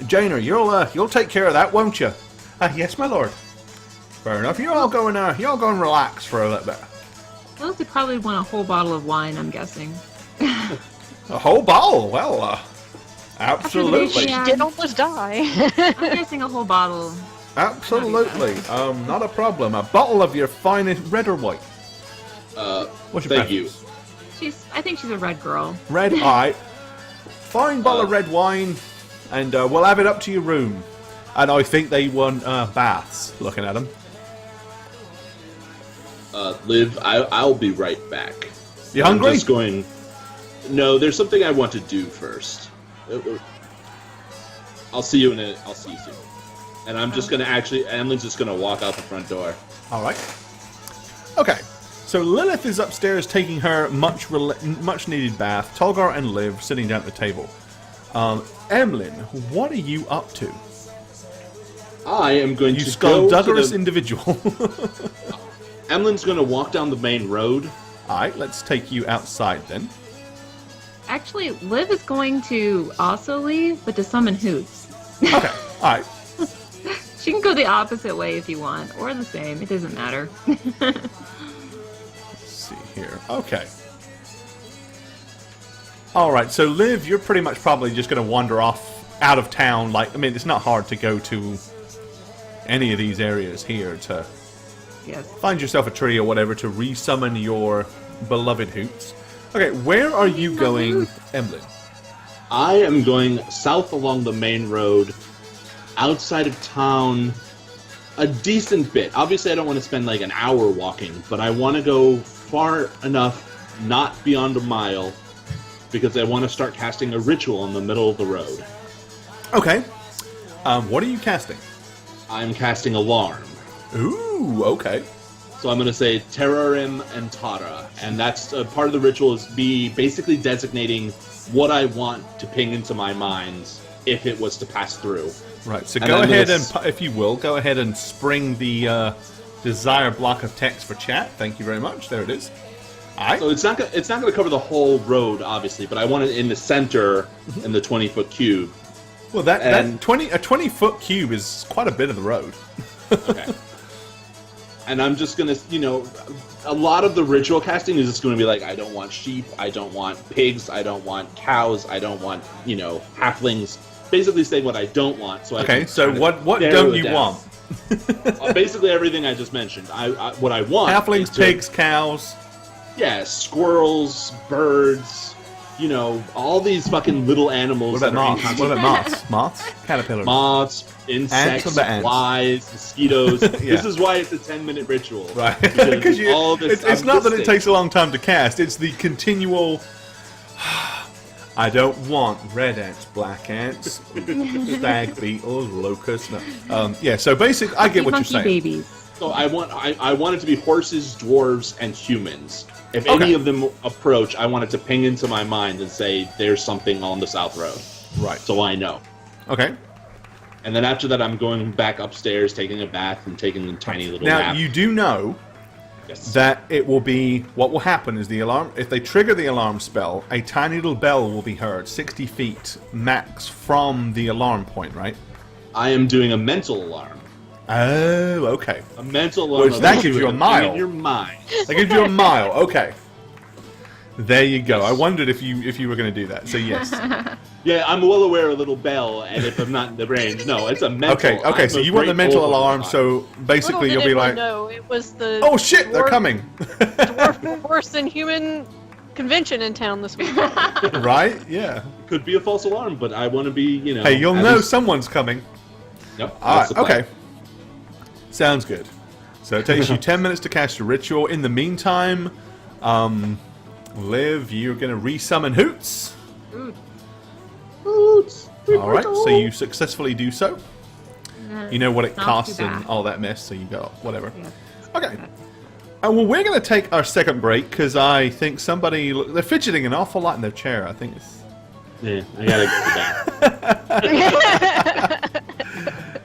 Jaina, you'll take care of that, won't you? Yes, my lord. Fair enough. You all go and relax for a little bit. Those would probably want a whole bottle of wine, I'm guessing. A whole bottle? Well, absolutely. Yeah. She did almost die. I'm guessing a whole bottle. Absolutely. Not a problem. A bottle of your finest red or white. What's your Thank you. I think she's a red girl. Red, alright. Fine bottle of red wine, and we'll have it up to your room. And I think they want baths, looking at them. Liv, I'll be right back. You hungry? I'm just going... No, there's something I want to do first. I'll see you soon. And I'm just gonna Emily's just gonna walk out the front door. Alright. Okay. So Lilith is upstairs taking her much needed bath. Tolgar and Liv sitting down at the table. Emlyn, what are you up to? I am going You to skullduggerous individual. Emlyn's going to walk down the main road. Alright, let's take you outside then. Actually, Liv is going to also leave, but to summon Hoots. Okay, alright. She can go the opposite way if you want, or the same. It doesn't matter. Let's see here. Okay. Alright, so Liv, you're pretty much probably just going to wander off out of town. It's not hard to go to any of these areas here to Yes. find yourself a tree or whatever to resummon your beloved Hoots. Okay, where are you going, Emlyn? I am going south along the main road, outside of town, a decent bit. Obviously, I don't want to spend like an hour walking, but I want to go far enough, not beyond a mile, because I want to start casting a ritual in the middle of the road. Okay. What are you casting? I'm casting Alarm. Ooh, okay. So I'm going to say Terrarim and Tara, and that's part of the ritual is basically designating what I want to ping into my mind if it was to pass through. Right, so And go I'm ahead gonna and, if you will, go ahead and spring the desired block of text for chat. Thank you very much. There it is. All right. So it's not going to cover the whole road, obviously, but I want it in the center in the 20-foot cube. Well, a 20-foot cube is quite a bit of the road. Okay. And I'm just going to, a lot of the ritual casting is just going to be like, I don't want sheep, I don't want pigs, I don't want cows, I don't want, halflings. Basically saying what I don't want. So Okay, so what don't you want? Basically everything I just mentioned. What I want Halflings, pigs, cows. Yeah, squirrels, birds, all these fucking little animals. What about moths? What about moths? Moths? Caterpillars? Moths, insects, flies, mosquitoes. Yeah. This is why it's a 10-minute ritual. Right. Because It's not that it takes a long time to cast, it's the continual... I don't want red ants, black ants, stag beetles, locusts. No. So basically, I get what you're saying. Babies. So I want it to be horses, dwarves, and humans. If any of them approach, I want it to ping into my mind and say, there's something on the South Road. Right. So I know. Okay. And then after that, I'm going back upstairs, taking a bath, and taking a tiny little nap. Now, you do know that it will be... What will happen is the alarm... If they trigger the alarm spell, a tiny little bell will be heard 60 feet max from the alarm point, right? I am doing a mental alarm. Oh, okay. A mental alarm. Which that gives you a mile. In your mind. That gives you a mile. Okay. There you go. I wondered if you were going to do that. So yes. Yeah, I'm well aware of little bell, and if I'm not in the range, no, it's a mental. Okay. So you want the mental alarm. So basically, you'll be like, no, it was the "Oh shit, they're coming!" dwarf worse than human convention in town this week. Right? Yeah. Could be a false alarm, but I want to be, Hey, you'll know someone's coming. Yep. All that's right. the plan. Okay. Sounds good. So it takes you 10 minutes to cast a ritual. In the meantime, Liv, you're going to resummon Hoots. Hoots. All right. So you successfully do so. You know what it Not costs too and bad. all that mess, so you got whatever. Yeah. Okay. Well, we're going to take our second break because I think they're fidgeting an awful lot in their chair. I think it's... Yeah, I gotta go back.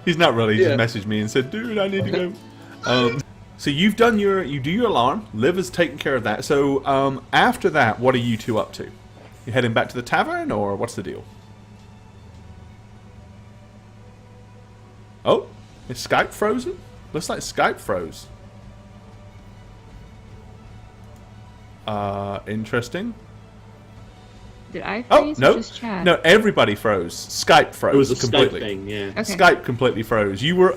He's not really. He Yeah. just messaged me and said, "Dude, I need to go." So you do your alarm. Liv has taken care of that. So after that, what are you two up to? You heading back to the tavern, or what's the deal? Oh, is Skype frozen? Looks like Skype froze. Interesting. Did I Oh, freeze no. or just chat? No, everybody froze. Skype froze It was a completely. Skype thing, yeah. Okay. Skype completely froze. You were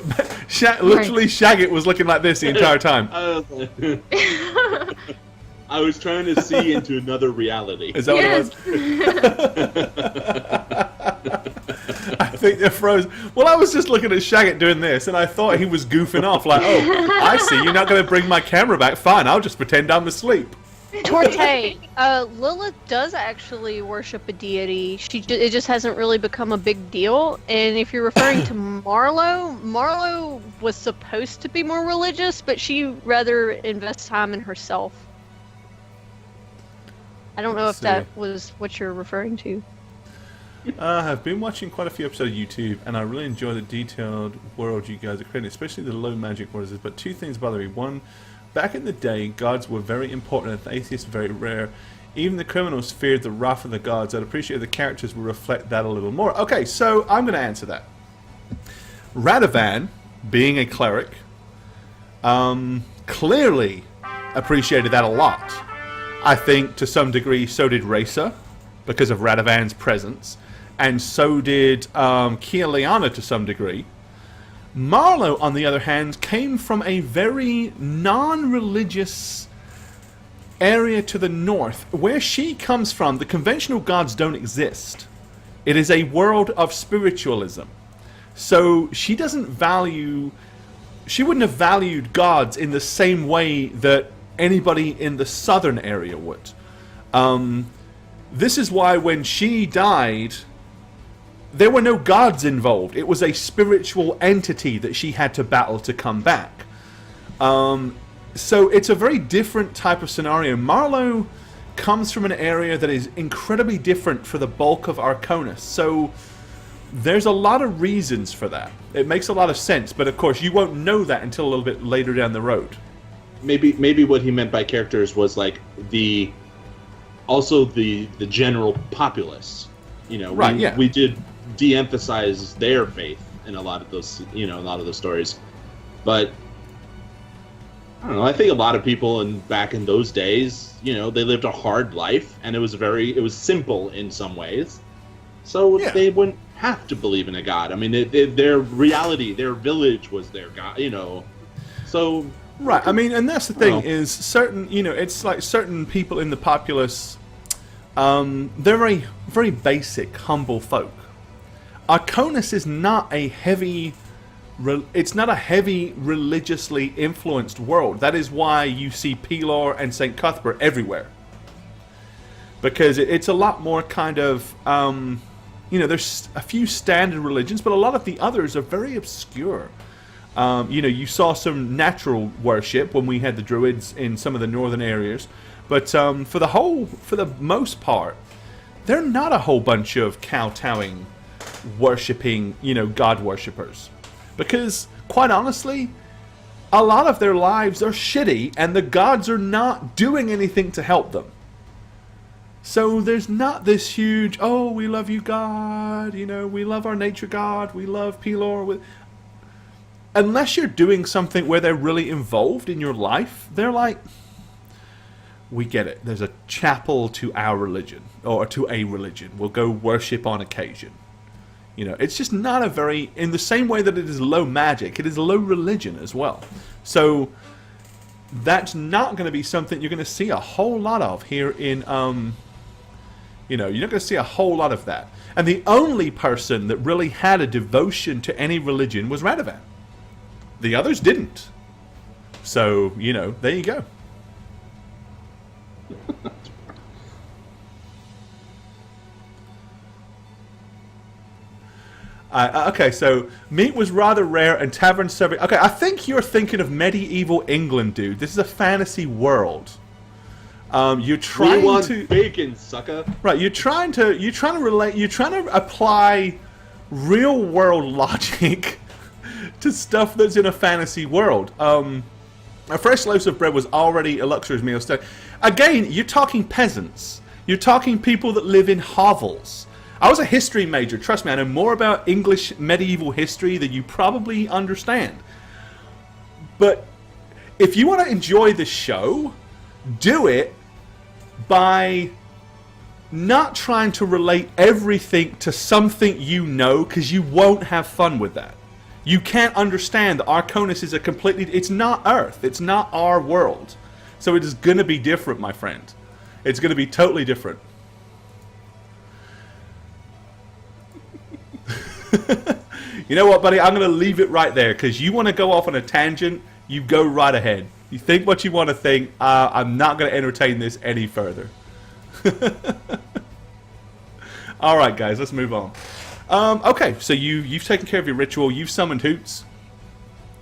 literally Shagget was looking like this the entire time. I was trying to see into another reality. Is that Yes. what it was? I think they're froze. Well, I was just looking at Shagget doing this, and I thought he was goofing off. Like, oh, I see. You're not going to bring my camera back. Fine, I'll just pretend I'm asleep. Torte, Lilith does actually worship a deity. It just hasn't really become a big deal. And if you're referring to Marlo was supposed to be more religious, but she rather invests time in herself. I don't know if that was what you're referring to. I've been watching quite a few episodes of YouTube, and I really enjoy the detailed world you guys are creating, especially the low magic worlds. But two things bother me. One, back in the day, gods were very important and atheists very rare. Even the criminals feared the wrath of the gods. I'd appreciate if the characters would reflect that a little more. Okay, so I'm going to answer that. Radovan, being a cleric, clearly appreciated that a lot. I think to some degree so did Raisa, because of Radovan's presence, and so did Kialiana to some degree. Marlo, on the other hand, came from a very non-religious area to the north. Where she comes from, the conventional gods don't exist. It is a world of spiritualism. So she doesn't value... She wouldn't have valued gods in the same way that anybody in the southern area would. This is why when she died... there were no gods involved. It was a spiritual entity that she had to battle to come back. So it's a very different type of scenario. Marlo comes from an area that is incredibly different for the bulk of Arconis. So there's a lot of reasons for that. It makes a lot of sense, but of course you won't know that until a little bit later down the road. Maybe what he meant by characters was like the general populace. You know, right, yeah. We did de-emphasize their faith in a lot of those, stories. But I don't know. I think a lot of people back in those days, they lived a hard life, and it was simple in some ways. So they wouldn't have to believe in a god. I mean, their reality, their village was their god. So right. I mean, and that's the thing is certain. It's like certain people in the populace. They're very, very basic, humble folk. Arconis is not a heavy. It's not a heavy religiously influenced world. That is why you see Pelor and St. Cuthbert everywhere. Because it's a lot more kind of, there's a few standard religions, but a lot of the others are very obscure. You saw some natural worship when we had the Druids in some of the northern areas. But for the most part, they're not a whole bunch of kowtowing, worshipping, god worshippers. Because, quite honestly, a lot of their lives are shitty, and the gods are not doing anything to help them. So there's not this huge, oh, we love you, God, we love our nature god, we love Pelor. unless you're doing something where they're really involved in your life, they're like, we get it. There's a chapel to our religion, or to a religion. We'll go worship on occasion. You know, it's just not a very, in the same way that it is low magic, it is low religion as well. So that's not going to be something you're going to see a whole lot of here in, you know, you're not going to see a whole lot of that. And the only person that really had a devotion to any religion was Radovan. The others didn't. So, you know, there you go. Okay, so meat was rather rare and tavern serving. Okay, I think you're thinking of medieval England, dude. This is a fantasy world. You're trying we want to bacon, sucker. Right, you're trying to apply real world logic to stuff that's in a fantasy world. A fresh loaf of bread was already a luxurious meal. So, again, you're talking peasants. You're talking people that live in hovels. I was a history major. Trust me, I know more about English medieval history than you probably understand. But if you want to enjoy the show, do it by not trying to relate everything to something you know, because you won't have fun with that. You can't understand that Arconis is a completely... It's not Earth. It's not our world. So it is going to be different, my friend. It's going to be totally different. You know what, buddy? I'm going to leave it right there, because you want to go off on a tangent, you go right ahead. You think what you want to think. I'm not going to entertain this any further. All right, guys, let's move on. Okay, so you've taken care of your ritual. You've summoned Hoots.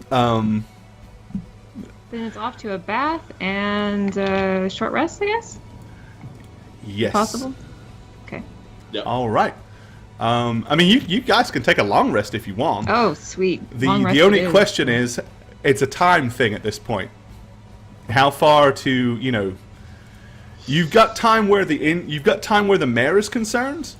Then it's off to a bath and a short rest, I guess? Yes. Possible? Okay. Yep. All right. I mean, you guys can take a long rest if you want. Oh, sweet. The Long rest only it is. question is, it's a time thing at this point. How far to, you know, you've got time where the mayor is concerned.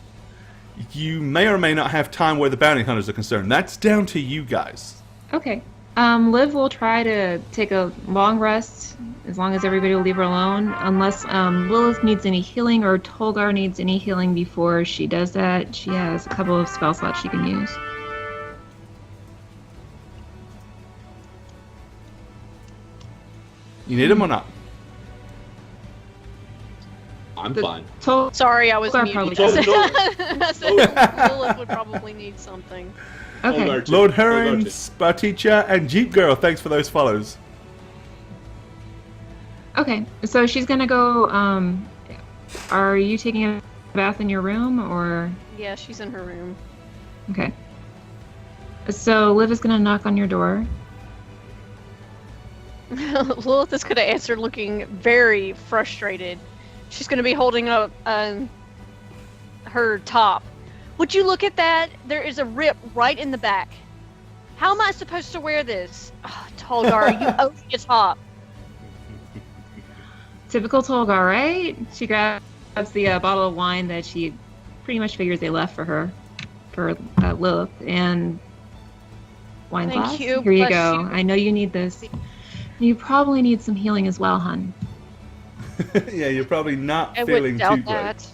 You may or may not have time where the bounty hunters are concerned. That's down to you guys. Okay. Liv will try to take a long rest as long as everybody will leave her alone, unless Lilith needs any healing or Tolgar needs any healing before she does that. She has a couple of spell slots she can use. You need them or not? I'm fine. Sorry, I was Tolgar muted. probably I said Lilith would probably need something. Okay. Tolgar too. Lord Tolgar Hurin, too. Spaticha, and Jeep Girl, thanks for those follows. Okay. So she's gonna go. Are you taking a bath in your room or? Yeah, she's in her room. Okay. So Liv is gonna knock on your door. Lilith is going to answer looking very frustrated. She's going to be holding up her top. Would you look at that? There is a rip right in the back. How am I supposed to wear this? Oh, Tolgar, you owe me a top. Typical Tolgar, right? She grabs the bottle of wine that she pretty much figures they left for her, for Lilith, and wine Thank glass. you, Here you bless go. you. I know you need this. You probably need some healing as well, hun. Yeah, you're probably not I feeling wouldn't doubt too great. that.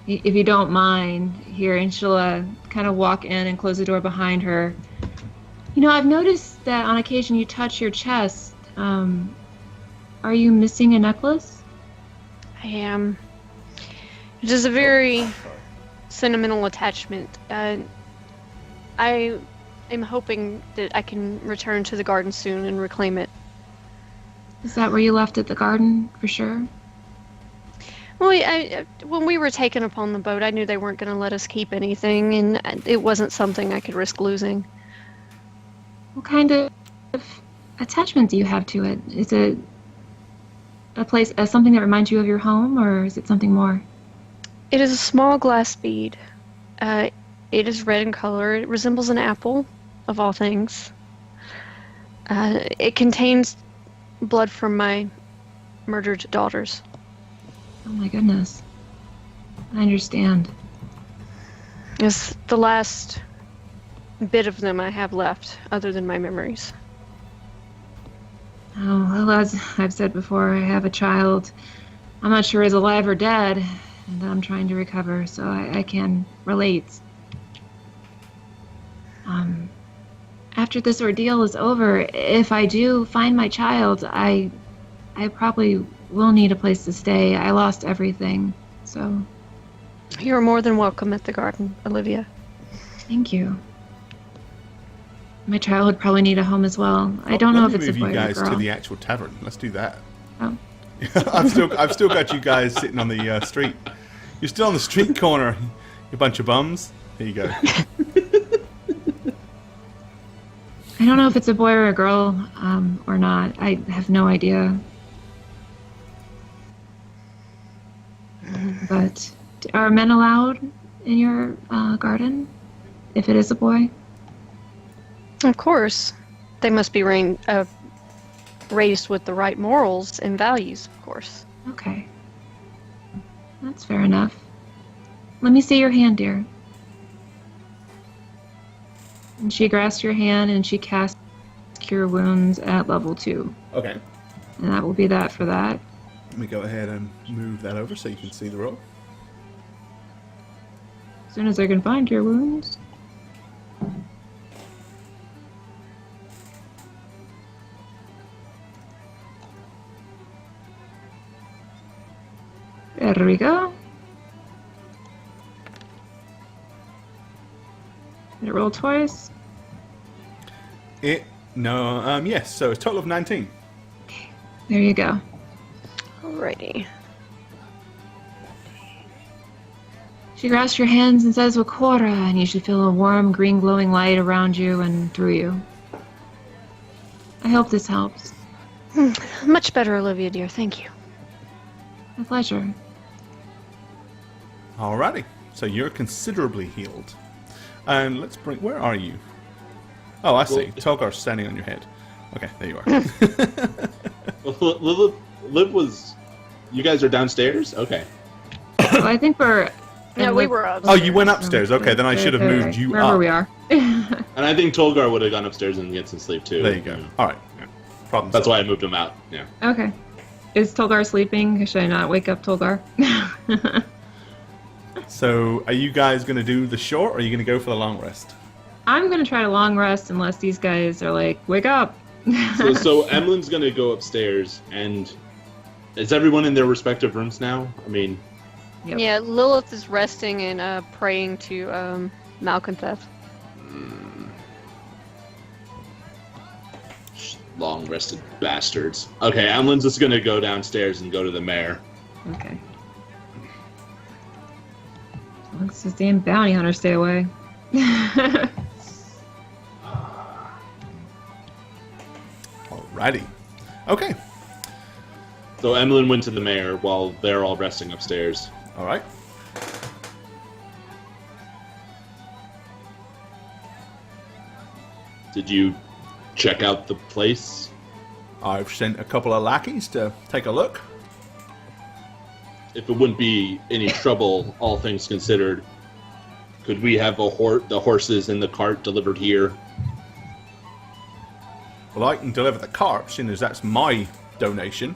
If you don't mind, here, and she'll kind of walk in and close the door behind her. You know, I've noticed that on occasion you touch your chest. Are you missing a necklace? I am. It is a very sentimental attachment. I am hoping that I can return to the garden soon and reclaim it. Is that where you left it, the garden, for sure? Well, when we were taken upon the boat, I knew they weren't going to let us keep anything, and it wasn't something I could risk losing. What kind of attachment do you have to it? Is it a place, something that reminds you of your home, or is it something more? It is a small glass bead. It is red in color. It resembles an apple, of all things. It contains blood from my murdered daughters. Oh my goodness. I understand. It's the last bit of them I have left, other than my memories. Oh, well, as I've said before, I have a child. I'm not sure he's alive or dead, and I'm trying to recover, so I can relate. After this ordeal is over, if I do find my child, I probably will need a place to stay. I lost everything, so You're more than welcome at the garden, Olivia. thank you. My child would probably need a home as well. I don't know if it's a boy you or a guys girl. to the actual tavern. Let's do that. Oh. I've still got you guys sitting on the street. You're still on the street corner, you bunch of bums. Here you go. I don't know if it's a boy or a girl, or not. I have no idea. But are men allowed in your garden? If it is a boy? Of course. They must be raised with the right morals and values, of course. Okay. That's fair enough. Let me see your hand, dear. And she grasps your hand and she casts Cure Wounds at level 2. Okay. And that will be that for that. Let me go ahead and move that over so you can see the roll. As soon as I can find Cure Wounds. There we go. Did it roll twice? Yes, so a total of 19. There you go. Alrighty. She grasps your hands and says, Wakora, and you should feel a warm green glowing light around you and through you. I hope this helps. Much better, Olivia, dear. Thank you. My pleasure. Alrighty, so you're considerably healed. And let's bring... Where are you? Oh, I see. Tolgar's standing on your head. Okay, there you are. Liv was. You guys are downstairs? Okay. Well, I think we're... No, we were up. Oh, you went upstairs. Okay, then I should have moved you wherever up. we are. And I think Tolgar would have gone upstairs and get some sleep too. There you go. Alright. Yeah. Problem That's solved. why I moved him out. Yeah. Okay. Is Tolgar sleeping? Should I not wake up Tolgar? So, are you guys going to do the short, or are you going to go for the long rest? I'm going to try to long rest unless these guys are like, wake up. So Emmeline's gonna go upstairs, and is everyone in their respective rooms now? I mean, Yep. Yeah, Lilith is resting and praying to Malcontheth. long rested bastards. Okay, Emmeline's just gonna go downstairs and go to the mayor. Okay. Looks this damn bounty hunter stay away. Alrighty. Okay. So Emmeline went to the mayor while they're all resting upstairs. Alright. Did you check out the place? I've sent a couple of lackeys to take a look. If it wouldn't be any trouble, all things considered, could we have the horses and the cart delivered here? Well, I can deliver the cart, seeing as that's my donation.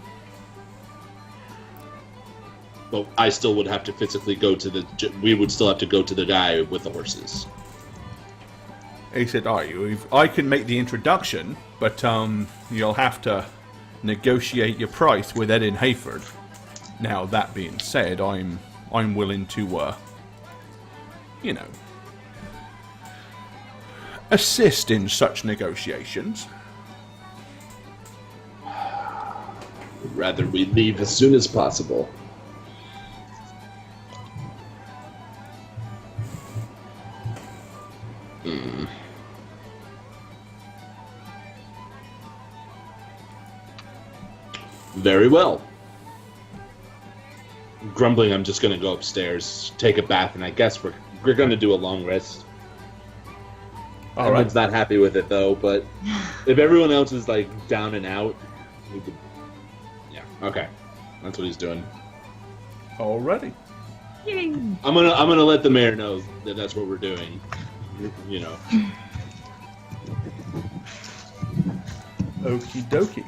But I still would have to physically go to the... We would still have to go to the guy with the horses. He said, I can make the introduction, but you'll have to negotiate your price with Ed in Hayford. Now, that being said, I'm willing to, assist in such negotiations. Rather we leave as soon as possible. Very well. Grumbling, I'm just going to go upstairs, take a bath, and I guess we're going to do a long rest. All Everyone's right. not happy with it, though, but if everyone else is, like, down and out, we could... Yeah, okay. That's what he's doing. Already. Yay. I'm gonna let the mayor know that that's what we're doing. You know. Okie dokie.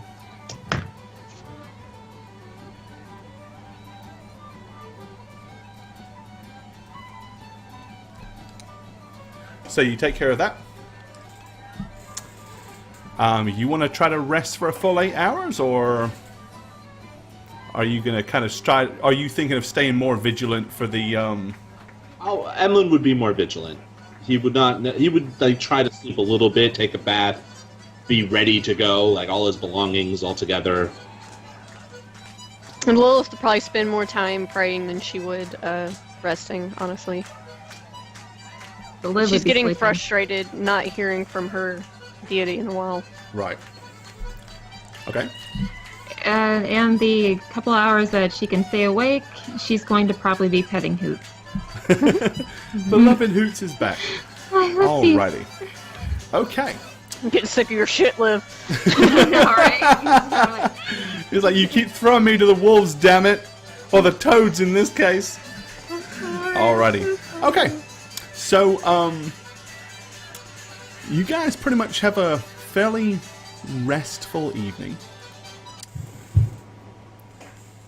So you take care of that. You want to try to rest for a full 8 hours, or are you going to kind of try? Are you thinking of staying more vigilant for the? Oh, Emlyn would be more vigilant. He would not. He would like try to sleep a little bit, take a bath, be ready to go, like all his belongings all together. And Lilith would probably spend more time praying than she would resting, honestly. She's getting frustrated not hearing from her deity in a while. Right. Okay. And the couple hours that she can stay awake, she's going to probably be petting Hoots. Beloved Hoots is back. Alrighty. Alrighty. Okay. I'm getting sick of your shit, Liv. Alright. He's like, you keep throwing me to the wolves, damn it. Or the toads in this case. Alrighty. Okay. So, you guys pretty much have a fairly restful evening.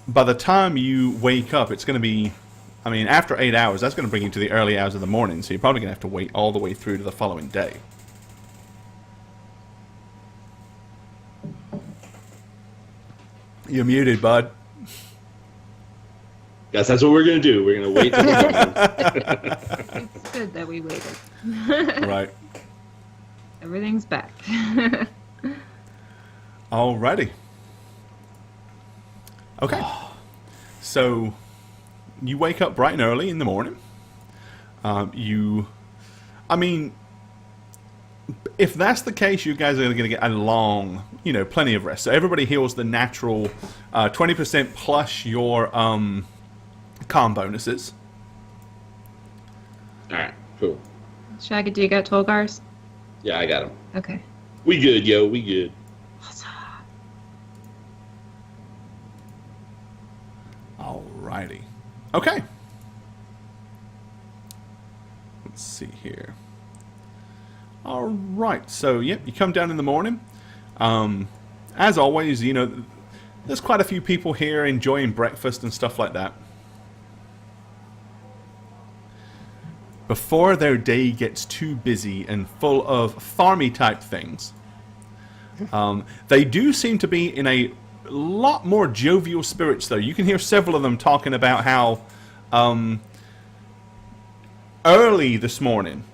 By the time you wake up, it's going to be, I mean, after 8 hours, that's going to bring you to the early hours of the morning, so you're probably going to have to wait all the way through to the following day. You're muted, bud. Guess that's what we're gonna do. We're gonna wait till the morning. It's good that we waited. Right. Everything's back. Alrighty. Okay. So, you wake up bright and early in the morning. I mean, if that's the case, you guys are going to get a long, plenty of rest. So everybody heals the natural 20% plus your calm bonuses. Alright, cool. Shaggy, do you got Tolgars? Yeah, I got him. Okay. We good, yo, we good. Alrighty. Okay. Let's see here. Alright, so, yep, you come down in the morning. As always, there's quite a few people here enjoying breakfast and stuff like that. Before their day gets too busy and full of farmy type things, they do seem to be in a lot more jovial spirits, though. You can hear several of them talking about how early this morning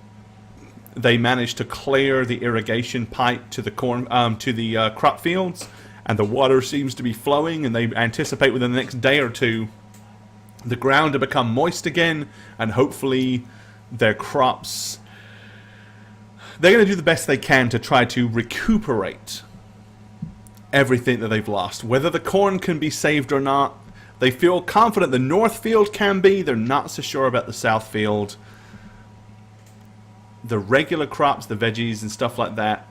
they managed to clear the irrigation pipe to the crop fields, and the water seems to be flowing, and they anticipate within the next day or two the ground to become moist again, and hopefully their crops, they're going to do the best they can to try to recuperate everything that they've lost. Whether the corn can be saved or not, they feel confident the north field can be. They're not so sure about the south field. The regular crops, the veggies and stuff like that,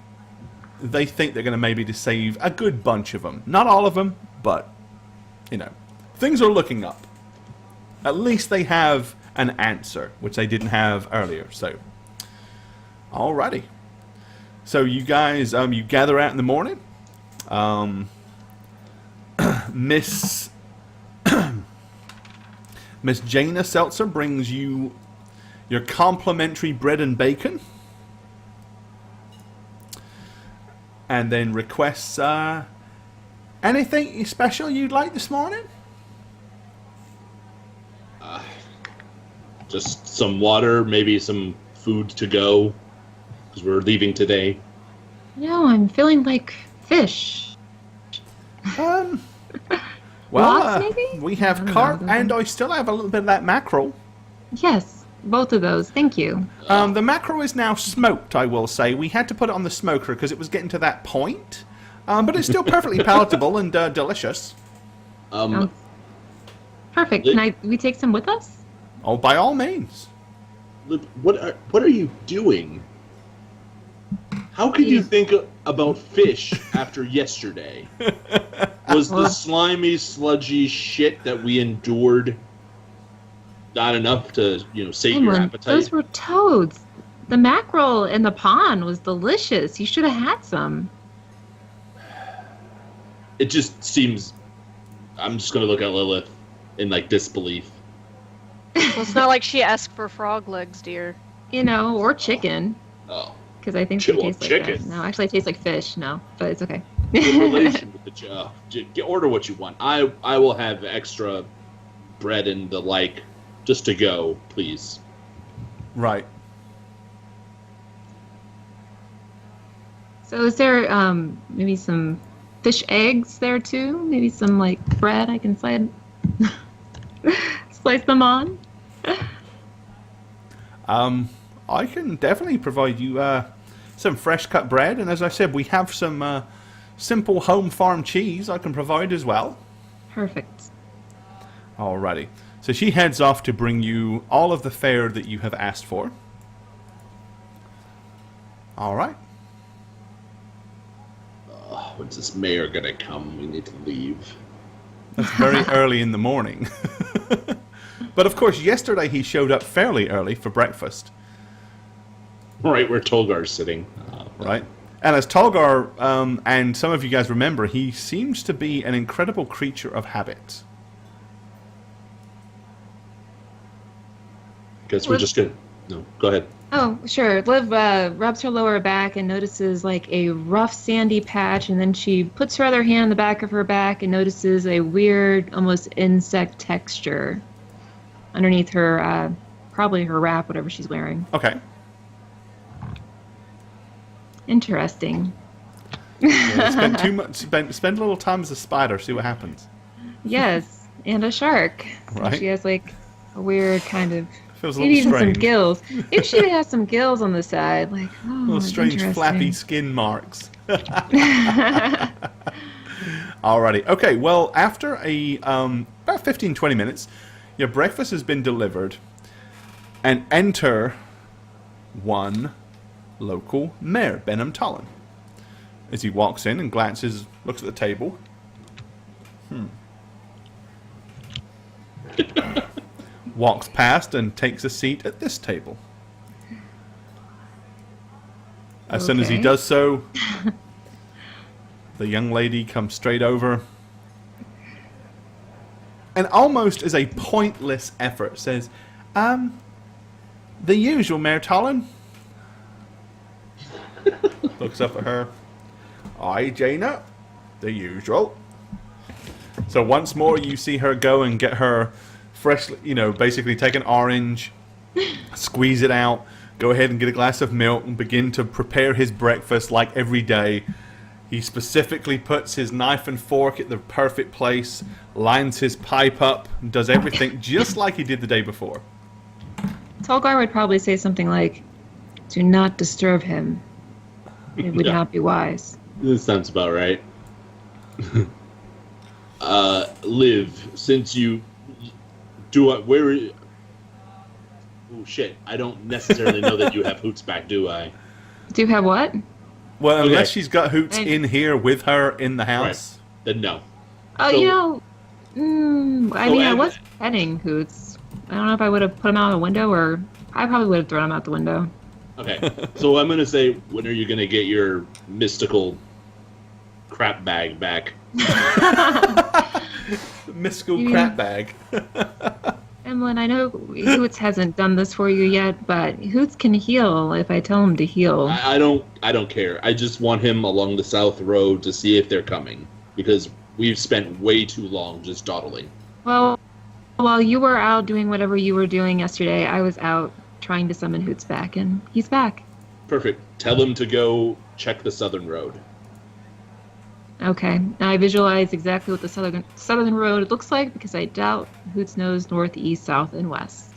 they think they're going to maybe to save a good bunch of them. Not all of them, but, things are looking up. At least they have an answer, which they didn't have earlier. So, alrighty. So you guys, you gather out in the morning. Miss Jaina Seltzer brings you your complimentary bread and bacon, and then requests anything special you'd like this morning. Just some water, maybe some food to go, because we're leaving today. No, I'm feeling like fish. Well, Lots, maybe? we have carp, and I still have a little bit of that mackerel. Yes, both of those. Thank you. The mackerel is now smoked, I will say. We had to put it on the smoker because it was getting to that point. But it's still perfectly palatable and delicious. Perfect. Can we take some with us? Oh, by all means. What are you doing? How could you think about fish after yesterday? Was the slimy, sludgy shit that we endured not enough to, sate your appetite? Those were toads. The mackerel in the pond was delicious. You should have had some. it just seems. I'm just gonna look at Lilith in like disbelief. Well, it's not like she asked for frog legs, dear. Or chicken. Oh, Because I think they Well, taste like chicken. that. No, actually, it tastes like fish. No, but it's okay. good relation with the order what you want. I will have extra bread and the like, just to go, please. Right. So is there maybe some fish eggs there too? Maybe some like bread I can slice them on? I can definitely provide you some fresh cut bread, and as I said, we have some simple home farm cheese I can provide as well. Perfect. Alrighty. So she heads off to bring you all of the fare that you have asked for. Alright. When's this mayor gonna come? We need to leave. That's very early in the morning. But of course, yesterday he showed up fairly early for breakfast. Right where Tolgar's sitting. Right? And as Tolgar, and some of you guys remember, he seems to be an incredible creature of habit. Guess we're just gonna. No, go ahead. Oh, sure. Liv rubs her lower back and notices like a rough sandy patch, and then she puts her other hand on the back of her back and notices a weird, almost insect texture underneath her, probably her wrap, whatever she's wearing. Okay. Interesting. Yeah, spend a little time as a spider, see what happens. Yes, and a shark. So Right. she has like a weird kind of. Feels a Maybe little even some strange. gills. Maybe she has some gills on the side, like Little strange interesting. flappy skin marks. Alrighty. Okay, well, after about 15-20 minutes, your breakfast has been delivered, and enter one local mayor, Benham Tollin. As he walks in and glances, looks at the table. Walks past and takes a seat at this table. As soon as he Okay. does so, the young lady comes straight over and almost as a pointless effort says, the usual, Mayor Tollin. Looks up at her. Aye, Jaina. The usual. So once more you see her go and get her freshly, basically take an orange, squeeze it out, go ahead and get a glass of milk and begin to prepare his breakfast like every day. He specifically puts his knife and fork at the perfect place, lines his pipe up, and does everything just like he did the day before. Tolgar would probably say something like, "Do not disturb him. It would Yeah. not be wise." This sounds about right. Liv, since you where? Oh shit! I don't necessarily know that you have Hoots back, do I? Do you have what? Well, unless Okay. she's got Hoots in here with her in the house. Then no. Oh, So- I So mean, I Ev- was petting Hoots. I don't know if I would have put him out the window, or I probably would have thrown him out the window. Okay, so I'm gonna say, when are you gonna get your mystical crap bag back? Mystical Yeah. crap bag. Emlyn, I know Hoots hasn't done this for you yet, but Hoots can heal if I tell him to heal. I don't care. I just want him along the south road to see if they're coming, because we've spent way too long just dawdling. Well, while you were out doing whatever you were doing yesterday, I was out trying to summon Hoots back, and he's back. Perfect. Tell him to go check the southern road. Okay, now I visualize exactly what the southern road looks like, because I doubt Hoots knows north, east, south, and west.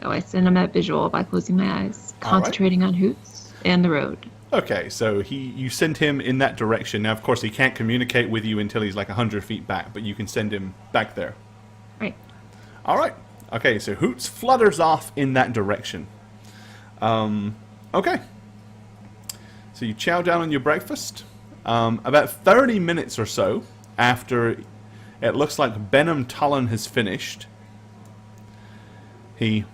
So I send him that visual by closing my eyes, All right. concentrating on Hoots and the road. Okay, so you send him in that direction. Now, of course, he can't communicate with you until he's like 100 feet back, but you can send him back there. Right. All right. Okay, so Hoots flutters off in that direction. Okay. So you chow down on your breakfast. About 30 minutes or so after it looks like Benham Tollin has finished, he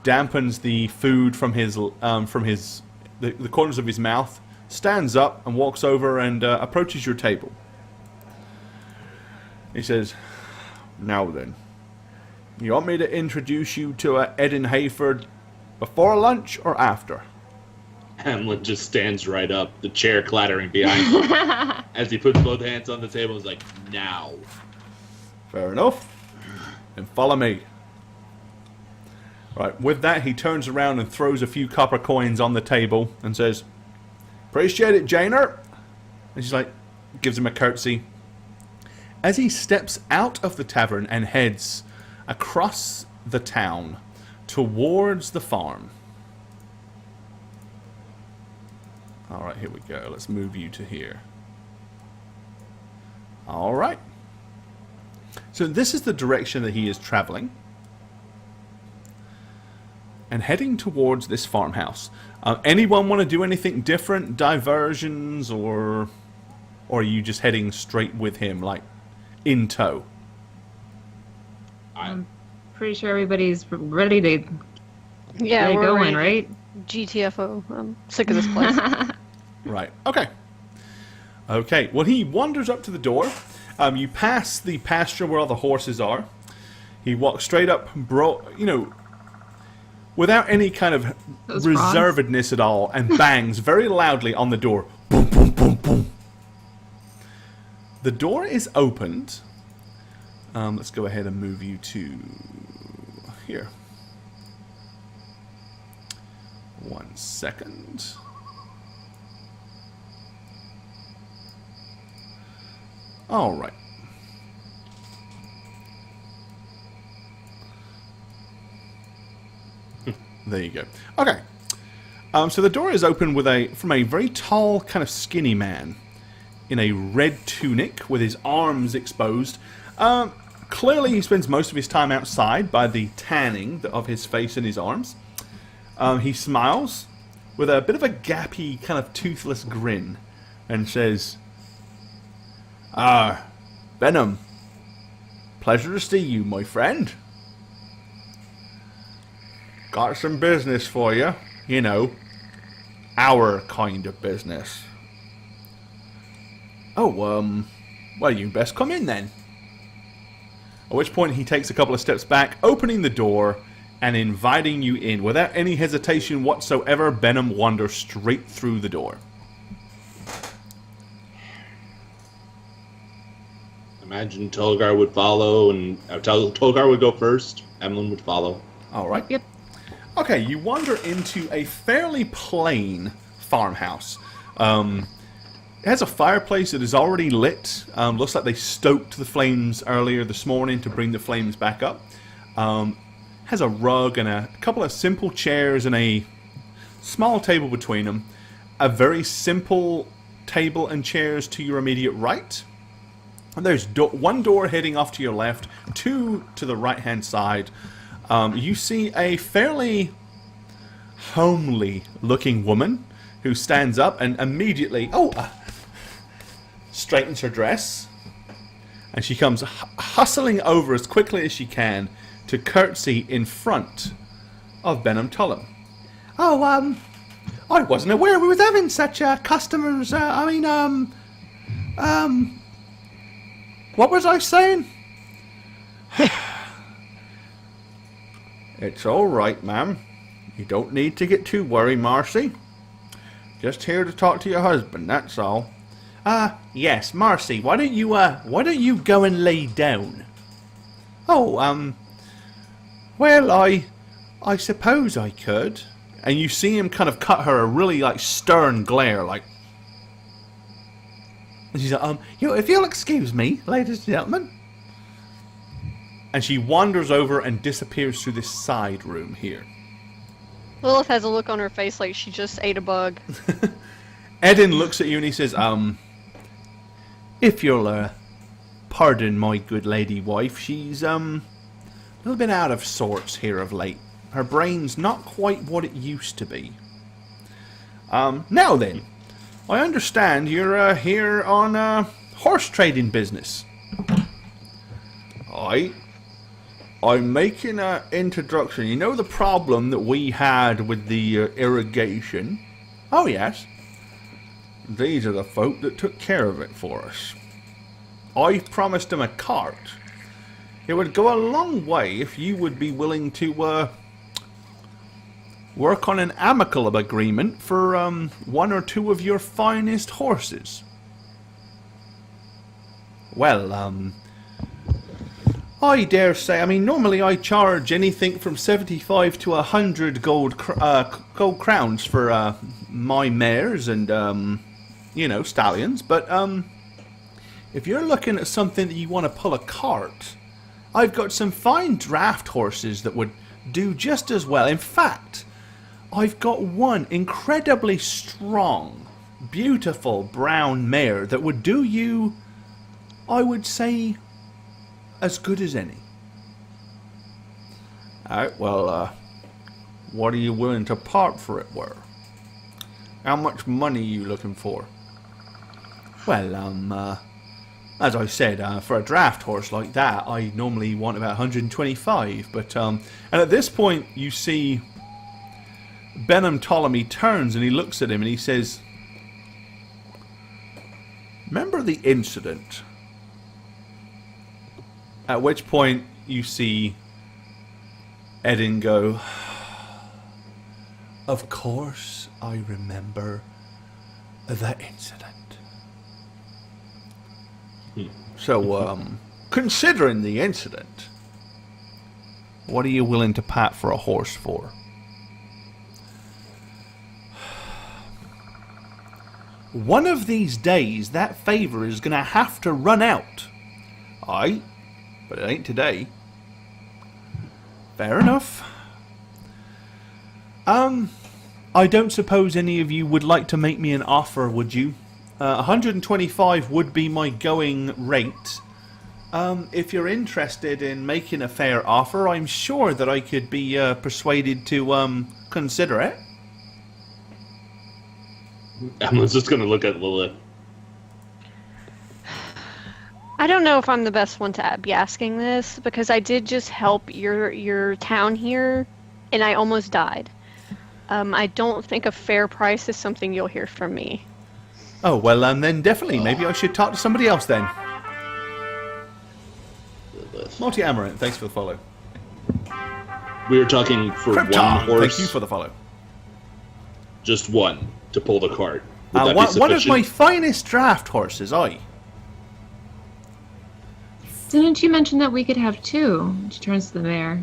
dampens the food from his the corners of his mouth, stands up and walks over and approaches your table. He says, "Now then, you want me to introduce you to Eden Hayford before lunch or after?" Hamlin just stands right up, the chair clattering behind him. As he puts both hands on the table, he's like, "Now." Fair enough. Then follow me. Right, with that, he turns around and throws a few copper coins on the table and says, "Appreciate it, Janer." And she's like, gives him a curtsy. As he steps out of the tavern and heads across the town towards the farm. Alright, here we go. Let's move you to here. Alright. So this is the direction that he is traveling. And heading towards this farmhouse. Anyone want to do anything different? Diversions, or are you just heading straight with him, like in tow? I'm pretty sure everybody's ready to Yeah, get we're going, ready. right? GTFO. I'm sick of this place. Right. Okay. Okay. Well, he wanders up to the door. You pass the pasture where all the horses are. He walks straight up, without any kind of Those reservedness at all, and bangs very loudly on the door. Boom, boom, boom, boom. The door is opened. Let's go ahead and move you to here. 1 second. All right. There you go. Okay. So the door is open from a very tall, kind of skinny man in a red tunic with his arms exposed. Clearly, he spends most of his time outside by the tanning of his face and his arms. He smiles with a bit of a gappy, kind of toothless grin and says, Benham, pleasure to see you, my friend. Got some business for you. You know, our kind of business. Oh, well, you best come in then. At which point he takes a couple of steps back, opening the door and inviting you in. Without any hesitation whatsoever, Benham wanders straight through the door. Imagine Tolgar would follow, and Tolgar would go first. Emlyn would follow. All right. Yep. Okay, you wander into a fairly plain farmhouse. It has a fireplace that is already lit. Looks like they stoked the flames earlier this morning to bring the flames back up. Has a rug and a couple of simple chairs and a small table between them. A very simple table and chairs to your immediate right. And there's one door heading off to your left, two to the right-hand side. You see a fairly homely-looking woman who stands up and immediately straightens her dress. And she comes hustling over as quickly as she can to curtsy in front of Benham Tullum. Oh, I wasn't aware we was having such customers. What was I saying? It's all right, ma'am. You don't need to get too worried, Marcy. Just here to talk to your husband, that's all. Yes, Marcy, why don't you go and lay down? Oh, well, I suppose I could. And you see him kind of cut her a really, stern glare, And she's like, if you'll excuse me, ladies and gentlemen. And she wanders over and disappears through this side room here. Lilith has a look on her face like she just ate a bug. Eden looks at you and he says, if you'll, pardon my good lady wife, she's, a little bit out of sorts here of late. Her brain's not quite what it used to be. Now then, I understand you're, here on, horse trading business. I'm making an introduction. You know the problem that we had with the irrigation? Oh, yes. These are the folk that took care of it for us. I promised them a cart. It would go a long way if you would be willing to work on an amicable agreement for one or two of your finest horses. Well, I dare say, I mean, normally I charge anything from 75 to 100 gold crowns for my mares and, you know, stallions. But if you're looking at something that you want to pull a cart, I've got some fine draft horses that would do just as well. In fact, I've got one incredibly strong, beautiful brown mare that would do you, I would say, as good as any. Alright, well, what are you willing to part for it were? How much money are you looking for? Well, as I said, for a draft horse like that, I normally want about 125, but, and at this point, you see Benham Ptolemy turns and he looks at him and he says, remember the incident? At which point you see Edin go, of course I remember that incident. So, considering the incident, what are you willing to pat for a horse for? One of these days, that favour is going to have to run out. Aye, but it ain't today. Fair enough. I don't suppose any of you would like to make me an offer, would you? 125 would be my going rate. If you're interested in making a fair offer, I'm sure that I could be persuaded to consider it. Emma's just going to look at Lilith. I don't know if I'm the best one to be asking this, because I did just help your town here, and I almost died. I don't think a fair price is something you'll hear from me. Oh, well, then definitely. Maybe I should talk to somebody else then. Multi Amaranth, thanks for the follow. We were talking for Krypton, one horse. thank you for the follow. Just one to pull the cart. Would that be One of sufficient? my finest draft horses, aye. Didn't you mention that we could have two? She turns to the mayor.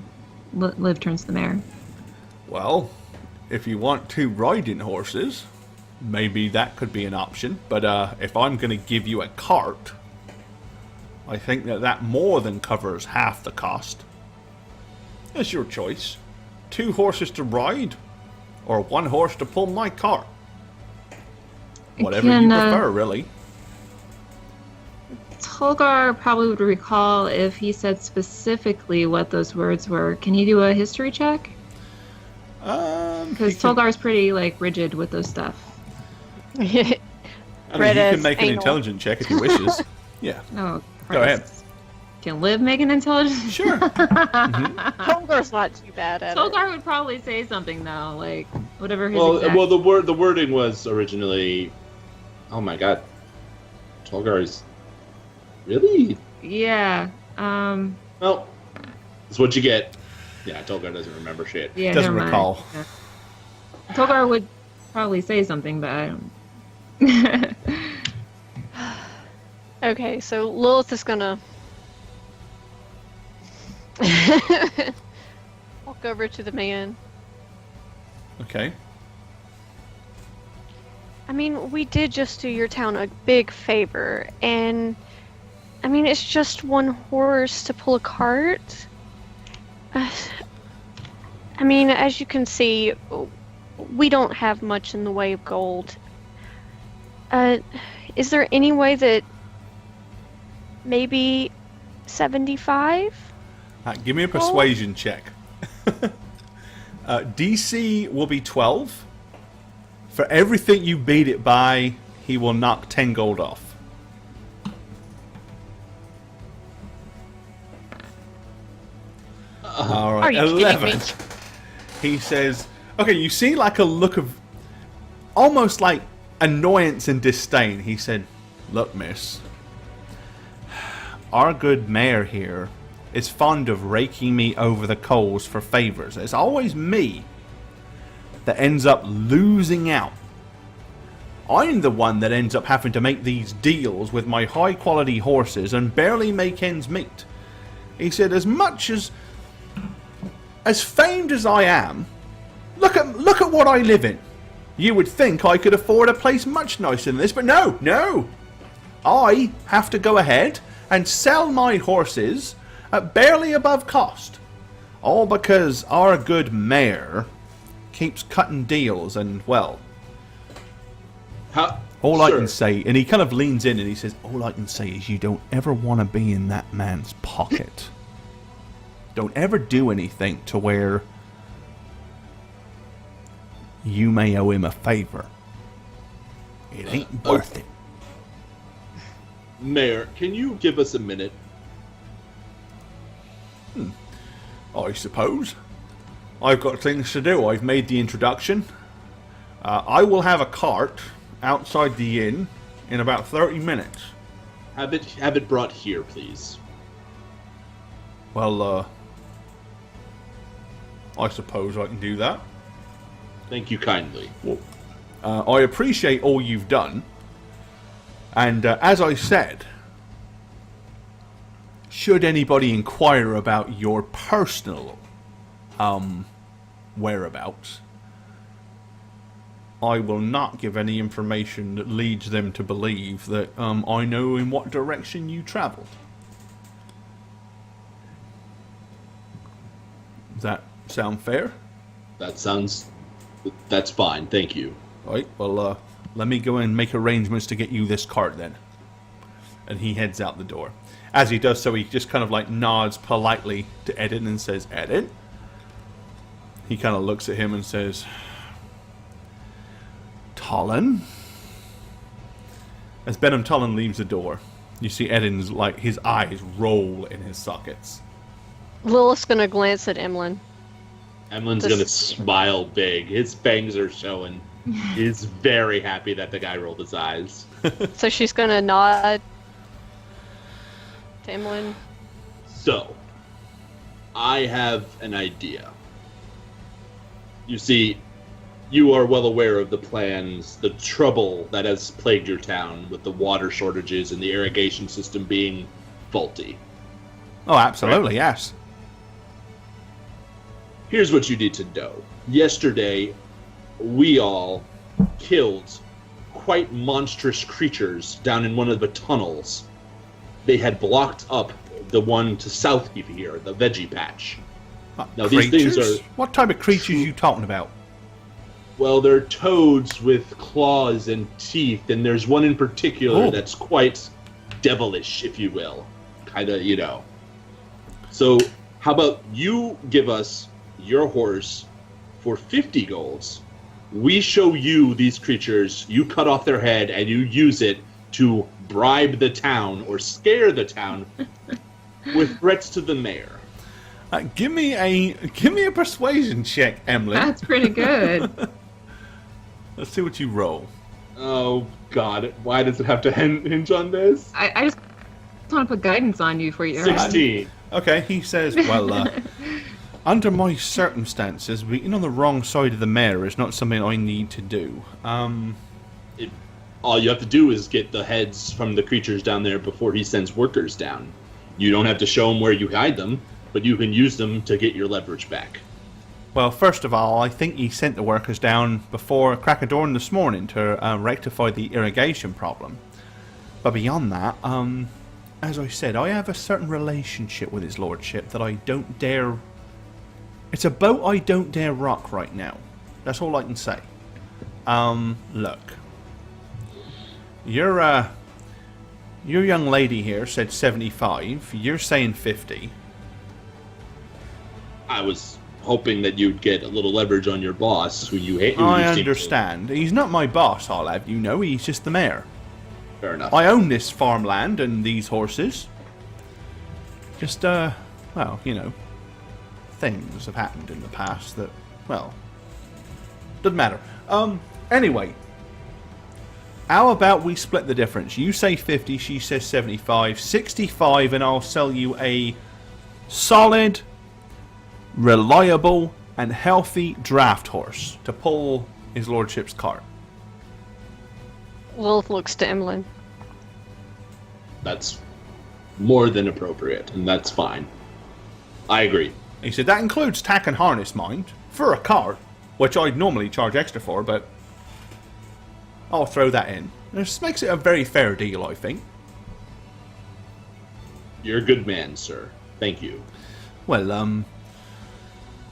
Liv turns to the mayor. Well, if you want two riding horses, maybe that could be an option. But if I'm going to give you a cart, I think that more than covers half the cost. It's your choice. 2 horses to ride, or 1 horse to pull my cart. Whatever you prefer, really. Tolgar probably would recall if he said specifically what those words were. Can you do a history check? Because Tolgar's pretty rigid with those stuff. I mean, you can make an intelligence check if you wishes. Yeah. Oh, Christ. Go ahead. Can Liv make an intelligence? Sure. Tolgar's not too bad at it. Tolgar would probably say something though, whatever his Well, exact... well, the wording was originally, oh my god, Tolgar is really. Yeah. Well, that's what you get. Yeah, Tolgar doesn't remember shit. Yeah, Doesn't never mind. recall. Yeah. Tolgar would probably say something, but I don't. Okay, so Lilith is gonna walk over to the man. Okay. I mean, we did just do your town a big favor, and I mean, it's just 1 horse to pull a cart. I mean, as you can see, we don't have much in the way of gold. Is there any way that maybe 75? Give me a persuasion check. DC will be 12. For everything you beat it by, he will knock 10 gold off. Alright, Are you kidding 11. me? He says, okay, you see a look of almost like annoyance and disdain, he said, "Look, miss, our good mayor here is fond of raking me over the coals for favors. It's always me that ends up losing out. I'm the one that ends up having to make these deals with my high-quality horses and barely make ends meet." He said, as much as famed as I am, look at what I live in. You would think I could afford a place much nicer than this, but no. I have to go ahead and sell my horses at barely above cost. All because our good mayor keeps cutting deals and, well... All I can say, and he kind of leans in and he says, all I can say is you don't ever want to be in that man's pocket. Don't ever do anything to where you may owe him a favor. It ain't worth it. Mayor, can you give us a minute? I suppose. I've got things to do. I've made the introduction. I will have a cart outside the inn in about 30 minutes. Have it brought here, please. Well, I suppose I can do that. Thank you kindly. Well, I appreciate all you've done. And as I said, should anybody inquire about your personal whereabouts, I will not give any information that leads them to believe that I know in what direction you traveled. Does that sound fair? That's fine, thank you. Right, well, let me go and make arrangements to get you this cart then. And he heads out the door. As he does so, he just kind of like nods politely to Eden and says, "Eden?" He kind of looks at him and says, "Tollin?" As Benham Tollin leaves the door, you see Eden's, like, his eyes roll in his sockets. Lilith's gonna glance at Emlyn. Emlyn's gonna smile big. His fangs are showing. He's very happy that the guy rolled his eyes. So she's gonna nod to Emlyn. So, I have an idea. You see, you are well aware of the plans, the trouble that has plagued your town with the water shortages and the irrigation system being faulty. Oh, absolutely, yes. Here's what you need to know. Yesterday, we all killed quite monstrous creatures down in one of the tunnels. They had blocked up the one to south of here, the veggie patch. Now, Creatures? these things are... What type of creatures are you talking about? Well, they're toads with claws and teeth, and there's one in particular that's quite devilish, if you will. Kinda, you know. So, how about you give us your horse for 50 golds? We show you these creatures, you cut off their head, and you use it to bribe the town, or scare the town, with threats to the mayor. Give me a persuasion check, Emily. That's pretty good. Let's see what you roll. Oh, God. Why does it have to hinge on this? I just want to put guidance on you for you. 16. Okay, he says, well, under my circumstances, being on the wrong side of the mayor is not something I need to do. All you have to do is get the heads from the creatures down there before he sends workers down. You don't have to show them where you hide them, but you can use them to get your leverage back. Well, first of all, I think he sent the workers down before crack of dawn this morning to rectify the irrigation problem. But beyond that, as I said, I have a certain relationship with his lordship that I don't dare... It's a boat I don't dare rock right now. That's all I can say. Look. Your young lady here said 75. You're saying 50. I was hoping that you'd get a little leverage on your boss, who you hate. I understand. He's not my boss, I'll have you know. He's just the mayor. Fair enough. I own this farmland and these horses. Just, well, you know, things have happened in the past that, well, doesn't matter. Anyway, How about we split the difference? You say 50, she says 75. 65, and I'll sell you a solid, reliable, and healthy draft horse to pull his lordship's cart. Lilith looks to Emlyn. That's more than appropriate, and that's fine. I agree. He said, that includes tack and harness, mind, for a cart, which I'd normally charge extra for, but I'll throw that in. This makes it a very fair deal, I think. You're a good man, sir. Thank you. Well,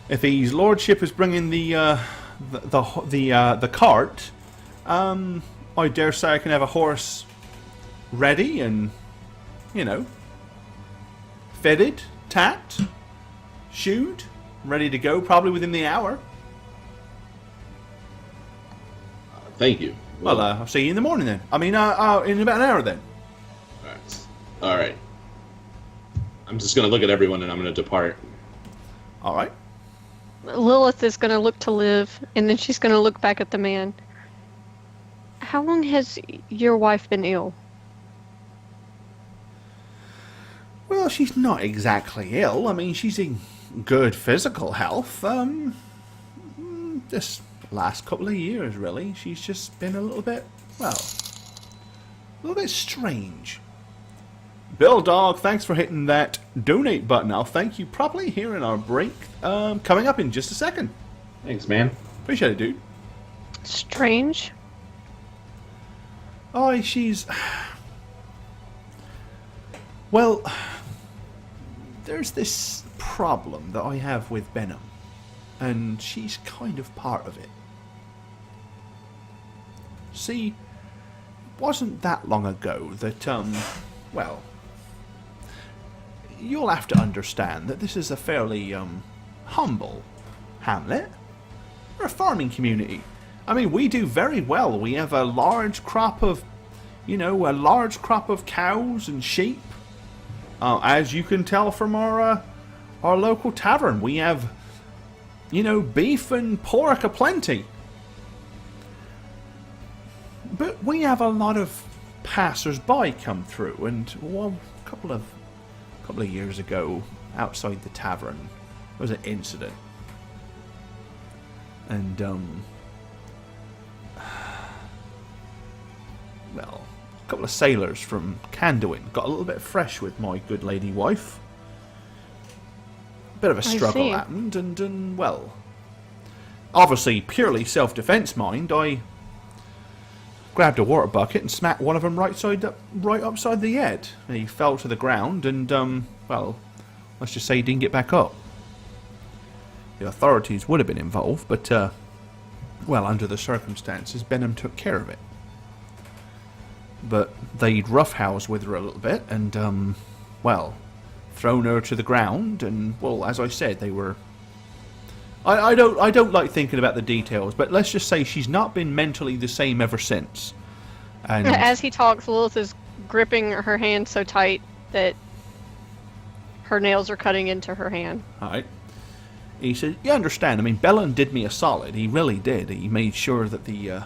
if his lordship is bringing the cart, I dare say I can have a horse ready and, you know, fitted, tacked, shoed, ready to go, probably within the hour. Thank you. Well, I'll see you in the morning then. I mean, in about an hour then. All right. I'm just going to look at everyone and I'm going to depart. All right. Lilith is going to look to Liv, and then she's going to look back at the man. How long has your wife been ill? Well, she's not exactly ill. I mean, she's in good physical health. This last couple of years, really. She's just been a little bit, well, a little bit strange. Bill Dog, thanks for hitting that donate button. I'll thank you properly here in our break, coming up in just a second. Thanks, man. Appreciate it, dude. Strange? Oh, she's... Well, there's this problem that I have with Benham, and she's kind of part of it. See, it wasn't that long ago that, well, you'll have to understand that this is a fairly, humble hamlet. We're a farming community. I mean, we do very well. We have a large crop of, cows and sheep. As you can tell from our local tavern, we have, beef and pork aplenty. But we have a lot of passers-by come through, and well, a couple of years ago, outside the tavern, there was an incident, and well, a couple of sailors from Canduin got a little bit fresh with my good lady wife. Bit of a struggle happened, and well, obviously purely self-defense, mind. I grabbed a water bucket and smacked one of them right upside the head. And he fell to the ground, and well, let's just say he didn't get back up. The authorities would have been involved, but well, under the circumstances, Benham took care of it. But they'd roughhoused with her a little bit, and well, thrown her to the ground, and well, as I said, they were. I don't like thinking about the details, but let's just say she's not been mentally the same ever since. And as he talks, Lilith is gripping her hand so tight that her nails are cutting into her hand. Alright. He said, you understand, I mean, Bellin did me a solid. He really did. He made sure that the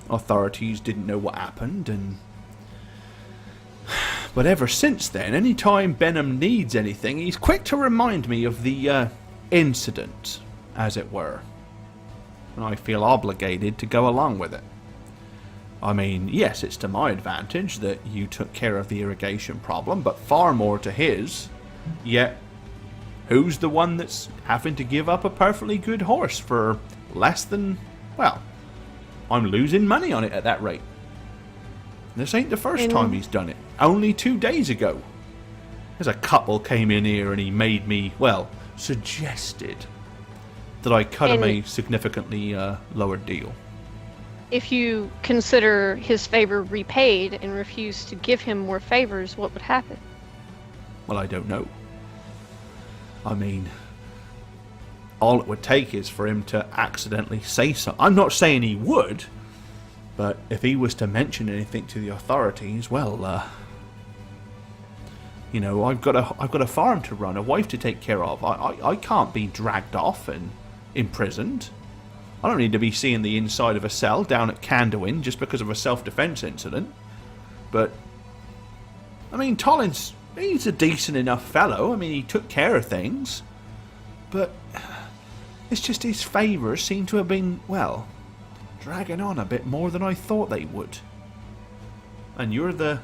authorities didn't know what happened, and but ever since then, anytime Benham needs anything, he's quick to remind me of the incident, as it were. And I feel obligated to go along with it. I mean, yes, it's to my advantage that you took care of the irrigation problem, but far more to his. Yet, who's the one that's having to give up a perfectly good horse for less than, well, I'm losing money on it at that rate. This ain't the first time he's done it. Only 2 days ago. There's a couple came in here and he made me, well, suggested that I cut him a significantly lower deal. If you consider his favor repaid and refuse to give him more favors, what would happen? Well, I don't know. I mean, all it would take is for him to accidentally say something. I'm not saying he would, but if he was to mention anything to the authorities, well, I've got a farm to run, a wife to take care of. I can't be dragged off and imprisoned. I don't need to be seeing the inside of a cell down at Candowin just because of a self-defense incident. But, I mean, Tollins, he's a decent enough fellow. I mean, he took care of things. But it's just his favours seem to have been, well, dragging on a bit more than I thought they would. And you're the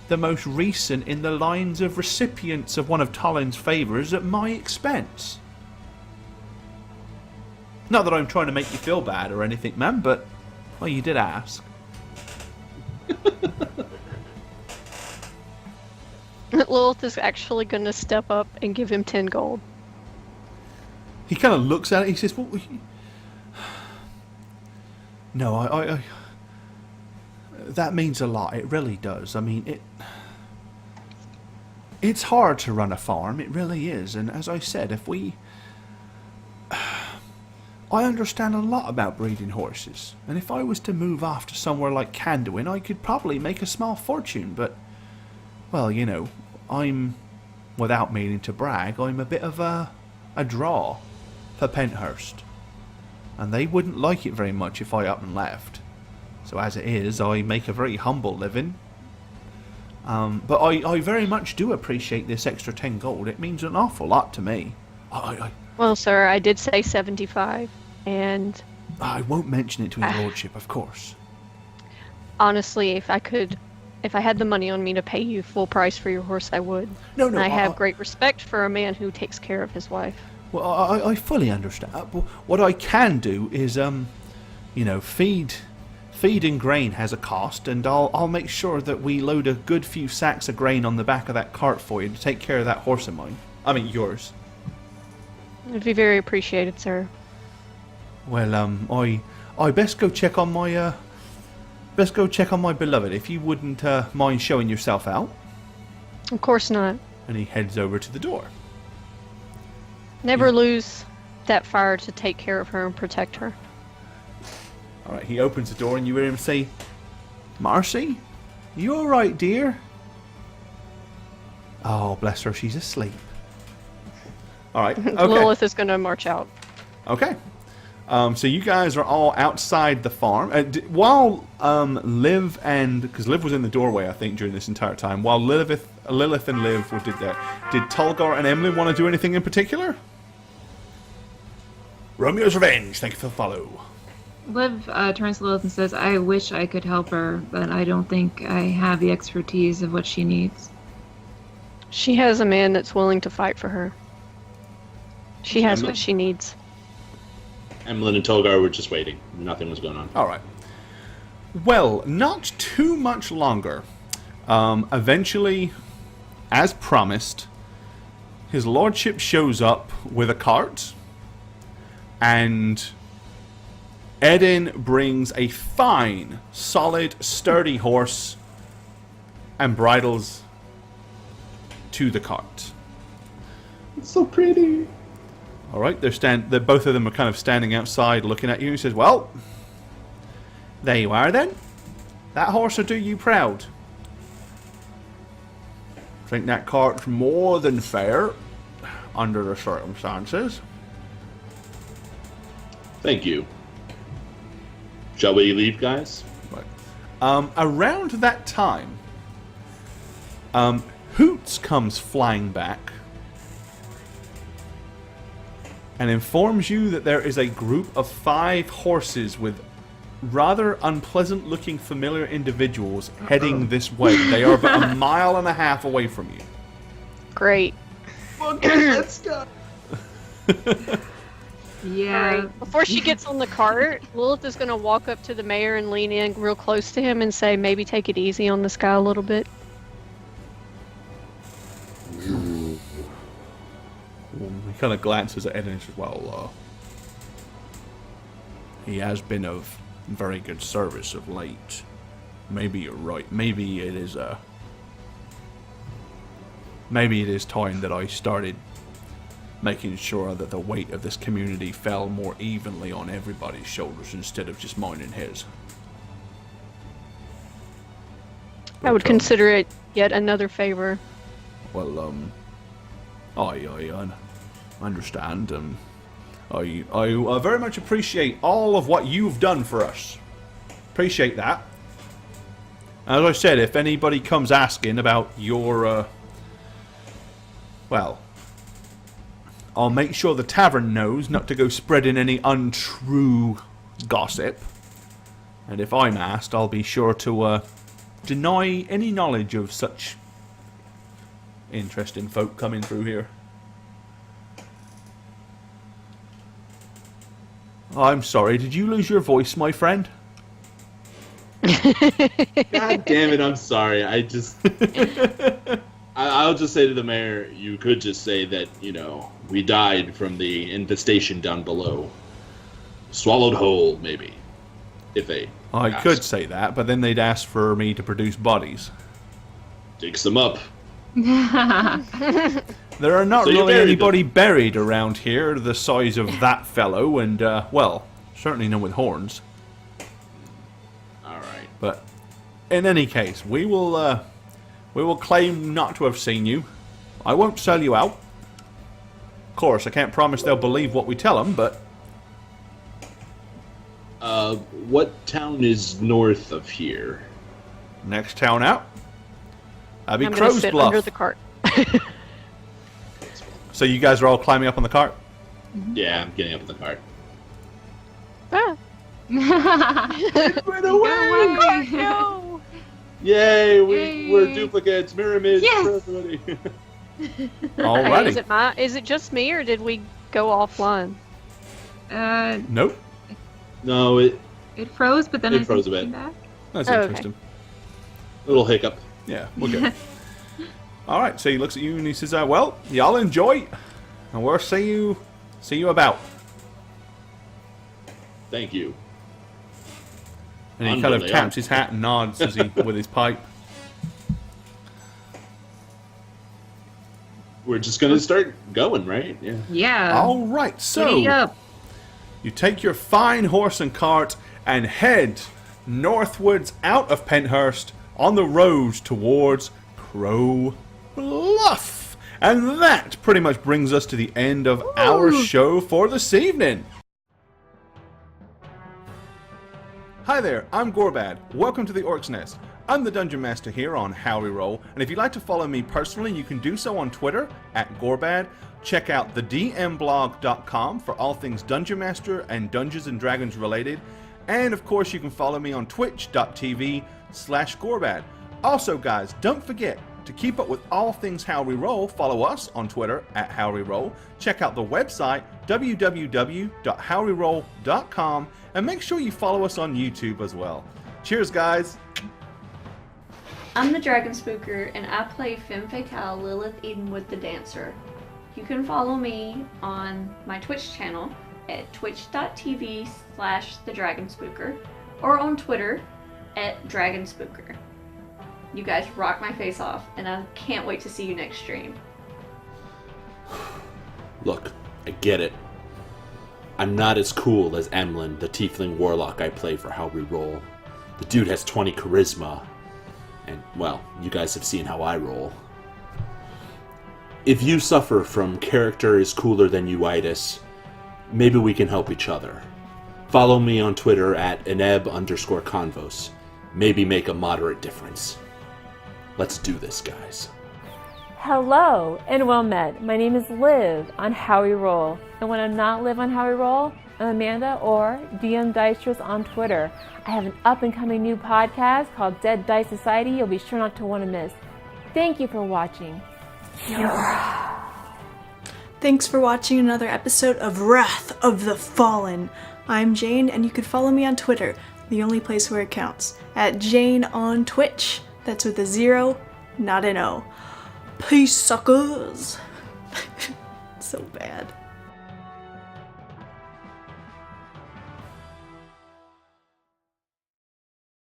most recent in the lines of recipients of one of Tollins' favours at my expense. Not that I'm trying to make you feel bad or anything, man, but, well, you did ask. Lilith is actually going to step up and give him 10 gold. He kind of looks at it, he says, well, no, I that means a lot, it really does. I mean, it's hard to run a farm, it really is, and as I said, I understand a lot about breeding horses, and if I was to move off to somewhere like Candowin, I could probably make a small fortune, but, well, you know, I'm, without meaning to brag, I'm a bit of a draw for Penthurst, and they wouldn't like it very much if I up and left. So as it is, I make a very humble living. But I very much do appreciate this extra 10 gold. It means an awful lot to me. Well, sir, I did say 75, and I won't mention it to his lordship, of course. honestly, if I had the money on me to pay you full price for your horse, I would. No, And I have great respect for a man who takes care of his wife. Well, I fully understand. What I can do is, you know, feed and grain has a cost, and I'll make sure that we load a good few sacks of grain on the back of that cart for you to take care of that horse of mine. I mean, yours. It'd be very appreciated, sir. Well, I best go check on my beloved. If you wouldn't mind showing yourself out. Of course not. And he heads over to the door. Never lose that fire to take care of her and protect her. All right, he opens the door and you hear him say, "Marcy, you all right, dear?" Oh, bless her, she's asleep. All right, okay. Lilith is going to march out. Okay. So you guys are all outside the farm. While Liv and... Because Liv was in the doorway, I think, during this entire time. While Lilith and Liv did that, did Tolgar and Emily want to do anything in particular? Romeo's Revenge, thank you for the follow. Liv turns to Lilith and says, "I wish I could help her, but I don't think I have the expertise of what she needs." She has a man that's willing to fight for her. She has what she needs. Emlyn and Tolgar were just waiting. Nothing was going on. All right. Well, not too much longer. Eventually, as promised, his lordship shows up with a cart, and Eden brings a fine, solid, sturdy horse and bridles to the cart. It's so pretty. All right, both of them are kind of standing outside looking at you. He says, "Well, there you are then. That horse will do you proud. I think that cart's more than fair under the circumstances." Thank you. Shall we leave, guys? Right. Around that time, Hoots comes flying back and informs you that there is a group of 5 horses with rather unpleasant-looking familiar individuals heading this way. They are about 1.5 miles away from you. Great. Okay, let's go. Yeah. Alright, before she gets on the cart, Lilith is going to walk up to the mayor and lean in real close to him and say, maybe take it easy on this guy a little bit. He kind of glances at Ed and says, "Well, he has been of very good service of late. Maybe you're right. Maybe it is time that I started making sure that the weight of this community fell more evenly on everybody's shoulders instead of just mine and his." I would consider it yet another favor. Well, I understand. I very much appreciate all of what you've done for us. Appreciate that. As I said, if anybody comes asking about your, well, I'll make sure the tavern knows not to go spreading any untrue gossip. And if I'm asked, I'll be sure to deny any knowledge of such interesting folk coming through here. I'm sorry, did you lose your voice, my friend? God damn it, I'm sorry. I'll just say to the mayor, you could just say that, we died from the infestation down below. Swallowed whole, maybe. If they I ask. could say that, but then they'd ask for me to produce bodies. Dig some up. There are not So you really buried anybody buried around here the size of that fellow, and, well, certainly none with horns. Alright. But, in any case, we will claim not to have seen you. I won't sell you out. Of course, I can't promise they'll believe what we tell them, but... What town is north of here? Next town out. That'd be I'm gonna Crow's sit Bluff. under the cart. So you guys are all climbing up on the cart? Yeah, I'm getting up in the cart. Ah, Right away! no! Yay, Yay. we're duplicates, mirror image Yes! for everybody. Hey, Alrighty. is it just me, or did we go offline? Nope. No, it It froze, but then It I froze think a it came bit. back. That's Oh, okay. interesting. little hiccup. Yeah, we're good. Alright, so he looks at you and he says, well, y'all enjoy, and we'll see you about. Thank you. And he kind of Unbelievable. taps his hat and nods as he with his pipe. We're just gonna start going, right? Yeah. Yeah. Alright, Giddy so up. you take your fine horse and cart and head northwards out of Penthurst on the road towards Crow Bluff. And that pretty much brings us to the end of our show for this evening. Hi there, I'm Gorbad. Welcome to the Orc's Nest. I'm the Dungeon Master here on Howreroll, and if you'd like to follow me personally, you can do so on Twitter @Gorbad. Check out thedmblog.com for all things Dungeon Master and Dungeons and Dragons related. And of course, you can follow me on twitch.tv/Gorbad. Also, guys, don't forget to keep up with all things Howreroll. Follow us on Twitter @Howreroll. Check out the website www.howreroll.com, and make sure you follow us on YouTube as well. Cheers, guys. I'm the Dragon Spooker, and I play Femme Fatale Lilith Edenwood the Dancer. You can follow me on my Twitch channel at twitch.tv/thedragonspooker or on Twitter @dragonspooker. You guys rock my face off, and I can't wait to see you next stream. Look, I get it. I'm not as cool as Emlyn, the tiefling warlock I play for Howreroll. The dude has 20 charisma. And, well, you guys have seen how I roll. If you suffer from character is cooler than you-itis, maybe we can help each other. Follow me on Twitter @eneb_convos. Maybe make a moderate difference. Let's do this, guys. Hello and well met. My name is Liv on Howreroll. And when I'm not Liv on Howreroll, I'm Amanda or DM Dicers on Twitter. I have an up-and-coming new podcast called Dead Dice Society you'll be sure not to want to miss. Thank you for watching. Thanks for watching another episode of Wrath of the Fallen. I'm Jane, and you can follow me on Twitter, the only place where it counts, @Jane on Twitch. That's with a 0, not an O. Peace, suckers. So bad.